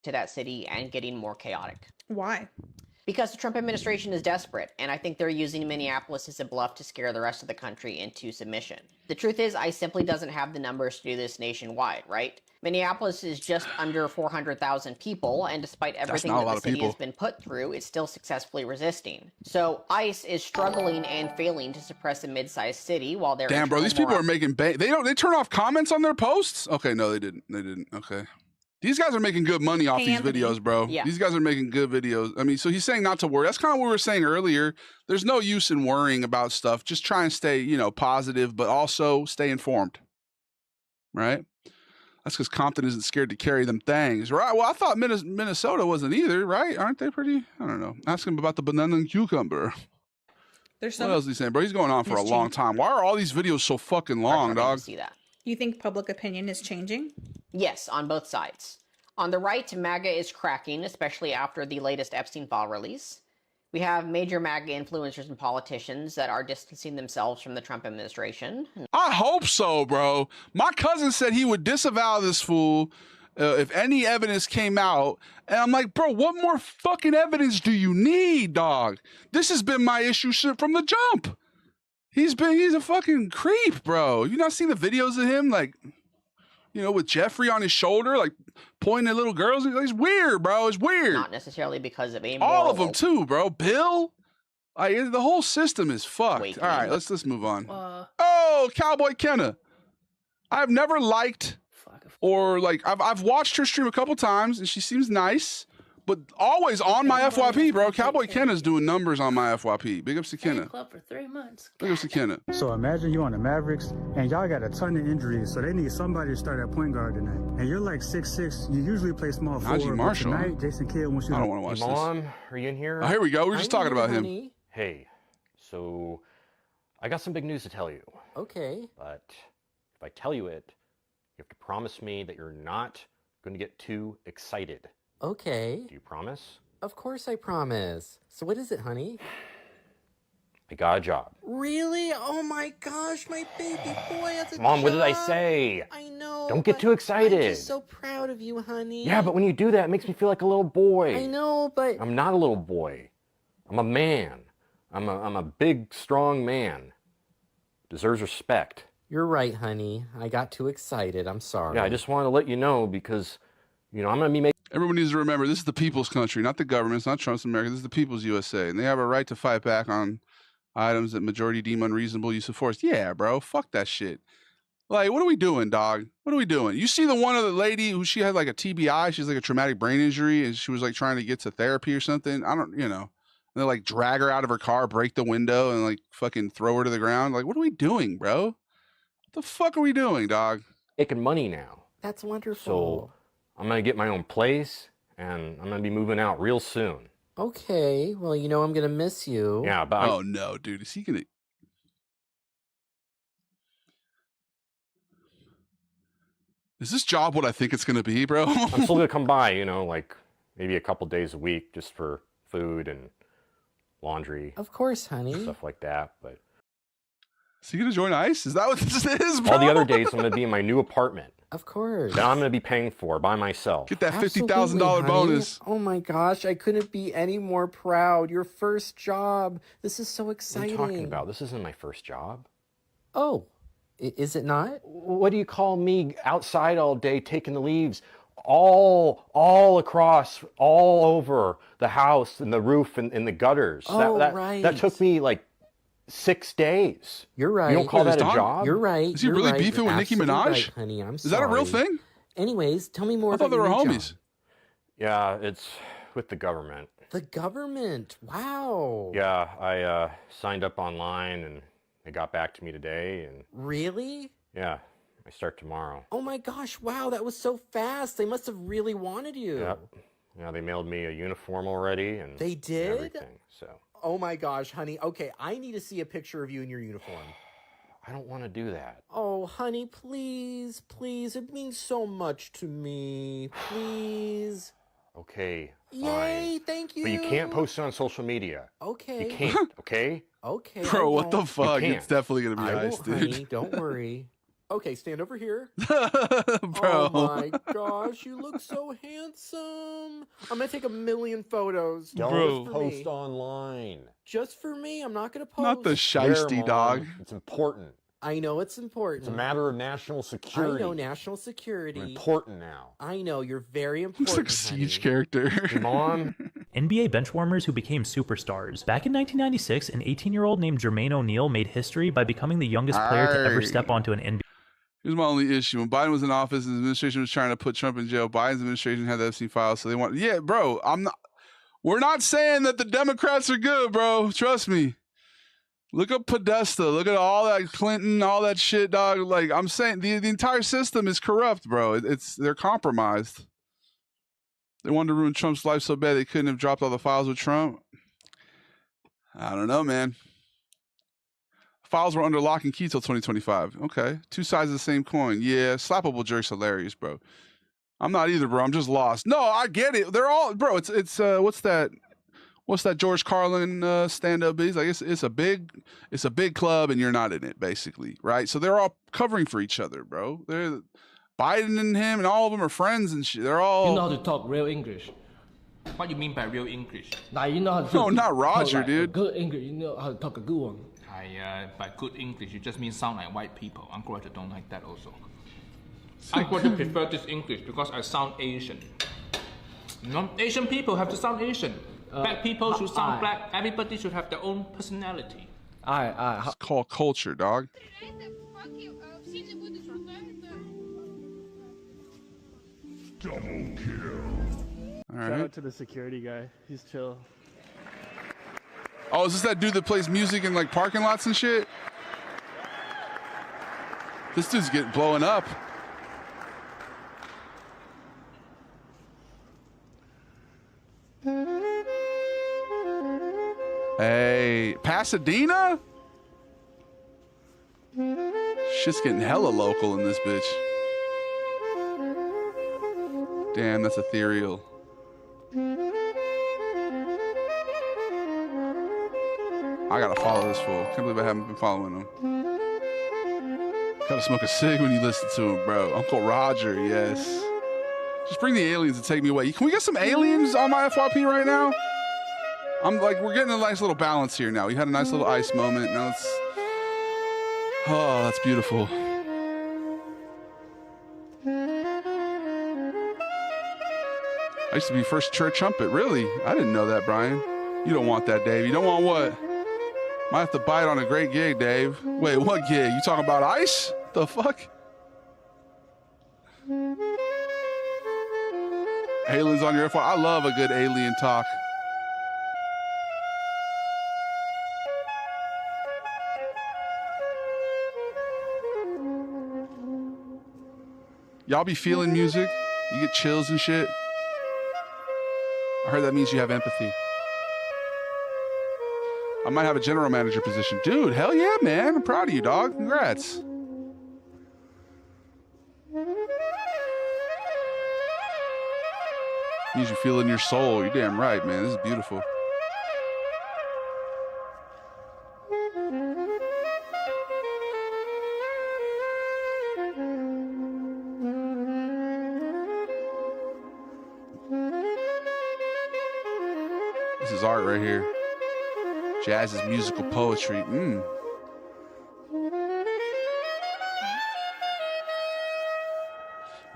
To that city and getting more chaotic. Why? Because the Trump administration is desperate, and I think they're using Minneapolis as a bluff to scare the rest of the country into submission. The truth is, ICE simply doesn't have the numbers to do this nationwide, right? Minneapolis is just under 400,000 people, and despite everything that the city has been put through, it's still successfully resisting. So ICE is struggling and failing to suppress a mid-sized city while they're... Damn, bro, these people are making bank. They turn off comments on their posts? Okay, no, they didn't. They didn't. Okay. These guys are making good money off these videos, bro. Yeah. These guys are making good videos. I mean, so he's saying not to worry. That's kind of what we were saying earlier. There's no use in worrying about stuff. Just try and stay, positive, but also stay informed. Right? That's because Compton isn't scared to carry them things, right? Well, I thought Minnesota wasn't either, right? Aren't they pretty? I don't know. Ask him about the banana and cucumber. What else is he saying, bro? He's going on for a long time. Why are all these videos so fucking long, dog? See that. You think public opinion is changing? Yes, on both sides. On the right, MAGA is cracking, especially after the latest Epstein file release. We have major MAGA influencers and politicians that are distancing themselves from the Trump administration. I hope so, bro. My cousin said he would disavow this fool if any evidence came out. And I'm like, bro, what more fucking evidence do you need, dog? This has been my issue from the jump. He's a fucking creep, bro. You not seen the videos of him, like, with Jeffrey on his shoulder, like pointing at little girls? It's weird, bro. It's weird. Not necessarily because of all of them too, bro. Bill, the whole system is fucked. All right, let's move on. Oh, Cowboy Kenna. I've never liked or I've watched her stream a couple times and she seems nice. But always on my FYP, bro. Cowboy Kenna's doing numbers on my FYP. Big ups to Kenna. Club for 3 months. Big ups to Kenna. So imagine you on the Mavericks, and y'all got a ton of injuries, so they need somebody to start at point guard tonight. And you're like 6'6". You usually play small forward. Marshall. But tonight, Jason Kidd wants you. I don't want to watch this. Mom, are you in here? Oh, here we go. We're just talking about him. Hey, so I got some big news to tell you. Okay. But if I tell you it, you have to promise me that you're not going to get too excited. Okay. Do you promise? Of course I promise. So what is it, honey? I got a job. Really? Oh my gosh, my baby boy has a job. Mom, what did I say? I know. Don't get too excited. I'm just so proud of you, honey. Yeah, but when you do that, it makes me feel like a little boy. I know, but... I'm not a little boy. I'm a man. I'm a big, strong man. Deserves respect. You're right, honey. I got too excited. I'm sorry. Yeah, I just wanted to let you know because, I'm going to be making... Everyone needs to remember, this is the people's country, not the government. It's not Trump's America. This is the people's USA. And they have a right to fight back on items that majority deem unreasonable use of force. Yeah, bro. Fuck that shit. Like, what are we doing, dog? What are we doing? You see the one other lady who she had like a TBI. She's like a traumatic brain injury. And she was like trying to get to therapy or something. I don't, And they like drag her out of her car, break the window, and like fucking throw her to the ground. Like, what are we doing, bro? What the fuck are we doing, dog? Making money now. That's wonderful. So I'm going to get my own place, and I'm going to be moving out real soon. Okay. Well, I'm going to miss you. Yeah, but... Oh, no, dude. Is he going to... Is this job what I think it's going to be, bro? I'm still going to come by, like maybe a couple days a week just for food and laundry. Of course, honey. Stuff like that, but... Is he going to join ICE? Is that what this is, bro? All the other days, I'm going to be in my new apartment. Of course. That I'm going to be paying for by myself. Get that $50,000 bonus. Oh my gosh, I couldn't be any more proud. Your first job. This is so exciting. What are you talking about? This isn't my first job. Oh, is it not? What do you call me outside all day taking the leaves? all across, all over the house and the roof and the gutters. Oh, That took me like 6 days. You're right. You don't call that a job? You're right. Is he really beefing with Nicki Minaj? Right, honey. I'm sorry. Is that a real thing? Anyways, tell me more I about thought they your were new homies. job. Yeah, it's with the government. The government. Wow. Yeah, I signed up online and they got back to me today. And Really? yeah, I start tomorrow. Oh my gosh, wow, that was so fast. They must have really wanted you. Yep. Yeah, they mailed me a uniform already and They did? everything. So Oh my gosh, honey. Okay, I need to see a picture of you in your uniform. I don't want to do that. Oh, honey, please, please. It means so much to me. Please. Okay, fine. Yay, thank you. But you can't post it on social media. Okay. You can't, okay? Okay. Bro, what the won't. fuck? can't. It's definitely gonna be I ice, won't, dude. honey. Don't worry. Okay, stand over here. Bro. Oh my gosh, you look so handsome. I'm gonna take 1,000,000 photos. Don't Just for post me. online. Just for me. I'm not gonna post. Not the There, shiesty Mom. dog. It's important. I know it's important. It's a matter of national I security. know national security. You're important now. I know you're very Looks important. like Siege honey. character. Mom, NBA benchwarmers who became superstars. Back in 1996, an 18-year-old named Jermaine O'Neal made history by becoming the youngest player to ever Aye. step onto an NBA. Here's my only issue. When Biden was in office and his administration was trying to put Trump in jail, Biden's administration had the FC files, so they want. Yeah, bro. We're not saying that the Democrats are good, bro. Trust me. Look at Podesta. Look at all that Clinton, all that shit, dog. Like I'm saying, the entire system is corrupt, bro. They're compromised. They wanted to ruin Trump's life so bad they couldn't have dropped all the files with Trump. I don't know, man. Files were under lock and key till 2025. Okay. Two sides of the same coin. Yeah, slappable jerk's hilarious, bro. I'm not either, bro. I'm just lost. No, I get it. They're all, bro. It's what's that George Carlin stand-up? He's like, it's a big club and you're not in it, basically, right? So they're all covering for each other, bro. They're Biden and him and all of them are friends and shit. They're all. You know how to talk real English. What do you mean by real English? Like, you know how to. No, not Roger, like dude. Good English. You know how to talk a good one. By good English, you just mean sound like white people. Uncle Roger don't like that also. Uncle Roger prefer this English because I sound Asian. You know, Asian people have to sound Asian. Black people should sound black. Everybody should have their own personality. It's called culture, dog. Double kill. All Shout right. out to the security guy. He's chill. Oh, is this that dude that plays music in like parking lots and shit? This dude's getting blowing up. Hey, Pasadena? Shit's getting hella local in this bitch. Damn, that's ethereal. I gotta follow this fool. Can't believe I haven't been following him. Gotta smoke a cig when you listen to him, bro. Uncle Roger, yes. Just bring the aliens and take me away. Can we get some aliens on my FYP right now? I'm like, we're getting a nice little balance here now. We had a nice little ice moment. Now it's. Oh, that's beautiful. I used to be first church trumpet. Really? I didn't know that, Brian. You don't want that, Dave. You don't want what? Might have to bite on a great gig, Dave. Wait, what gig? You talking about ice? The fuck? Aliens on your FYP. I love a good alien talk. Y'all be feeling music? You get chills and shit? I heard that means you have empathy. I might have a general manager position. Dude, hell yeah, man. I'm proud of you, dog. Congrats. Means you feel it in your soul. You're damn right, man. This is beautiful. This is art right here. Jazz is musical poetry.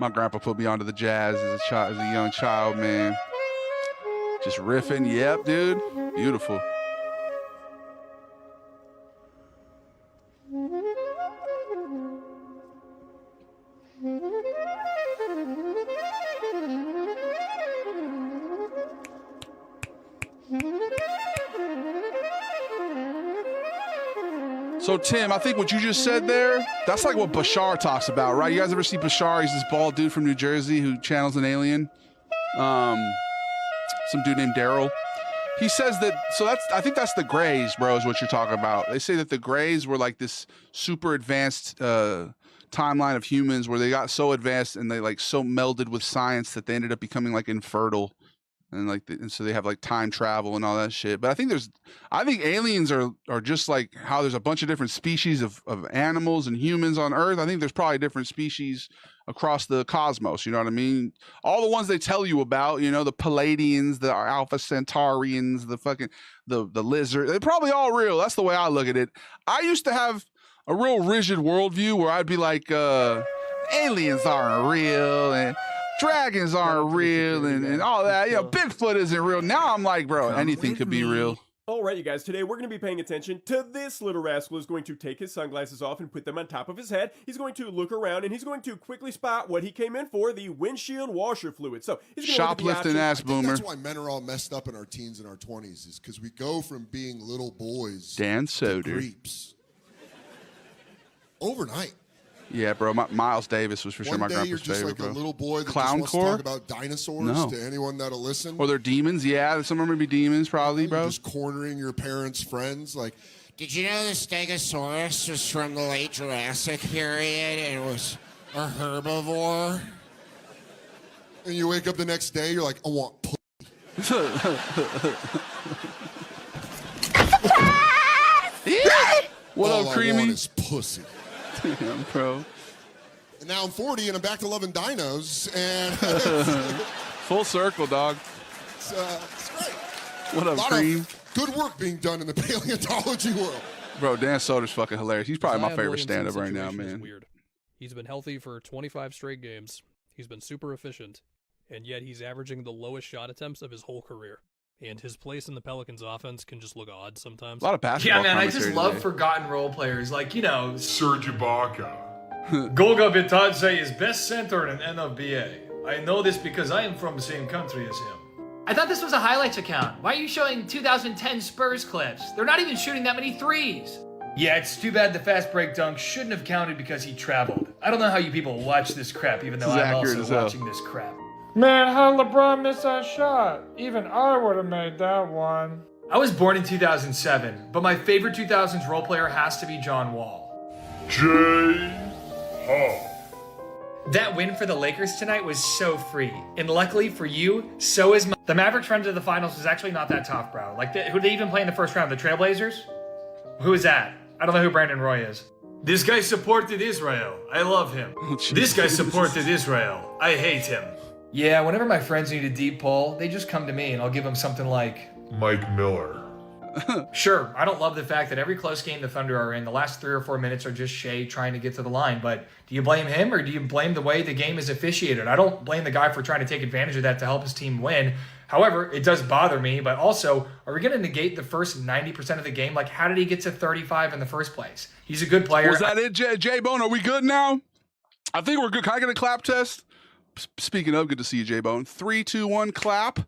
My grandpa put me onto the jazz as a young child, man. Just riffing. Yep, dude. Beautiful. So, Tim, I think what you just said there, that's like what Bashar talks about, right? You guys ever see Bashar? He's this bald dude from New Jersey who channels an alien. Some dude named Daryl. He says that, I think that's the Greys, bro, is what you're talking about. They say that the Greys were like this super advanced timeline of humans where they got so advanced and they like so melded with science that they ended up becoming like infertile. And so they have like time travel and all that shit. But I think aliens are just like how there's a bunch of different species of animals and humans on Earth. I think there's probably different species across the cosmos. You know what I mean? All the ones they tell you about, you know, the Palladians, the Alpha Centaurians, the fucking the lizard. They're probably all real. That's the way I look at it. I used to have a real rigid worldview where I'd be like, aliens aren't real and dragons aren't real and all that. You know, Bigfoot isn't real. Now I'm like, bro, anything could be real. All right, you guys, today we're going to be paying attention to this little rascal who's going to take his sunglasses off and put them on top of his head. He's going to look around and he's going to quickly spot what he came in for, the windshield washer fluid. So he's going to shoplifting ass boomer. That's why men are all messed up in our teens and our 20s, is because we go from being little boys Dan Soder to creeps overnight. Yeah, bro. Miles Davis was for sure my grandpa's favorite, like bro. A little boy that Clown just wants to talk about dinosaurs to anyone that'll listen. Or they're demons. Yeah, some of them would be demons, probably, bro. Just cornering your parents' friends. Like, did you know the Stegosaurus was from the late Jurassic period and was a herbivore? And you wake up the next day, you're like, I want pussy. What All up, Creamy? I want is pussy. Damn, bro. And now I'm 40 and I'm back to loving dinos. And full circle, dog. It's great. What up, Cream? Good work being done in the paleontology world. Bro, Dan Soder's fucking hilarious. He's probably my Zion favorite Williamson's stand-up right now, situation is man. Weird. He's been healthy for 25 straight games. He's been super efficient, and yet he's averaging the lowest shot attempts of his whole career. And his place in the Pelicans offense can just look odd sometimes. A lot of basketball. Yeah, man, I just commentary love today. forgotten role players like, you know, Serge Ibaka. Goga Bitadze is best center in NFBA. I know this because I am from the same country as him. I thought this was a highlights account. Why are you showing 2010 Spurs clips? They're not even shooting that many threes. Yeah, it's too bad the fast break dunk shouldn't have counted because he traveled. I don't know how you people watch this crap, even though I'm also watching this crap. Man, how LeBron missed that shot? Even I would have made that one. I was born in 2007, but my favorite 2000s role player has to be John Wall. That win for the Lakers tonight was so free. And luckily for you, so is my... The Mavericks run to the finals was actually not that tough, bro. Like, who did they even play in the first round? The Trailblazers? Who is that? I don't know who Brandon Roy is. This guy supported Israel. I love him. This guy supported Israel. I hate him. Yeah, whenever my friends need a deep pull, they just come to me and I'll give them something like... Mike Miller. Sure, I don't love the fact that every close game the Thunder are in, the last 3 or 4 minutes are just Shea trying to get to the line. But do you blame him or do you blame the way the game is officiated? I don't blame the guy for trying to take advantage of that to help his team win. However, it does bother me. But also, are we going to negate the first 90% of the game? Like, how did he get to 35 in the first place? He's a good player. Was that it, J-Bone? Are we good now? I think we're good. Can I get a clap test? Speaking of, good to see you, J-Bone. 3, 2, 1, clap. 2,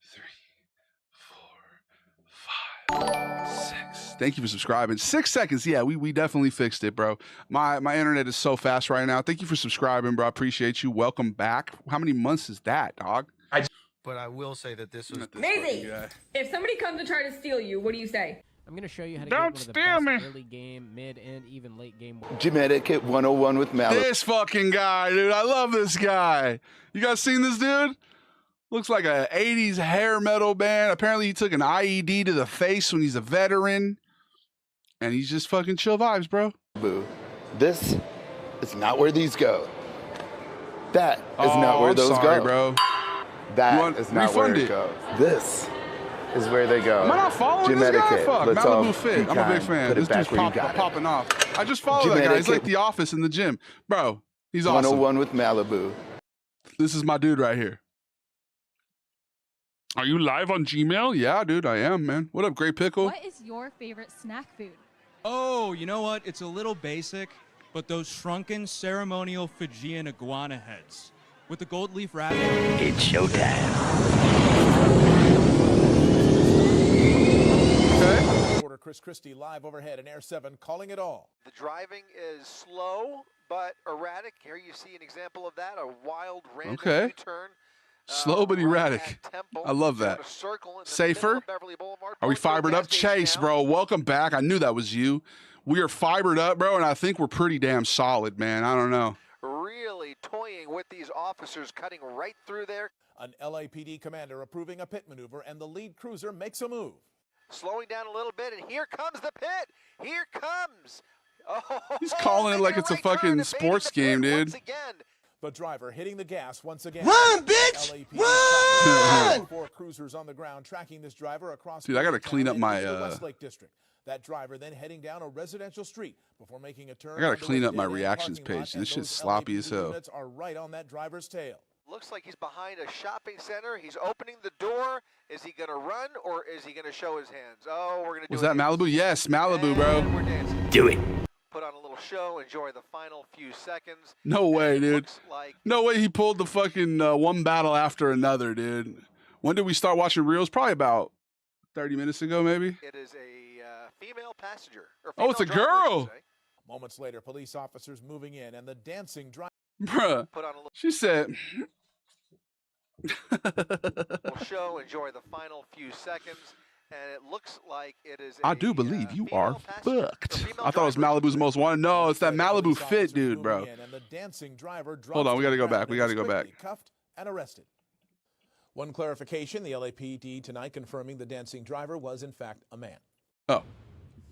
3, 4, 5, 6. Thank you for subscribing. 6 seconds. Yeah, we definitely fixed it, bro. My internet is so fast right now. Thank you for subscribing, bro. I appreciate you. Welcome back. How many months is that, dog? But I will say that this was Maisie, if somebody comes to try to steal you, what do you say? I'm going to show you how to Don't get steal one me. of the best early game, mid, and even late game. Gym Etiquette 101 with Malik. This fucking guy, dude. I love this guy. You guys seen this dude? Looks like a 80s hair metal band. Apparently he took an IED to the face when he's a veteran. And he's just fucking chill vibes, bro. Boo. This is not where these go. That is not where those go. Bro. That is not where it goes. This is where they go. Am I not following Gym this guy? etiquette. Fuck, Let's all Malibu Fit. be I'm a big kind. fan. Put This it back dude's where you got it. popping off. I just follow Gym that guy. He's like etiquette. The Office in the gym. Bro, He's awesome. 101 with Malibu. This is my dude right here. Are you live on Gmail? Yeah, dude, I am, man. What up, Great Pickle? What is your favorite snack food? Oh, you know what? It's a little basic, but those shrunken ceremonial Fijian iguana heads with the gold leaf wrapping. It's showtime. Reporter Chris Christie live overhead in Air 7 calling it all. The driving is slow but erratic. Here you see an example of that, a wild random U-turn. Slow but erratic. I love that. Safer? Are we fibered up? Chase, bro, welcome back. I knew that was you. We are fibered up, bro, and I think we're pretty damn solid, man. I don't know. Really toying with these officers, cutting right through there. An LAPD commander approving a pit maneuver, and the lead cruiser makes a move. Slowing down a little bit, and here comes the pit. Here comes. Oh, he's calling it like it's a fucking sports game, dude. The driver hitting the gas once again. Run, bitch! Run! 4 cruisers on the ground tracking this driver across. Dude, I gotta clean up my. Westlake District. That driver then heading down a residential street before making a turn. I gotta clean up my reactions page. This shit's sloppy as hell. Units are right on that driver's tail. Looks like he's behind a shopping center. He's opening the door. Is he gonna run or is he gonna show his hands? Oh, we're gonna do. Was that Malibu? Yes, Malibu, bro. Do it. Put on a little show. Enjoy the final few seconds. No way, dude. No way he pulled the fucking one battle after another, dude. When did we start watching reels? Probably about 30 minutes ago, maybe. It is a female passenger. Oh, it's a girl. Moments later, police officers moving in, and the dancing driver. Bruh. She said. We'll show. Enjoy the final few seconds. And it looks like it is I do believe you are fucked. I thought it was Malibu's most wanted. No, it's that Malibu fit dude, bro. Hold on, we gotta go back. We gotta go back. Cuffed and arrested. One clarification, the LAPD tonight confirming the dancing driver was in fact a man. Oh,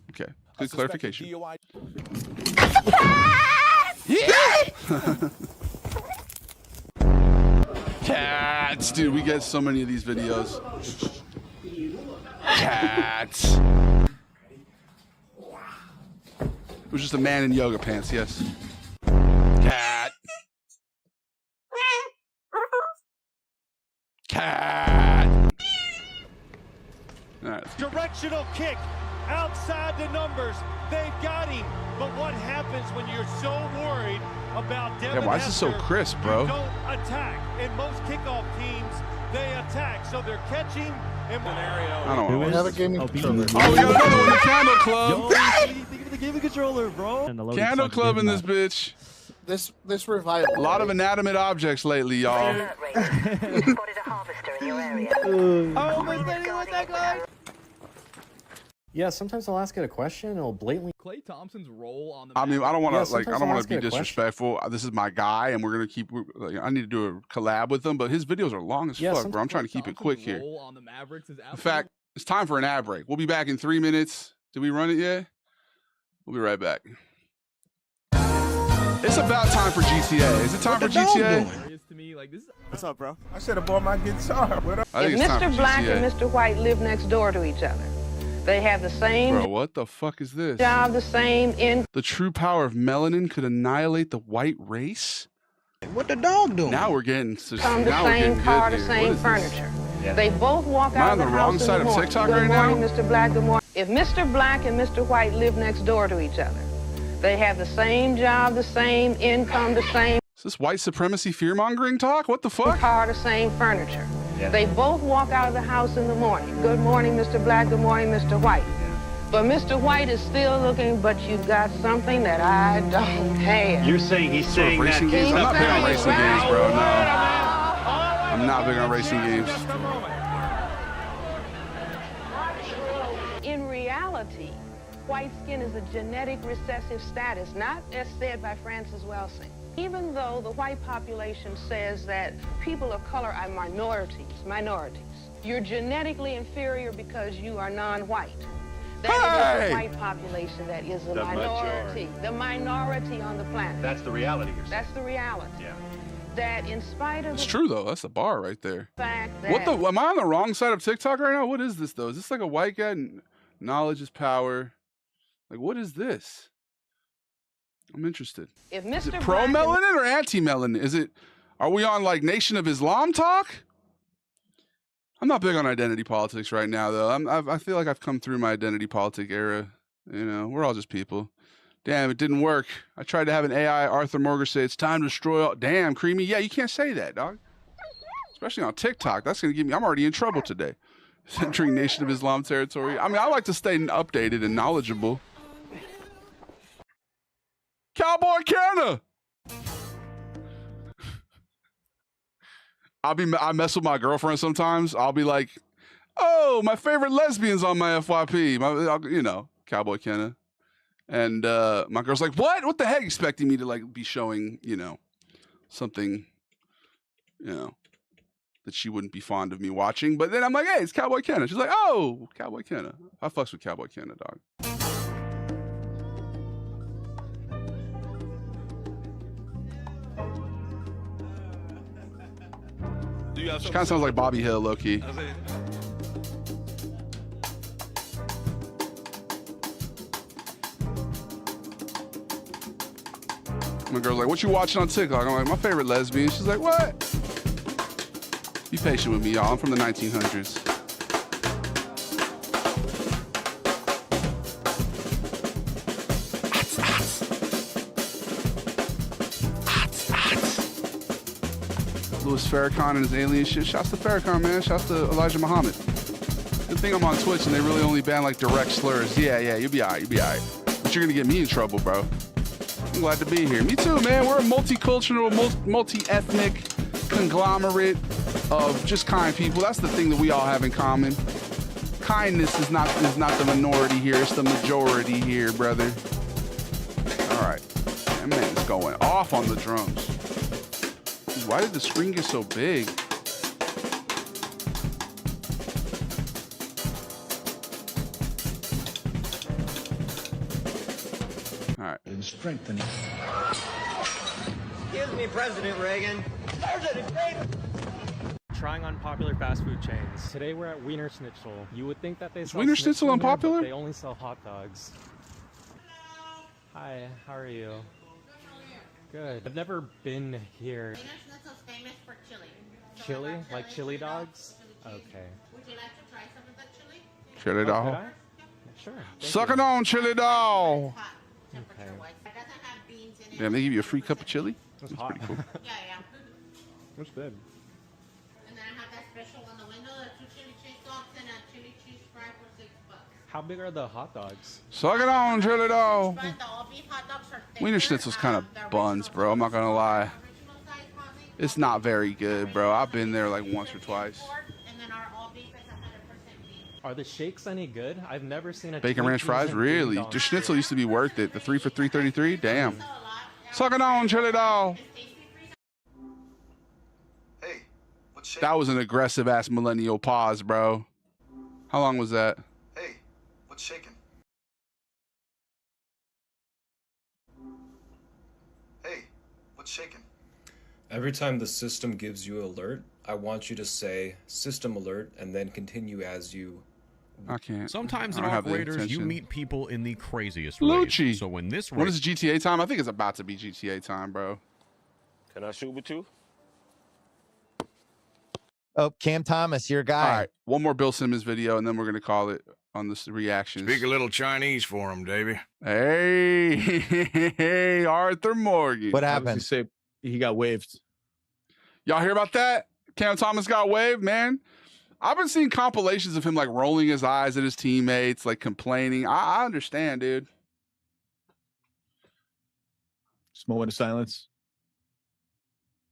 okay. Good clarification. Cats, dude, we get so many of these videos. Cats. It was just a man in yoga pants, yes. Cat. Cat. All right. Directional kick outside the numbers. They've got him. But what happens when you're so worried about Devin why is this so crisp, bro? You don't attack. In most kickoff teams, they attack. So they're catching in scenario. I don't We have a gaming controller. Oh, we got another one, the Candle Club. Think of the gaming controller, bro. Candle Club in this bitch. This revival. A lot of inanimate objects lately, y'all. Oh, was that guy? Yeah, sometimes I'll ask it a question and it'll blatantly. Klay Thompson's role on the. I mean, I don't want to sometimes I don't I'll want ask to be it a question. disrespectful. This is my guy, and we're gonna keep. I need to do a collab with him, but his videos are long as fuck, bro. I'm trying to keep it quick here. On the Mavericks is In fact, it's time for an ad break. We'll be back in 3 minutes. Did we run it yet? We'll be right back. It's about time for GTA. Is it time for GTA? What's up, bro? I should have bought my guitar. What up? I think If it's time Mr. for Black GTA. and Mr. White live next door to each other, they have the same Bro, what the fuck is this? job, the same income. The true power of melanin could annihilate the white race? What the dog doing? Now we're getting to the now we're same getting car, good the here. same What is furniture. this? They both walk Am I out on of the the wrong house side in of the TikTok morning. right now? Good morning, Mr. Black. Good morning. If Mr. Black and Mr. White live next door to each other, they have the same job, the same income, the same Is this white supremacy fear-mongering talk? What the fuck? car, the same furniture. They both walk out of the house in the morning. Good morning, Mr. Black. Good morning, Mr. White. But Mr. White is still looking, but you got something that I don't have. You're saying he's saying that. Racing games? I'm not big on racing games, bro. No. I'm not big on racing games. In reality, white skin is a genetic recessive status, not as said by Francis Welsing. Even though the white population says that people of color are minorities, you're genetically inferior because you are non-white. That is the white population that is the minority. The minority on the planet. That's the reality you're saying. That's the reality. Yeah. That in spite of It's the true though. That's the bar right there. fact that What the? Am I on the wrong side of TikTok right now? What is this though? Is this like a white guy? Knowledge is power. Like what is this? I'm interested. If Is it Mr. pro Black melanin or anti melanin? Is it? Are we on like Nation of Islam talk? I'm not big on identity politics right now, though. I feel like I've come through my identity politic era. You know, we're all just people. Damn, it didn't work. I tried to have an AI Arthur Morgan say it's time to destroy all. Damn, Creamy. Yeah, you can't say that, dog. Especially on TikTok. That's gonna give me. I'm already in trouble today. Entering Nation of Islam territory. I mean, I like to stay updated and knowledgeable. Cowboy Canna. I mess with my girlfriend sometimes. I'll be like, oh, my favorite lesbian's on my FYP. You know, Cowboy Kenna. And my girl's like, what? What the heck? Expecting me to like be showing, you know, something, you know, that she wouldn't be fond of me watching. But then I'm like, hey, it's Cowboy Kenna. She's like, oh, Cowboy Kenna. I fucks with Cowboy Kenna, dog. She kind of sounds like Bobby Hill, low key. My girl's like, what you watching on TikTok? I'm like, my favorite lesbian. She's like, what? Be patient with me, y'all. I'm from the 1900s. Louis Farrakhan and his alien shit. Shouts to Farrakhan, man. Shouts to Elijah Muhammad. Good thing I'm on Twitch and they really only ban like direct slurs. Yeah, you'll be alright. You'll be alright. But you're gonna get me in trouble, bro. I'm glad to be here. Me too, man. We're a multicultural, multi-ethnic conglomerate of just kind people. That's the thing that we all have in common. Kindness is not the minority here. It's the majority here, brother. All right. That man's going off on the drums. Why did the screen get so big? All right. And strengthening. Excuse me, President Reagan. President Reagan. Trying unpopular fast food chains. Today we're at Wiener Schnitzel. You would think that they sell Wiener Schnitzel unpopular? They only sell hot dogs. Hi, how are you? Good. I've never been here. Wiener Schnitzel's famous for chili. Chili? Like chili dogs? Okay. Would you like to try some of that chili? Chili dog. Could I? Sure. Suck it on, chili dog. Okay. Damn, they give you a free cup of chili? That's That's hot. pretty cool. Yeah. That's good. And then I have that special on the window, the 2 chili cheese dogs and a chili cheese fry for $6. How big are the hot dogs? Suck it on, chili dog. But the all beef hot dogs are thicker. Wiener Schnitzel's kind of buns, bro. I'm not gonna lie. It's not very good, bro. I've been there like once or twice. And then our all beef is 100% beef. Are the shakes any good? I've never seen a Bacon ranch fries, really? The schnitzel used to be worth it. The 3 for $3.33, damn. Suck it on, chili dog. Hey, what's shaking? That was an aggressive ass millennial pause, bro. How long was that? Hey, what's shaking? Hey, what's shaking? Every time the system gives you an alert, I want you to say system alert and then continue as you. I can't. Sometimes I in don't have the operators, you attention. meet people in the craziest Lucci. ways. So when this When is GTA time? I think it's about to be GTA time, bro. Can I shoot with you? Oh, Cam Thomas, your guy. All right, one more Bill Simmons video, and then we're gonna call it on the reactions. Speak a little Chinese for him, Davey. Hey, Arthur Morgan. What happened? Say he got waived. Y'all hear about that? Cam Thomas got waived, man. I've been seeing compilations of him like rolling his eyes at his teammates, like complaining. I understand, dude. Just a moment of silence.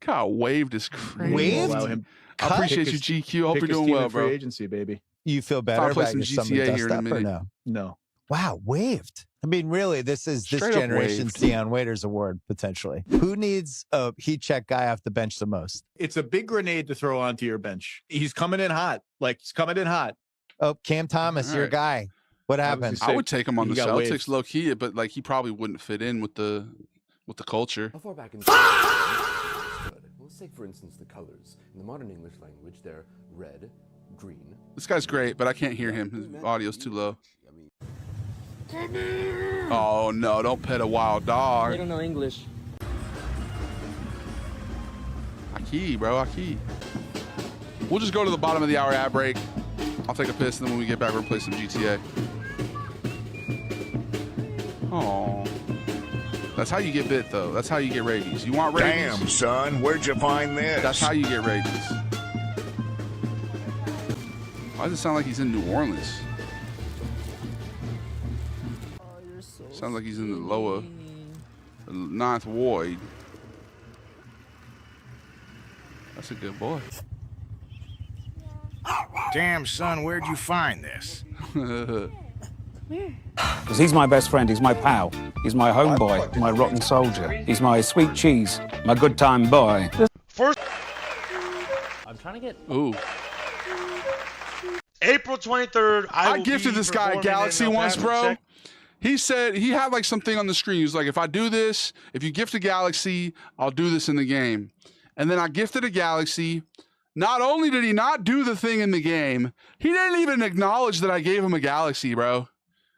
Got waived is crazy. Waived? Allow him. I appreciate you, GQ. Hope you're doing well, bro. Free agency, baby. You feel better I'll play about some your summer GTA dust here in a up or minute. no? No. Wow, waived. I mean, really, this is Straight this up generation's waived. Deion Waiters award, potentially. Who needs a heat check guy off the bench the most? It's a big grenade to throw onto your bench. He's coming in hot. Like, he's coming in hot. Oh, Cam Thomas, All your right. guy. What happened? I would take him on He the got Celtics waived. low key, but like he probably wouldn't fit in with the culture. How far back in let's take, for instance, the colors. In the modern English language, they're red, green. This guy's great, but I can't hear him. His audio's too low. Oh no, don't pet a wild dog. They don't know English. Aki, bro, Aki. We'll just go to the bottom of the hour ad break. I'll take a piss, and then when we get back, we'll play some GTA. Oh, that's how you get bit, though. That's how you get rabies. You want rabies? Damn, son, where'd you find this? That's how you get rabies. Why does it sound like he's in New Orleans? Sounds like he's in the lower, the 9th Ward. That's a good boy. Damn, son, where'd you find this? Because he's my best friend, he's my pal, he's my homeboy, my rotten soldier, he's my sweet cheese, my good time boy. First, I'm trying to get. Ooh. April 23rd, I gifted this guy a Galaxy once, bro. He said he had like something on the screen. He was like, if I do this, if you gift a Galaxy, I'll do this in the game. And then I gifted a Galaxy. Not only did he not do the thing in the game, he didn't even acknowledge that I gave him a Galaxy, bro.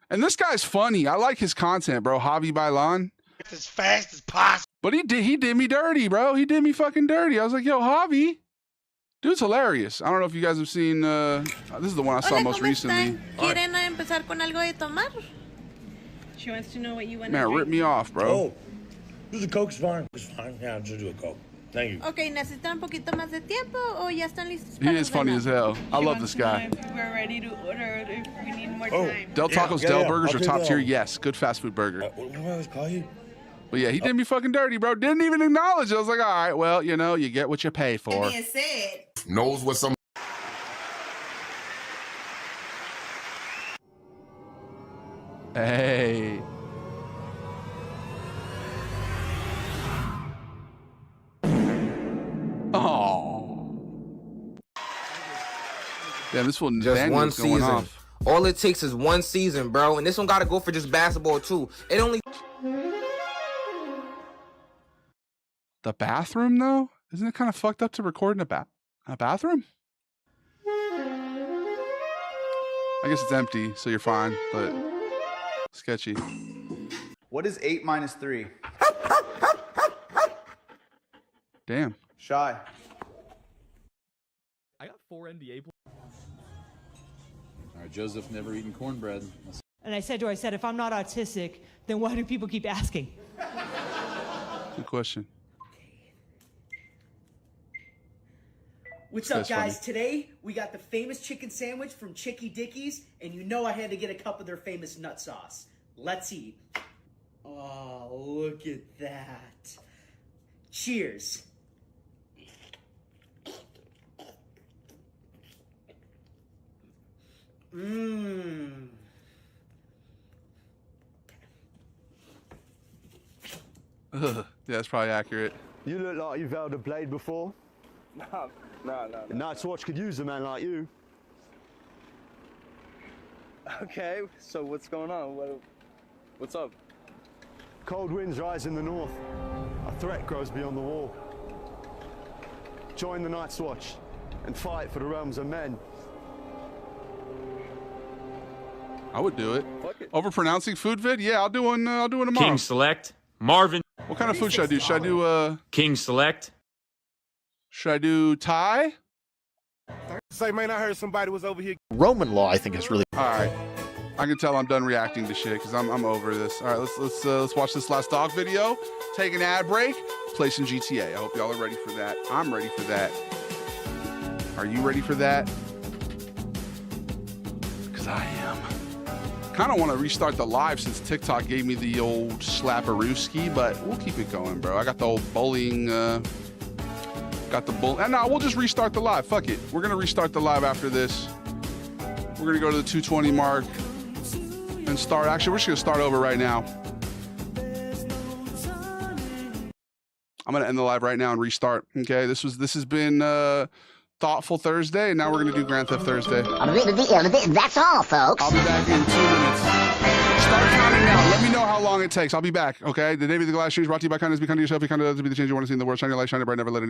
And this guy's funny. I like his content, bro. Javi Bailan. As fast as possible. But he did me dirty, bro. He did me fucking dirty. I was like, yo, Javi. Dude's hilarious. I don't know if you guys have seen, this is the one I saw most recently. ¿Quieren empezar con algo de tomar? She wants to know what you want to Man, drink. rip me off, bro. Oh, do the Coke's fine. It's fine. Yeah, I'll just do a Coke. Thank you. Okay, ¿necesitan un poquito más de tiempo o ya están listos He para is funny as hell. I love this guy. We're ready to order if we need more time. Del Tacos, Del Burgers I'll are top take tier. that. Yes, good fast food burger. What do I always call you? But yeah, he did me fucking dirty, bro. Didn't even acknowledge it. I was like, all right, well, you know, you get what you pay for. Said. Knows what some. Hey. Oh. Yeah, this one Just one going season. off. All it takes is one season, bro. And this one gotta go for just basketball too. It only. The bathroom, though? Isn't it kind of fucked up to record in a bathroom? I guess it's empty, so you're fine, but sketchy. What is 8 minus 3? Damn. Shy. I got 4 NBA players. All right, Joseph never eaten cornbread. And I said to her, if I'm not autistic, then why do people keep asking? Good question. What's up, guys? Today, we got the famous chicken sandwich from Chicky Dickies, and you know I had to get a cup of their famous nut sauce. Let's eat. Oh, look at that. Cheers. Mmm. Yeah, that's probably accurate. You look like you've held a blade before. No. Night's Watch could use a man like you. Okay, so what's going on? What's up? Cold winds rise in the north. A threat grows beyond the wall. Join the Night's Watch and fight for the realms of men. I would do it. Overpronouncing food vid? Yeah, I'll do one tomorrow. King Select, Marvin. What kind of food should I do? Should I do King Select? Should I do Thai? Say, man, I heard somebody was over here. Roman law, I think, is really. All right, I can tell I'm done reacting to shit because I'm over this. All right, let's watch this last dog video. Take an ad break. Play some GTA. I hope y'all are ready for that. I'm ready for that. Are you ready for that? Because I am. Kind of want to restart the live since TikTok gave me the old slapperooski, but we'll keep it going, bro. I got the old bullying. And now we'll just restart the live. Fuck it. We're gonna restart the live after this. We're gonna go to the 220 mark and start. Actually, we're just gonna start over right now. I'm gonna end the live right now and restart. Okay, this has been Thoughtful Thursday, and now we're gonna do Grand Theft Thursday. That's all, folks. I'll be back in 2 minutes. Start counting now. Let me know how long it takes. I'll be back. Okay. The David the Glass Change brought to you by kindness. Be kind to yourself. Be kind to others. Be the change you want to see in the world. Shine your light. Shine it bright. Never let anybody.